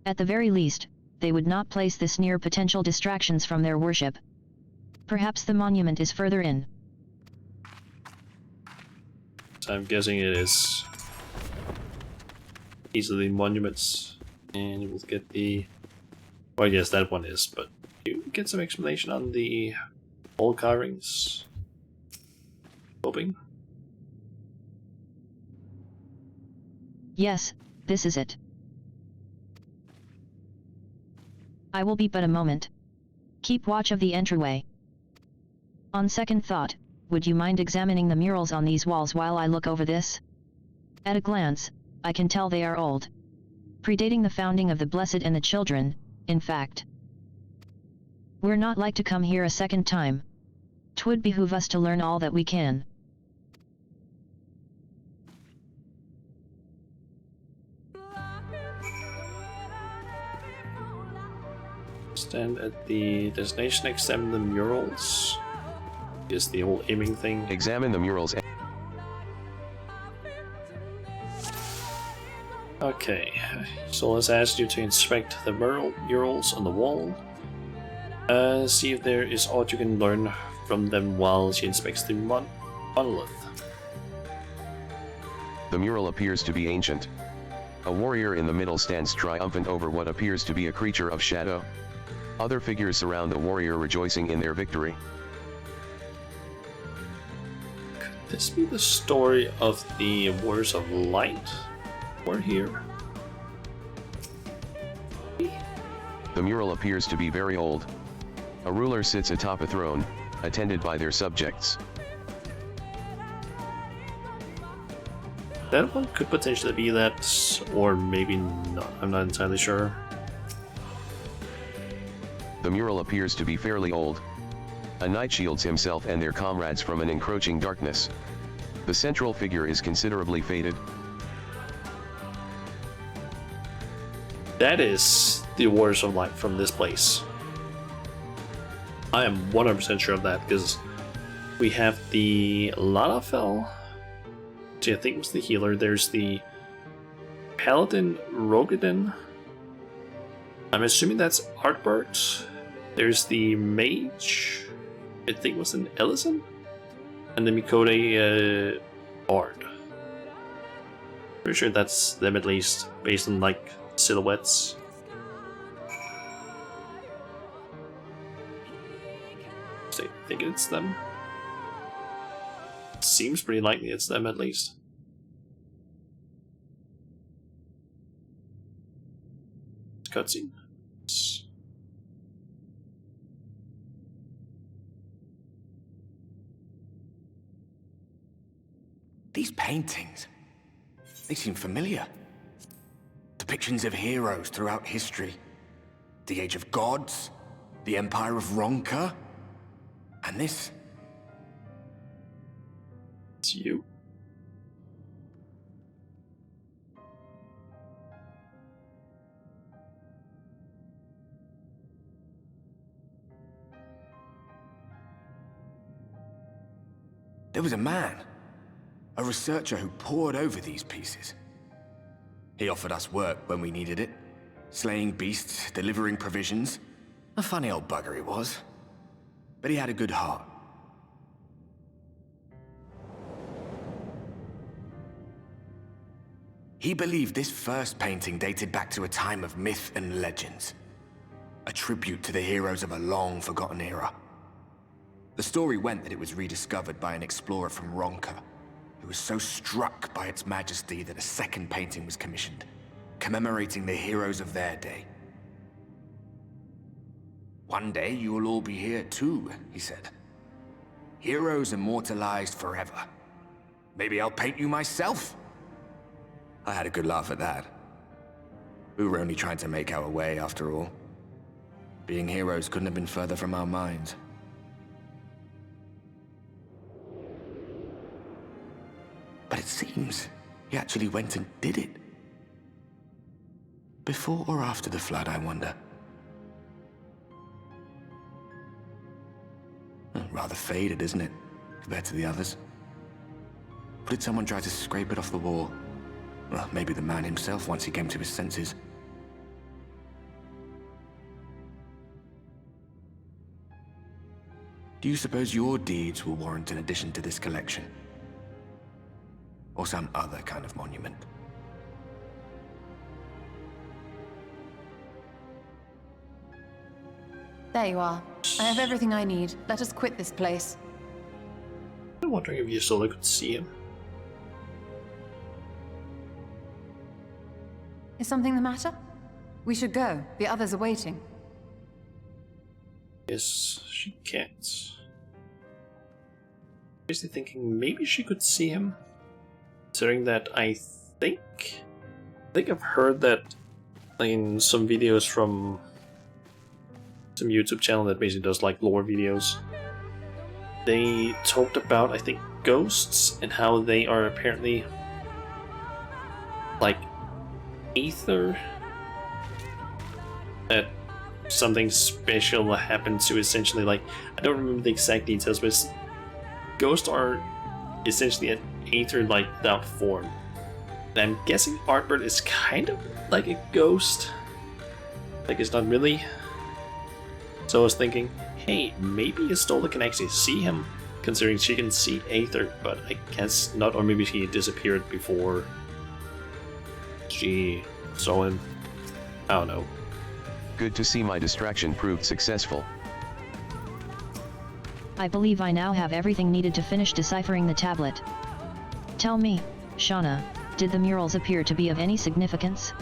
At the very least, they would not place this near potential distractions from their worship. Perhaps the monument is further in. So I'm guessing it is. These are the monuments, and we'll get the... Well, yes, that one is, but you get some explanation on the wall carvings. Hoping. Yes, this is it. I will be but a moment. Keep watch of the entryway. On second thought, would you mind examining the murals on these walls while I look over this? At a glance, I can tell they are old. Predating the founding of the Blessed and the Children, in fact. We're not like to come here a second time. 'Twould behoove us to learn all that we can. Stand at the destination, examine the murals. Is the whole aiming thing. Examine the murals. Okay, so let's ask you to inspect the murals on the wall. See if there is aught you can learn from them while she inspects the monolith. The mural appears to be ancient. A warrior in the middle stands triumphant over what appears to be a creature of shadow. Other figures surround the warrior rejoicing in their victory. Could this be the story of the Warriors of Light? We're here. The mural appears to be very old. A ruler sits atop a throne, attended by their subjects. That one could potentially be that, or maybe not. I'm not entirely sure. The mural appears to be fairly old. A knight shields himself and their comrades from an encroaching darkness. The central figure is considerably faded. That is the Warriors of Light from this place. I am 100% sure of that, because we have the Lalafell, which I think was the healer. There's the Paladin Rogadin. I'm assuming that's Artbert. There's the Mage, I think was an Ellison. And the Mikode Bard. Pretty sure that's them at least, based on like silhouettes. So I think it's them. Seems pretty likely it's them at least. Cutscene. These paintings, they seem familiar. Depictions of heroes throughout history. The Age of Gods, the Empire of Ronka, and this. It's you. There was a man, a researcher who pored over these pieces. He offered us work when we needed it, slaying beasts, delivering provisions. A funny old bugger he was, but he had a good heart. He believed this first painting dated back to a time of myth and legends, a tribute to the heroes of a long-forgotten era. The story went that it was rediscovered by an explorer from Ronka, who was so struck by its majesty that a second painting was commissioned, commemorating the heroes of their day. One day you will all be here too, he said. Heroes immortalized forever. Maybe I'll paint you myself? I had a good laugh at that. We were only trying to make our way after all. Being heroes couldn't have been further from our minds. But it seems he actually went and did it. Before or after the flood, I wonder. Rather faded, isn't it, compared to the others? Or did someone try to scrape it off the wall? Well, maybe the man himself once he came to his senses. Do you suppose your deeds will warrant an addition to this collection? Or some other kind of monument? There you are. I have everything I need. Let us quit this place. I'm wondering if Ysola could see him. Is something the matter? We should go. The others are waiting. Yes, she can't. Basically thinking maybe she could see him. Considering that I think I've heard that in some videos from some YouTube channel that basically does like lore videos. They talked about, I think, ghosts and how they are apparently like ether, that something special happened to essentially, like, I don't remember the exact details, but ghosts are essentially an ether like without form. And I'm guessing Artbird is kind of like a ghost. Like it's not really. So I was thinking, hey, maybe Estola can actually see him, considering she can see Aether, but I guess not, or maybe she disappeared before she saw him. I don't know. Good to see my distraction proved successful. I believe I now have everything needed to finish deciphering the tablet. Tell me, Shauna, did the murals appear to be of any significance?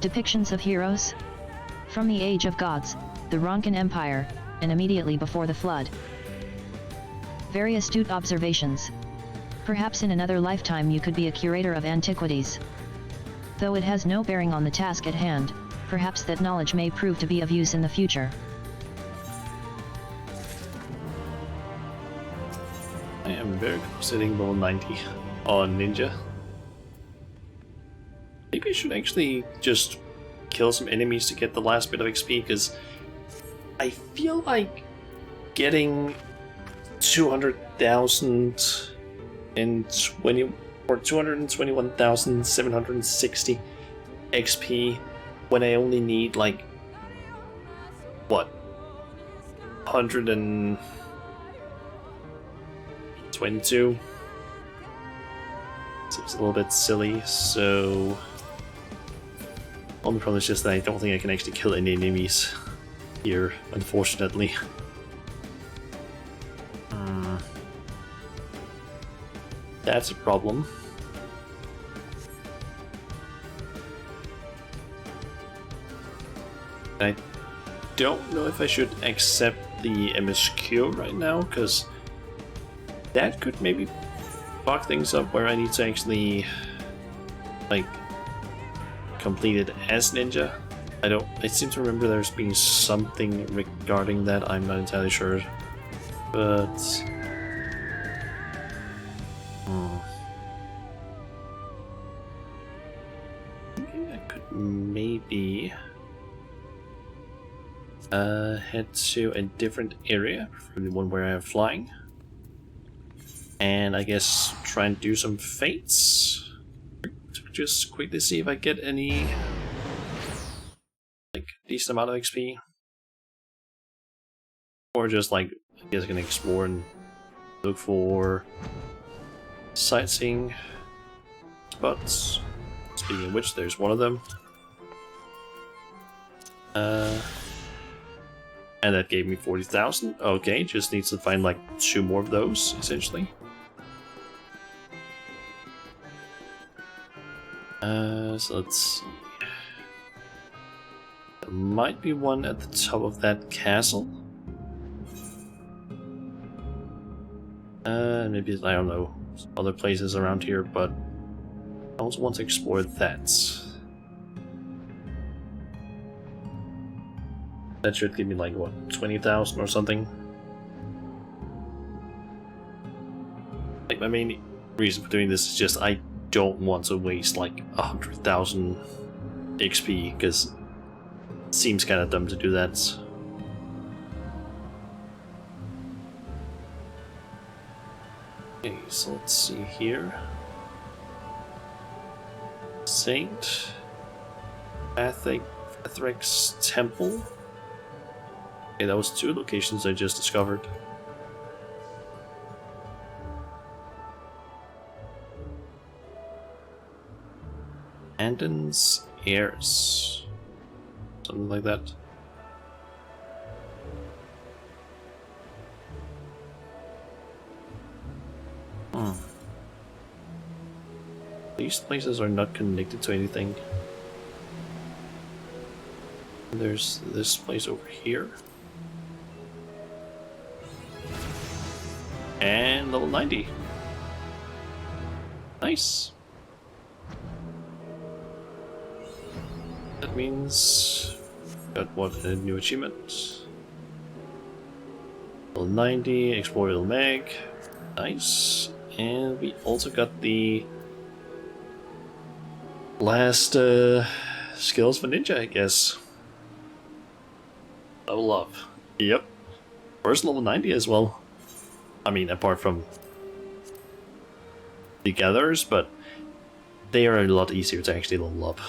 Depictions of heroes? From the Age of Gods, the Ronkan Empire, and immediately before the Flood. Very astute observations. Perhaps in another lifetime you could be a curator of antiquities. Though it has no bearing on the task at hand, perhaps that knowledge may prove to be of use in the future. I am very close to hitting level 90 on Ninja. Maybe I should actually just kill some enemies to get the last bit of XP, because I feel like getting 200,020 or 221,760 XP when I only need like what, 122? Seems a little bit silly, so only problem is just that I don't think I can actually kill any enemies here, unfortunately. That's a problem. I don't know if I should accept the MSQ right now, because that could maybe fuck things up where I need to actually like complete it as Ninja. I seem to remember there's been something regarding that, I'm not entirely sure. But I could maybe head to a different area from the one where I'm flying, and I guess try and do some fates to just quickly see if I get any like decent amount of XP, or just like I guess I can explore and look for sightseeing spots. Speaking of which, there's one of them. And that gave me 40,000. Okay, just needs to find like 2 more of those, essentially. So let's see. There might be one at the top of that castle. Maybe, I don't know, some other places around here, but I also want to explore that. That should give me like, what, 20,000 or something? Like, my main reason for doing this is just I don't want to waste like 100,000 XP, because it seems kind of dumb to do that. Okay, so let's see here. Saint Pathric's Temple. Okay, that was 2 locations I just discovered. Andon's Heirs. Something like that. These places are not connected to anything. There's this place over here. And level 90. Nice. That means got what, a new achievement. Level 90, explore Little Meg. Nice. And we also got the last skills for Ninja, I guess. Level up. Yep. First level 90 as well. I mean, apart from the gatherers, but they are a lot easier to actually level up.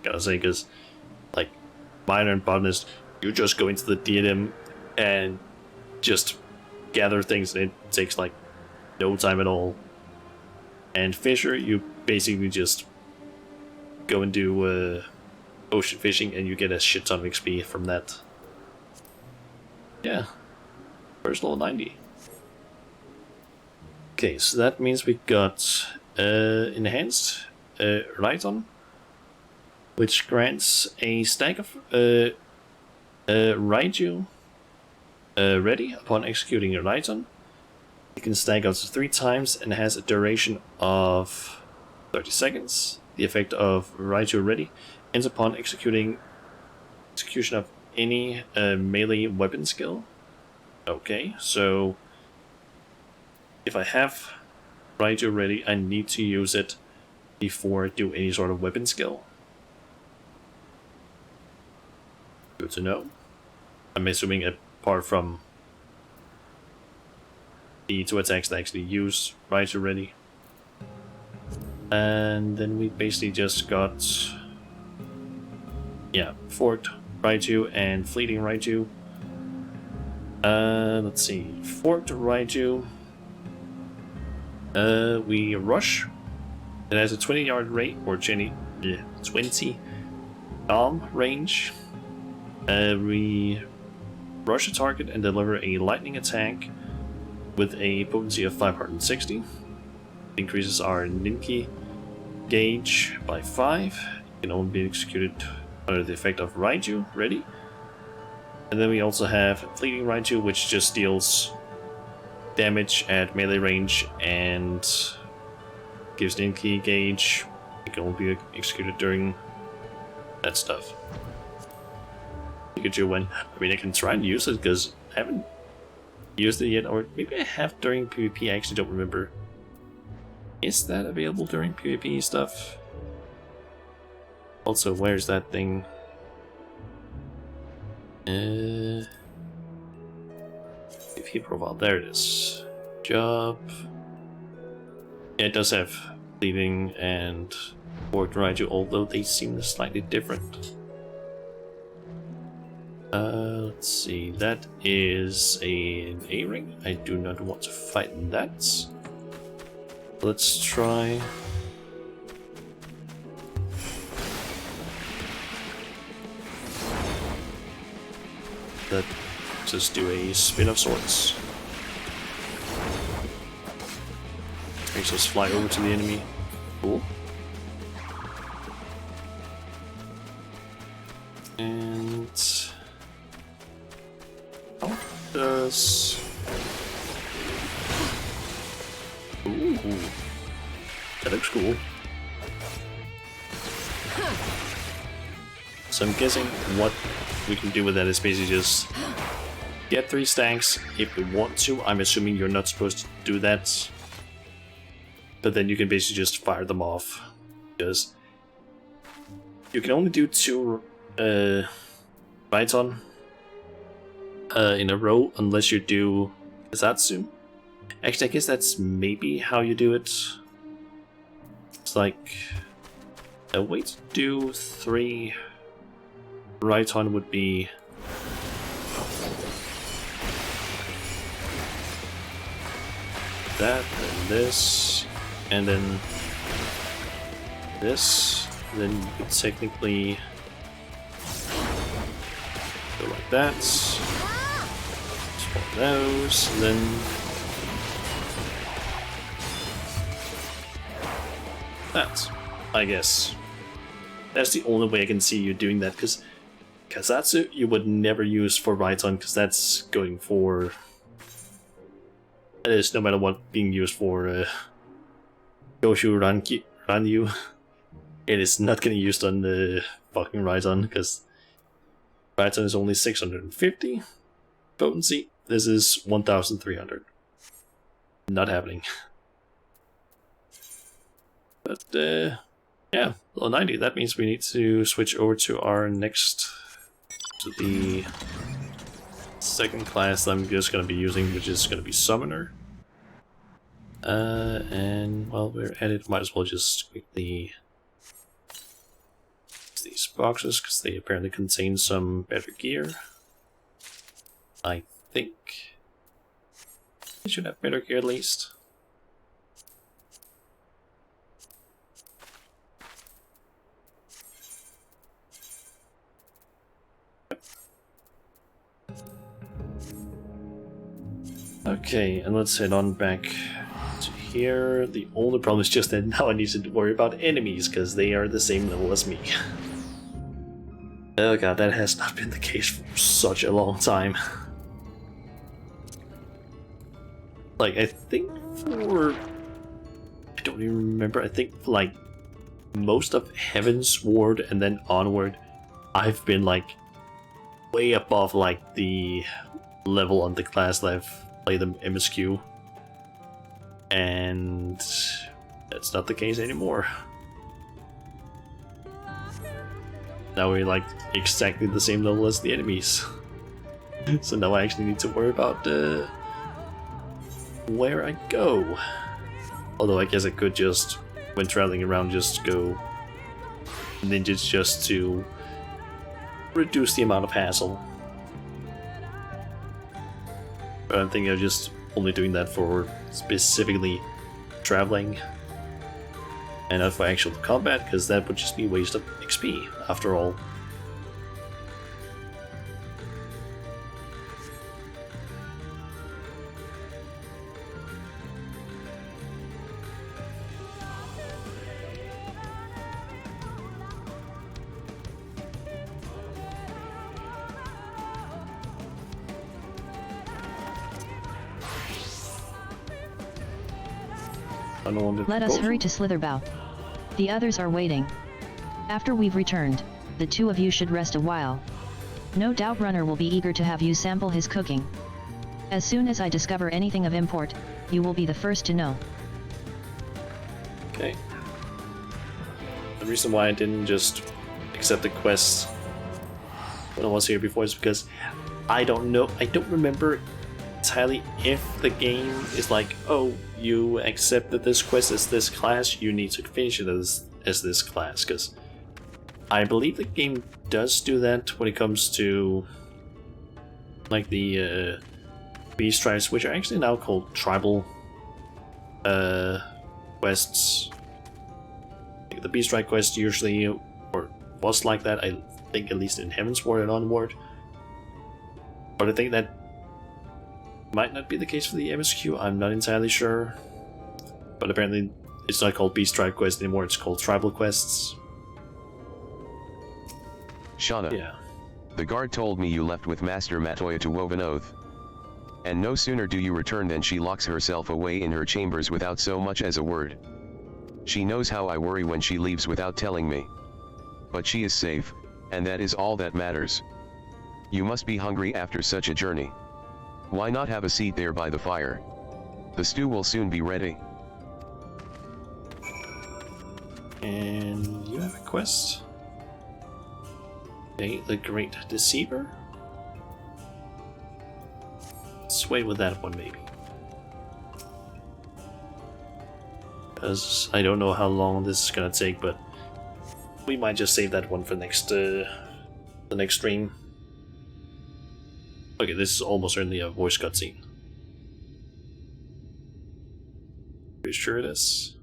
Gotta say, because like miner and botanist, you just go into the diadem and just gather things, and it takes like no time at all. And fisher, you basically just go and do ocean fishing, and you get a shit ton of XP from that. Yeah, first level 90. Okay, so that means we got enhanced Rhydon, which grants a stack of Raiju ready upon executing a Rhydon. It can stack up to 3 times and has a duration of 30 seconds. The effect of Raiju ready ends upon execution of any melee weapon skill. Okay, so if I have Raiju ready, I need to use it before I do any sort of weapon skill. Good to know. I'm assuming apart from the 2 attacks that actually use Raiju ready. And then we basically just got, yeah, Forked Raiju and Fleeting Raiju. Let's see, Forked Raiju. We rush. It has a 20-yard rate or 20 arm range. We rush a target and deliver a lightning attack with a potency of 560. It increases our Ninki gauge by 5. It can only be executed under the effect of Raiju ready. And then we also have Fleeting Raiju, which just deals damage at melee range and gives Ninki gauge. It can only be executed during that stuff. Pikachu when I mean I can try and use it because I haven't used it yet, or maybe I have during PvP, I actually don't remember. Is that available during PvP stuff? Also, where's that thing? PvP profile, there it is. Job. Yeah, it does have Leading and Forked Raiju, although they seem slightly different. Let's see, that is an A-ring. I do not want to fight that. Let's try... Let's just do a spin of sorts. Makes us fly over to the enemy. Cool. And... how does... Ooh, that looks cool. So I'm guessing what we can do with that is basically just get 3 stacks if we want to. I'm assuming you're not supposed to do that. But then you can basically just fire them off. Because you can only do 2 Rhydon in a row unless you do Kazatsu. Actually, I guess that's maybe how you do it. It's like a way to do 3 Rhydon would be that, and this, and then this. Then you could technically go like that. Spawn those, and then that. I guess that's the only way I can see you doing that, because Kazatsu you would never use for Rhydon, because that's going for... That is no matter what being used for Goshu Ranyu. It is not getting used on the fucking Rhydon, because Rhydon is only 650 potency. This is 1300. Not happening. But yeah, level 90. That means we need to switch over to our next, to the second class I'm just going to be using, which is going to be Summoner. And while we're at it, might as well just quickly use these boxes because they apparently contain some better gear. I think we should have better gear at least. Okay, and let's head on back to here. The only problem is just that now I need to worry about enemies, because they are the same level as me. Oh god, that has not been the case for such a long time. Like, I think for... I don't even remember, I think for, like, most of Heaven's Sword and then onward, I've been, like, way above, like, the level on the class that I've played the MSQ. And that's not the case anymore. Now we're like exactly the same level as the enemies. So now I actually need to worry about where I go. Although I guess I could just, when traveling around, just go ninjas just to reduce the amount of hassle. But I'm thinking of just only doing that for specifically traveling and not for actual combat, because that would just be a waste of XP after all. Let us hurry to Slitherbow. The others are waiting. After we've returned, the two of you should rest a while. No doubt Runner will be eager to have you sample his cooking. As soon as I discover anything of import, you will be the first to know. Okay. The reason why I didn't just accept the quest when I was here before is because I don't remember entirely if the game is like, oh, you accepted this quest as this class, you need to finish it as this class, because I believe the game does do that when it comes to like the beast stripes, which are actually now called tribal quests. The beast stripe quest usually, or was like that, I think, at least in Heaven's Sword and onward. But I think that might not be the case for the MSQ, I'm not entirely sure. But apparently it's not called Beast Tribe Quest anymore, it's called Tribal Quests. Shauna, yeah. The guard told me you left with Master Matoya to Woven Oath. And no sooner do you return than she locks herself away in her chambers without so much as a word. She knows how I worry when she leaves without telling me. But she is safe, and that is all that matters. You must be hungry after such a journey. Why not have a seat there by the fire? The stew will soon be ready. And you have a quest? Okay, the Great Deceiver? Let's wait with that one maybe. Because I don't know how long this is gonna take, but we might just save that one for the next stream. Okay, this is almost certainly a voice cutscene. Are you sure it is?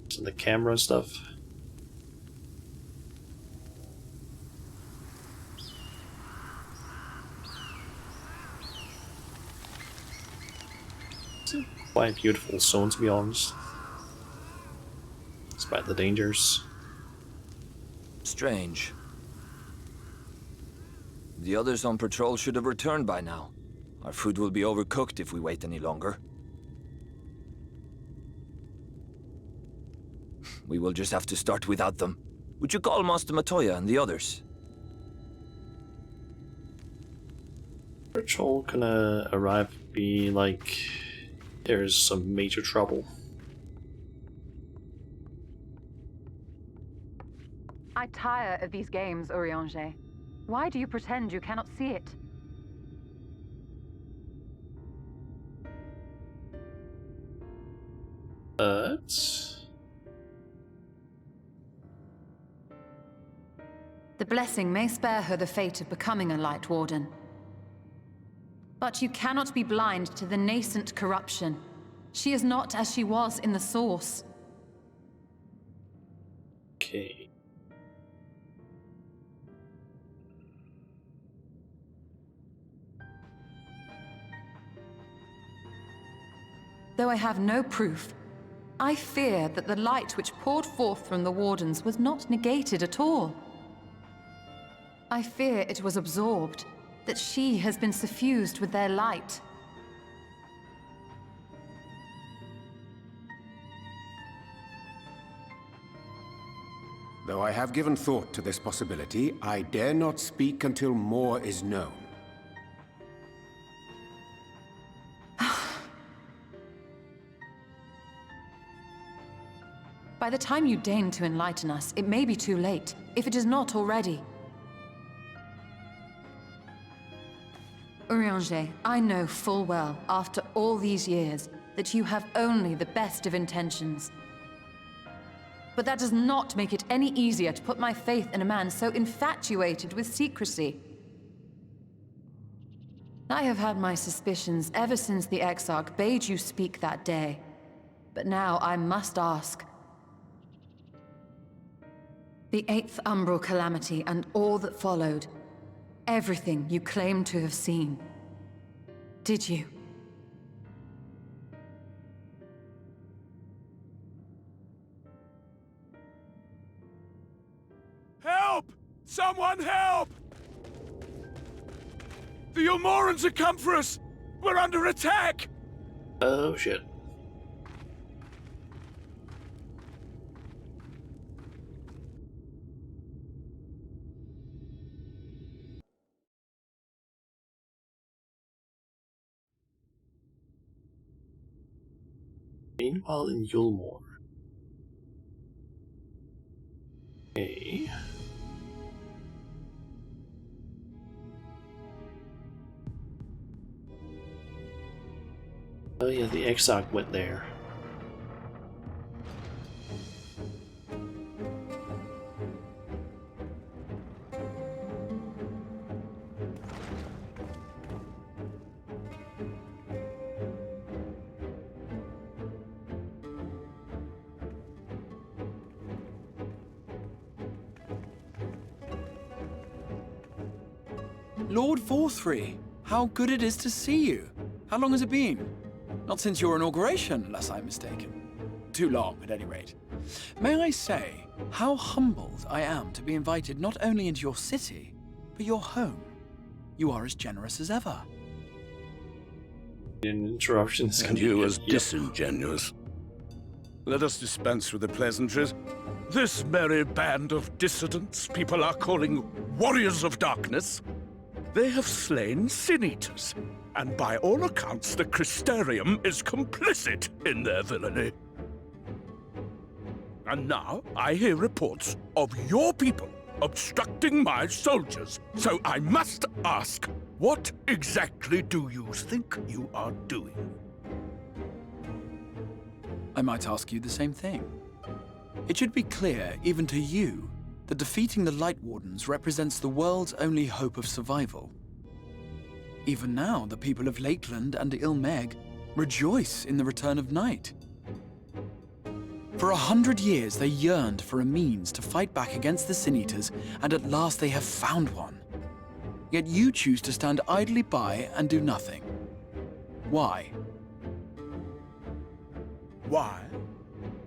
It's in the camera and stuff. It's a quite beautiful zone, to be honest. Despite the dangers. Strange. The others on patrol should have returned by now. Our food will be overcooked if we wait any longer. We will just have to start without them. Would you call Master Matoya and the others? Patrol gonna arrive, be like, there's some major trouble. I tire of these games, Urianger. Why do you pretend you cannot see it? But The blessing may spare her the fate of becoming a Light Warden. But you cannot be blind to the nascent corruption. She is not as she was in the Source. okay. Though I have no proof, I fear that the light which poured forth from the Wardens was not negated at all. I fear it was absorbed, that she has been suffused with their light. Though I have given thought to this possibility, I dare not speak until more is known. By the time you deign to enlighten us, it may be too late, if it is not already. Urianger, I know full well, after all these years, that you have only the best of intentions. But that does not make it any easier to put my faith in a man so infatuated with secrecy. I have had my suspicions ever since the Exarch bade you speak that day. But now I must ask. The 8th Umbral Calamity and all that followed. Everything you claim to have seen. Did you? Help! Someone help! The Umorans have come for us! We're under attack! Oh shit. Meanwhile in Yulmore. Okay. Oh yeah, the Exarch went there. Lord Forthry, how good it is to see you. How long has it been? Not since your inauguration, unless I'm mistaken. Too long, at any rate. May I say, how humbled I am to be invited not only into your city, but your home. You are as generous as ever. Interruptions. And you as disingenuous. Let us dispense with the pleasantries. This merry band of dissidents people are calling warriors of darkness. They have slain Sin-Eaters, and by all accounts the Crystarium is complicit in their villainy. And now I hear reports of your people obstructing my soldiers, so I must ask, what exactly do you think you are doing? I might ask you the same thing. It should be clear, even to you, that defeating the Light Wardens represents the world's only hope of survival. Even now, the people of Lakeland and Ilmeg rejoice in the return of night. For 100 years, they yearned for a means to fight back against the Sin-Eaters, and at last they have found one. Yet you choose to stand idly by and do nothing. Why? Why?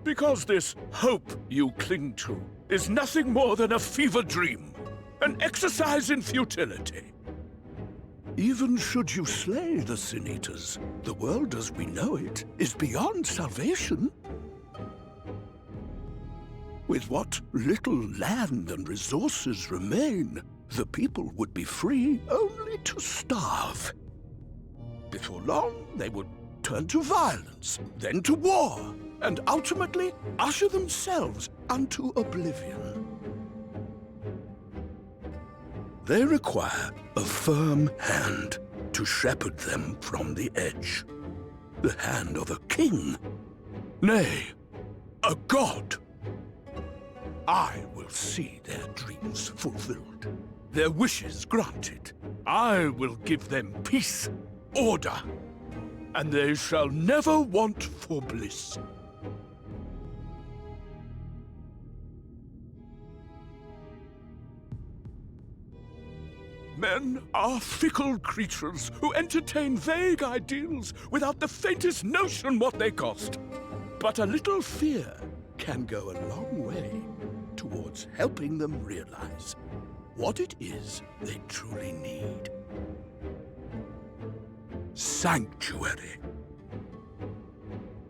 Because this hope you cling to is nothing more than a fever dream, an exercise in futility. Even should you slay the Sin-Eaters, the world as we know it is beyond salvation. With what little land and resources remain, the people would be free only to starve. Before long, they would turn to violence, then to war, and ultimately usher themselves unto oblivion. They require a firm hand to shepherd them from the edge. The hand of a king. Nay, a god. I will see their dreams fulfilled, their wishes granted. I will give them peace, order, and they shall never want for bliss. Men are fickle creatures who entertain vague ideals without the faintest notion what they cost. But a little fear can go a long way towards helping them realize what it is they truly need. Sanctuary.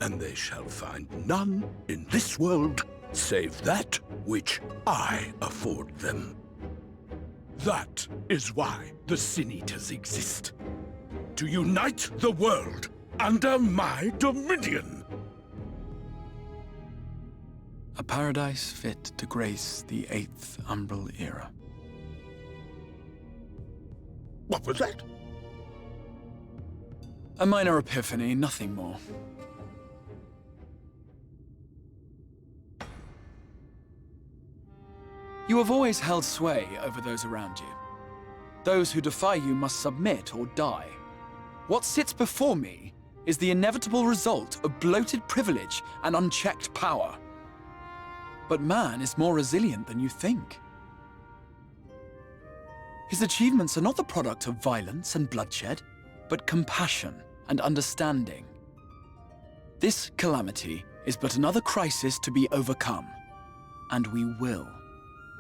And they shall find none in this world save that which I afford them. That is why the Sin Eaters exist. To unite the world under my dominion. A paradise fit to grace the 8th Umbral era. What was that? A minor epiphany, nothing more. You have always held sway over those around you. Those who defy you must submit or die. What sits before me is the inevitable result of bloated privilege and unchecked power. But man is more resilient than you think. His achievements are not the product of violence and bloodshed, but compassion and understanding. This calamity is but another crisis to be overcome, and we will,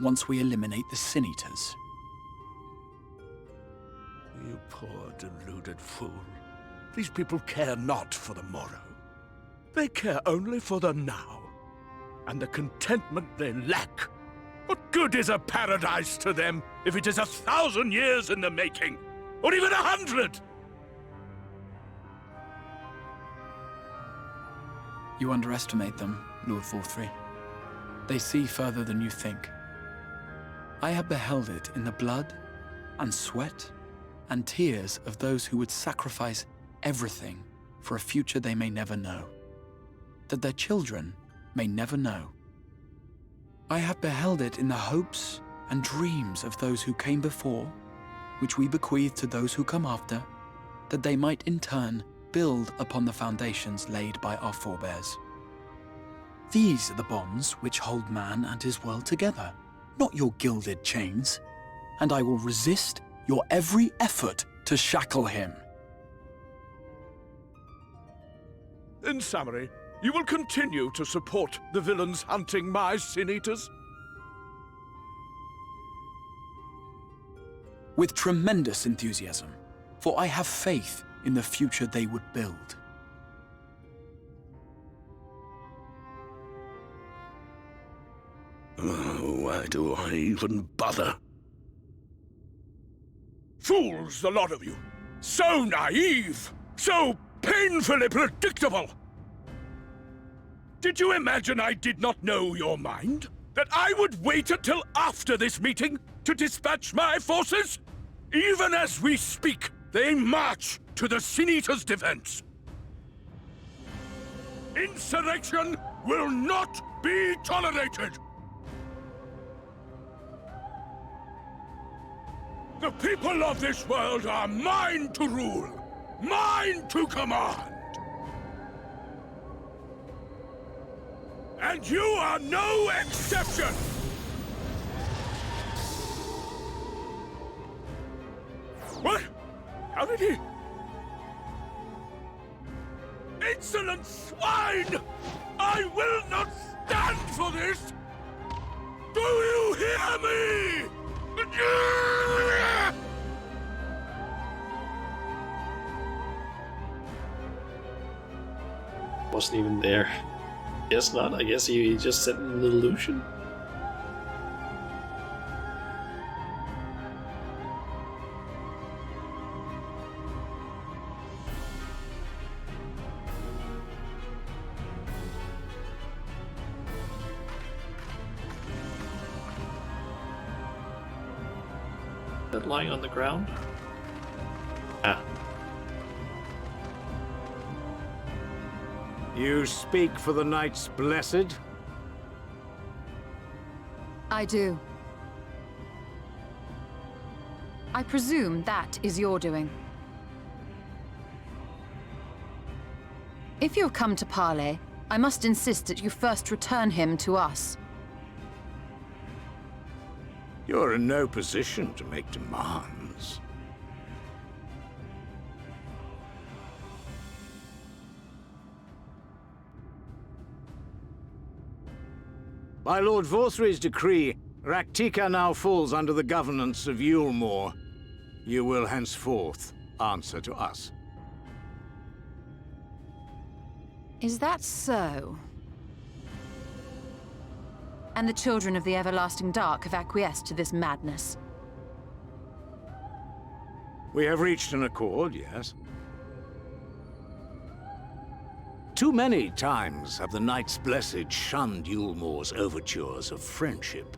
once we eliminate the Sin Eaters. You poor deluded fool. These people care not for the morrow. They care only for the now, and the contentment they lack. What good is a paradise to them if it is 1,000 years in the making, or even 100? You underestimate them, Lord Thorthry. They see further than you think. I have beheld it in the blood and sweat and tears of those who would sacrifice everything for a future they may never know, that their children may never know. I have beheld it in the hopes and dreams of those who came before, which we bequeath to those who come after, that they might in turn build upon the foundations laid by our forebears. These are the bonds which hold man and his world together, not your gilded chains, and I will resist your every effort to shackle him. In summary, you will continue to support the villains hunting my Sin Eaters? With tremendous enthusiasm, for I have faith in the future they would build. Why do I even bother? Fools, the lot of you! So naive! So painfully predictable! Did you imagine I did not know your mind? That I would wait until after this meeting to dispatch my forces? Even as we speak, they march to the Sin Eaters' defense. Insurrection will not be tolerated! The people of this world are mine to rule, mine to command. And you are no exception! What? How did he... Insolent swine! I will not stand for this! Do you hear me? Wasn't even there. Guess not. I guess he just set an illusion. That lying on the ground? Ah. You speak for the Knights Blessed? I do. I presume that is your doing. If you have come to parley, I must insist that you first return him to us. You're in no position to make demands. By Lord Vorthry's decree, Raktika now falls under the governance of Yulmore. You will henceforth answer to us. Is that so? And the children of the Everlasting Dark have acquiesced to this madness? We have reached an accord, yes. Too many times have the Knights Blessed shunned Yulmore's overtures of friendship.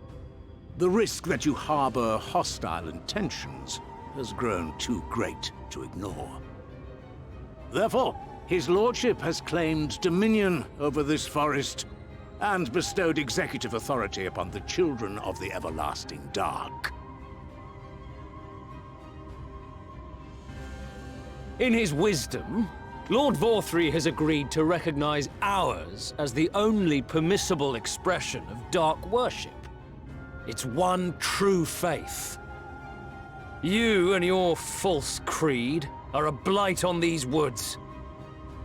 The risk that you harbor hostile intentions has grown too great to ignore. Therefore, his lordship has claimed dominion over this forest and bestowed executive authority upon the children of the Everlasting Dark. In his wisdom, Lord Vorthry has agreed to recognize ours as the only permissible expression of dark worship. It's one true faith. You and your false creed are a blight on these woods.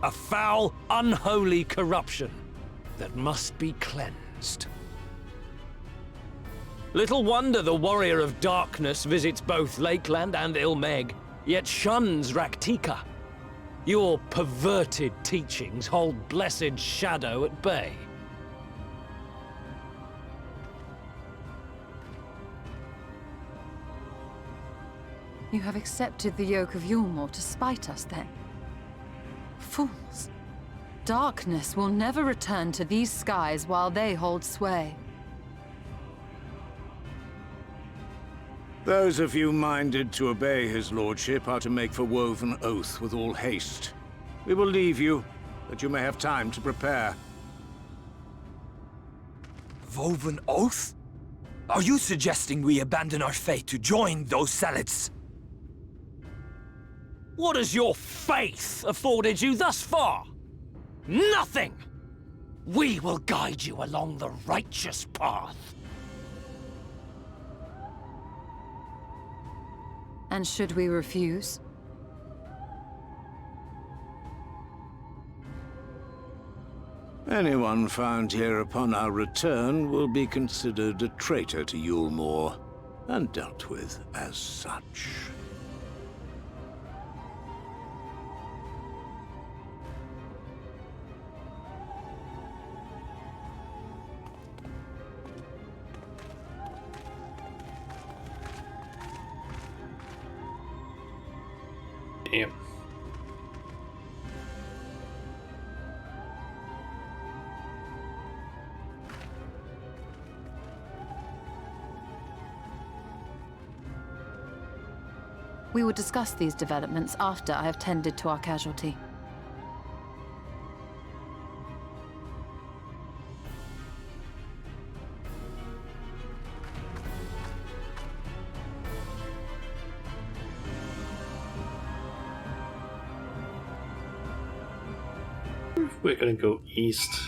A foul, unholy corruption that must be cleansed. Little wonder the Warrior of Darkness visits both Lakeland and Ilmeg, yet shuns Raktika. Your perverted teachings hold blessed shadow at bay. You have accepted the yoke of Yulmore to spite us, then? Fools. Darkness will never return to these skies while they hold sway. Those of you minded to obey his lordship are to make for Woven Oath with all haste. We will leave you, that you may have time to prepare. Woven Oath? Are you suggesting we abandon our fate to join those zealots? What has your faith afforded you thus far? Nothing! We will guide you along the righteous path. And should we refuse? Anyone found here upon our return will be considered a traitor to Yulmore, and dealt with as such. Damn. We will discuss these developments after I have tended to our casualty. We're gonna go east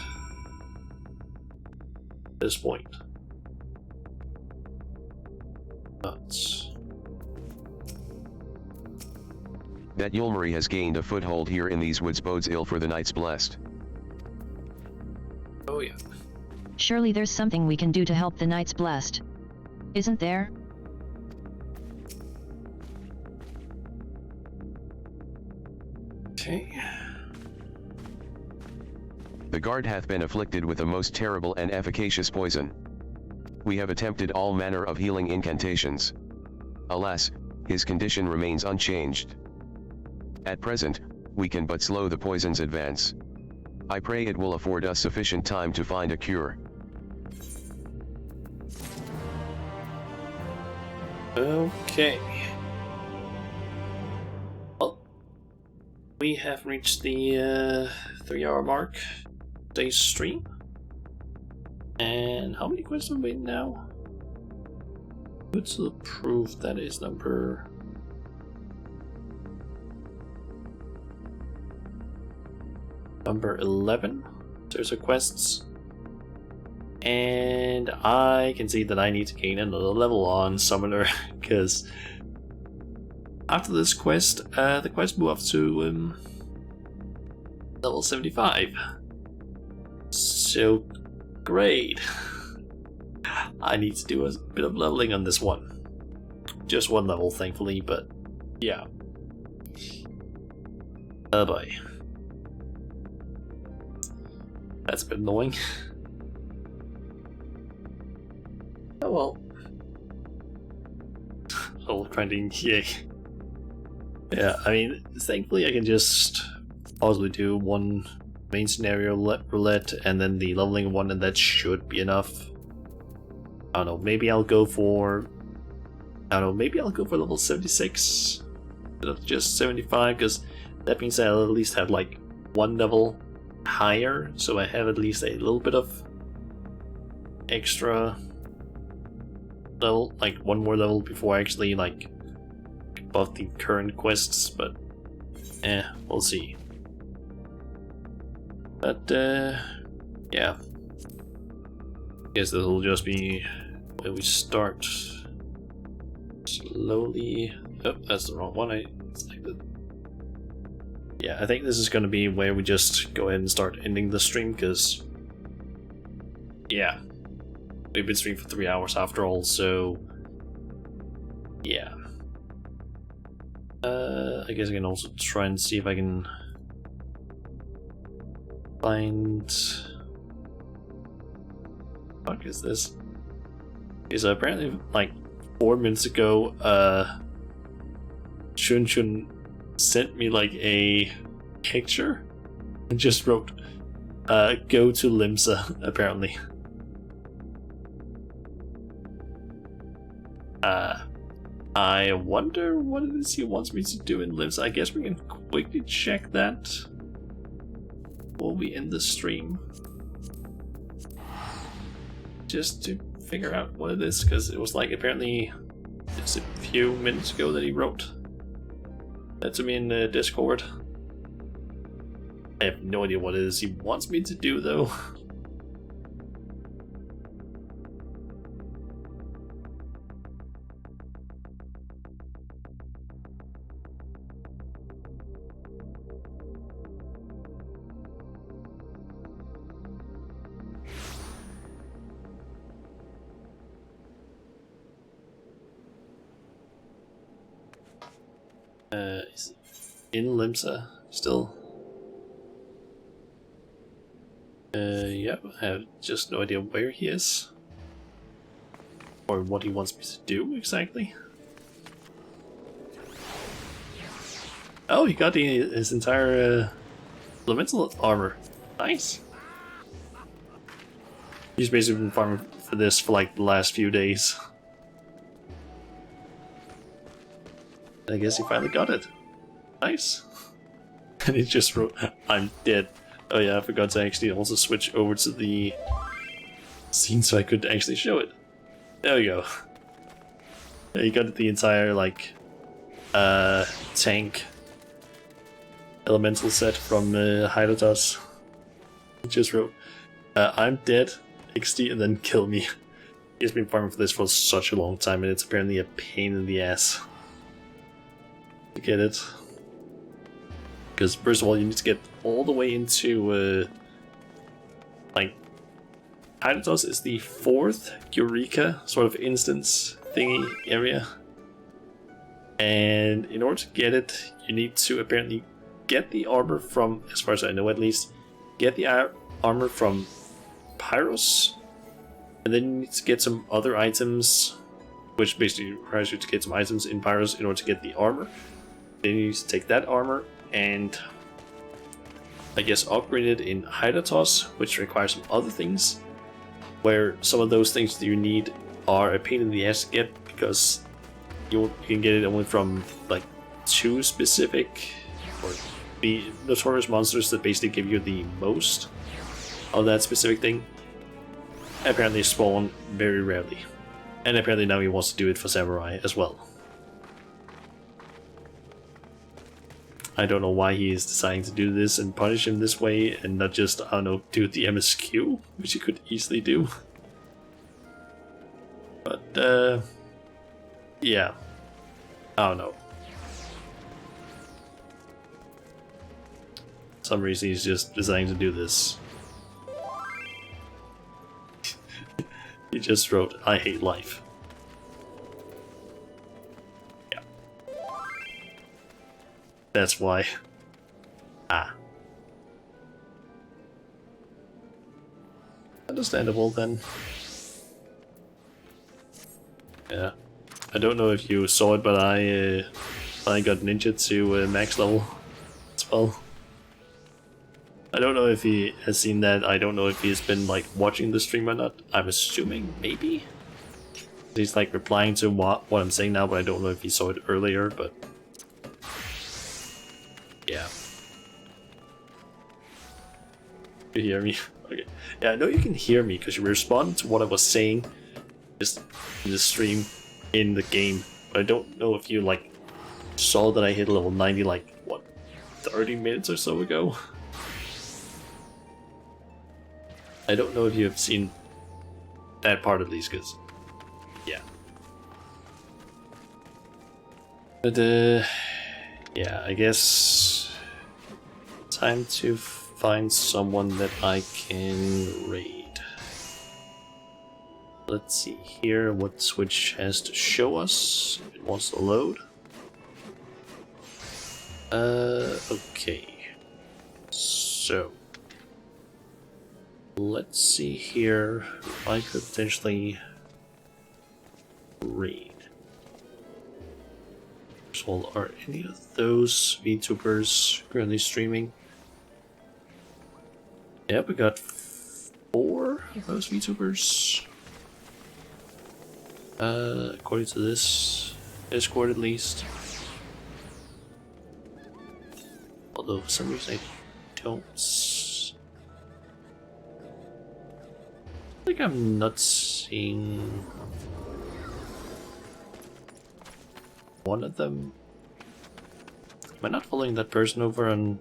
at this point. Nuts. That Yulmore has gained a foothold here in these woods bodes ill for the Knights Blessed. Oh yeah. Surely there's something we can do to help the Knights Blessed. Isn't there? Okay. The guard hath been afflicted with a most terrible and efficacious poison. We have attempted all manner of healing incantations. Alas, his condition remains unchanged. At present, we can but slow the poison's advance. I pray it will afford us sufficient time to find a cure. Okay. Well, we have reached the 3-hour mark. Today's stream. And how many quests are we now? What's the proof? That is number... number 11. There's a quests. And I can see that I need to gain another level on Summoner, because after this quest, the quest move up to level 75. So great. I need to do a bit of leveling on this one. Just one level, thankfully, but yeah. Oh boy. That's a bit annoying. Oh well. Oh, grinding, yay. Yeah, I mean, thankfully I can just possibly do one main scenario roulette and then the leveling one, and that should be enough. I don't know, maybe I'll go for... I don't know, maybe I'll go for level 76 instead of just 75, because that means I'll at least have like one level higher, so I have at least a little bit of extra level, like one more level before I actually like above the current quests, but we'll see. But yeah, guess this will just be where we start slowly. Oh, that's the wrong one. I selected. Yeah, I think this is going to be where we just go ahead and start ending the stream, because yeah, we've been streaming for 3 hours after all, so yeah. I guess I can also try and see if I can find... What is this? Okay, so apparently like 4 minutes ago, Chun sent me like a picture and just wrote, go to Limsa, apparently. I wonder what it is he wants me to do in Limsa. I guess we can quickly check that while we end the stream. Just to figure out what it is, because it was like apparently just a few minutes ago that he wrote that to me in Discord. I have no idea what it is he wants me to do though. Is in Limsa still? Yeah, I have just no idea where he is or what he wants me to do exactly. Oh, he got his entire elemental armor. Nice. He's basically been farming for this for like the last few days. I guess he finally got it. Nice. And he just wrote, I'm dead. Oh yeah, I forgot to actually also switch over to the scene so I could actually show it. There we go. Yeah, he got the entire, like, tank elemental set from Hydatos. He just wrote, I'm dead, XD, and then kill me. He's been farming for this for such a long time, and it's apparently a pain in the ass to get it. Because first of all, you need to get all the way into, like, Hydatos is the 4th Eureka sort of instance thingy area. And in order to get it, you need to apparently get the armor from, as far as I know at least, get the armor from Pyros. And then you need to get some other items, which basically requires you to get some items in Pyros in order to get the armor. Then you need to take that armor and, I guess, upgrade it in Hydatos, which requires some other things, where some of those things that you need are a pain in the ass to get, because you can get it only from like 2 specific, or the notorious monsters that basically give you the most of that specific thing apparently spawn very rarely. And apparently now he wants to do it for Samurai as well. I don't know why he is deciding to do this and punish him this way and not just, I don't know, do the MSQ, which he could easily do. But, yeah. I don't know. For some reason he's just deciding to do this. He just wrote, I hate life. Yeah. That's why. Ah. Understandable then. Yeah. I don't know if you saw it, but I got Ninja to max level as well. I don't know if he has seen that. I don't know if he's been like watching the stream or not. I'm assuming maybe. He's like replying to what I'm saying now, but I don't know if he saw it earlier, but yeah. You hear me? Okay. Yeah, I know you can hear me because you responded to what I was saying just in the stream in the game. But I don't know if you like saw that I hit level 90 like what 30 minutes or so ago. I don't know if you have seen that part at least, because yeah. But yeah, I guess time to find someone that I can raid. Let's see here what Switch has to show us. It wants to load. Okay. So let's see here. I could potentially raid. First of all, are any of those VTubers currently streaming? Yep, we got 4 of those VTubers. According to this Discord at least. Although for some reason I don't I think I'm not seeing one of them. Am I not following that person over on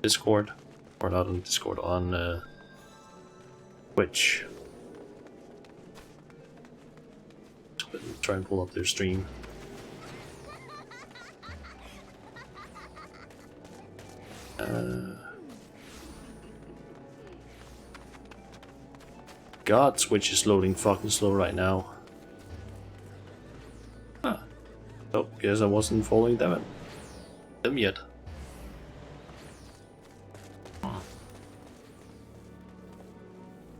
Discord? Or not on Discord, on Twitch. Try and pull up their stream. God, Switch is loading fucking slow right now. Huh. Oh, guess I wasn't following them yet. Oh,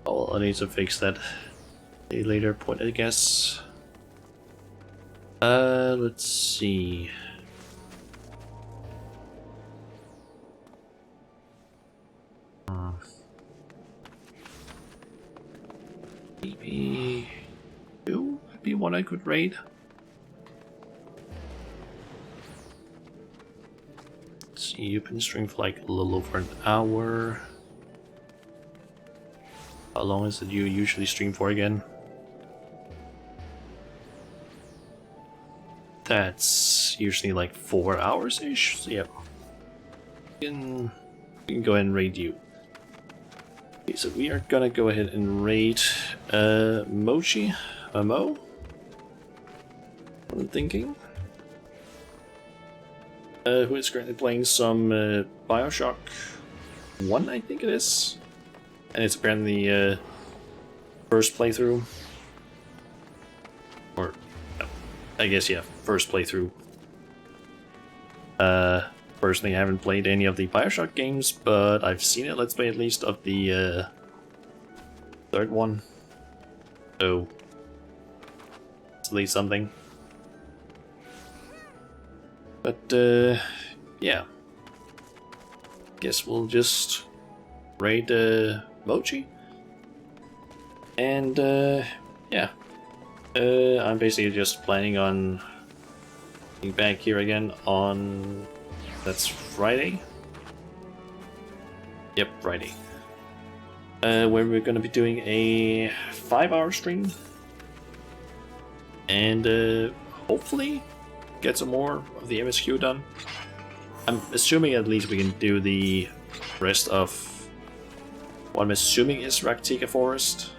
well, I need to fix that at a later point, I guess. Let's see. Maybe 2 would be one I could raid. Let's see, you've been streaming for like a little over an hour. How long is it you usually stream for again? That's usually like 4 hours-ish, so yep. We can go ahead and raid you. Okay, so we are gonna go ahead and raid Mochi, Mo? I'm thinking. Who is currently playing some Bioshock 1, I think it is. And it's apparently first playthrough. Or, no, I guess, yeah, first playthrough. Personally, I haven't played any of the Bioshock games, but I've seen it, let's play at least, of the third one. So, it's at least something. But, yeah. Guess we'll just raid Mochi. And, yeah. I'm basically just planning on being back here again on... That's Friday? Yep, Friday. Where we're gonna be doing a 5-hour stream. And hopefully get some more of the MSQ done. I'm assuming at least we can do the rest of what I'm assuming is Raktika Forest.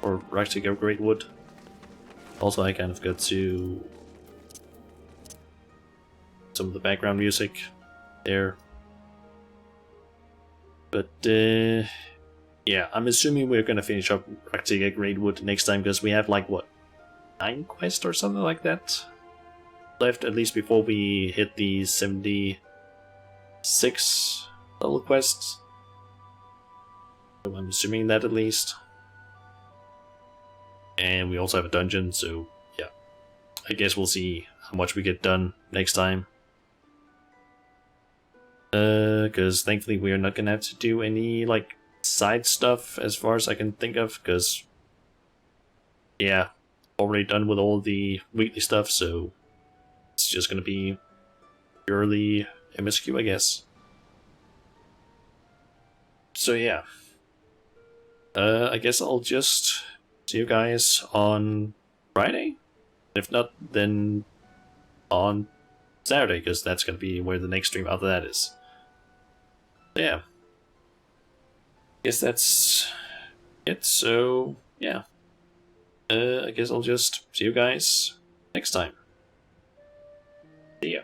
Or Raktika Great Wood. Also, I kind of got to some of the background music there. But yeah, I'm assuming we're gonna finish up Raktika Great Wood next time because we have like what, 9 quests or something like that left, at least before we hit the 76 level quests. So I'm assuming that at least. And we also have a dungeon, so yeah. I guess we'll see how much we get done next time. Because thankfully we are not gonna have to do any, like, side stuff as far as I can think of, because, yeah, already done with all the weekly stuff, so it's just gonna be purely MSQ, I guess. So yeah. I guess I'll just see you guys on Friday. If not, then on Saturday, because that's going to be where the next stream after that is. So yeah. Guess that's it, so yeah. I guess I'll just see you guys next time. See ya.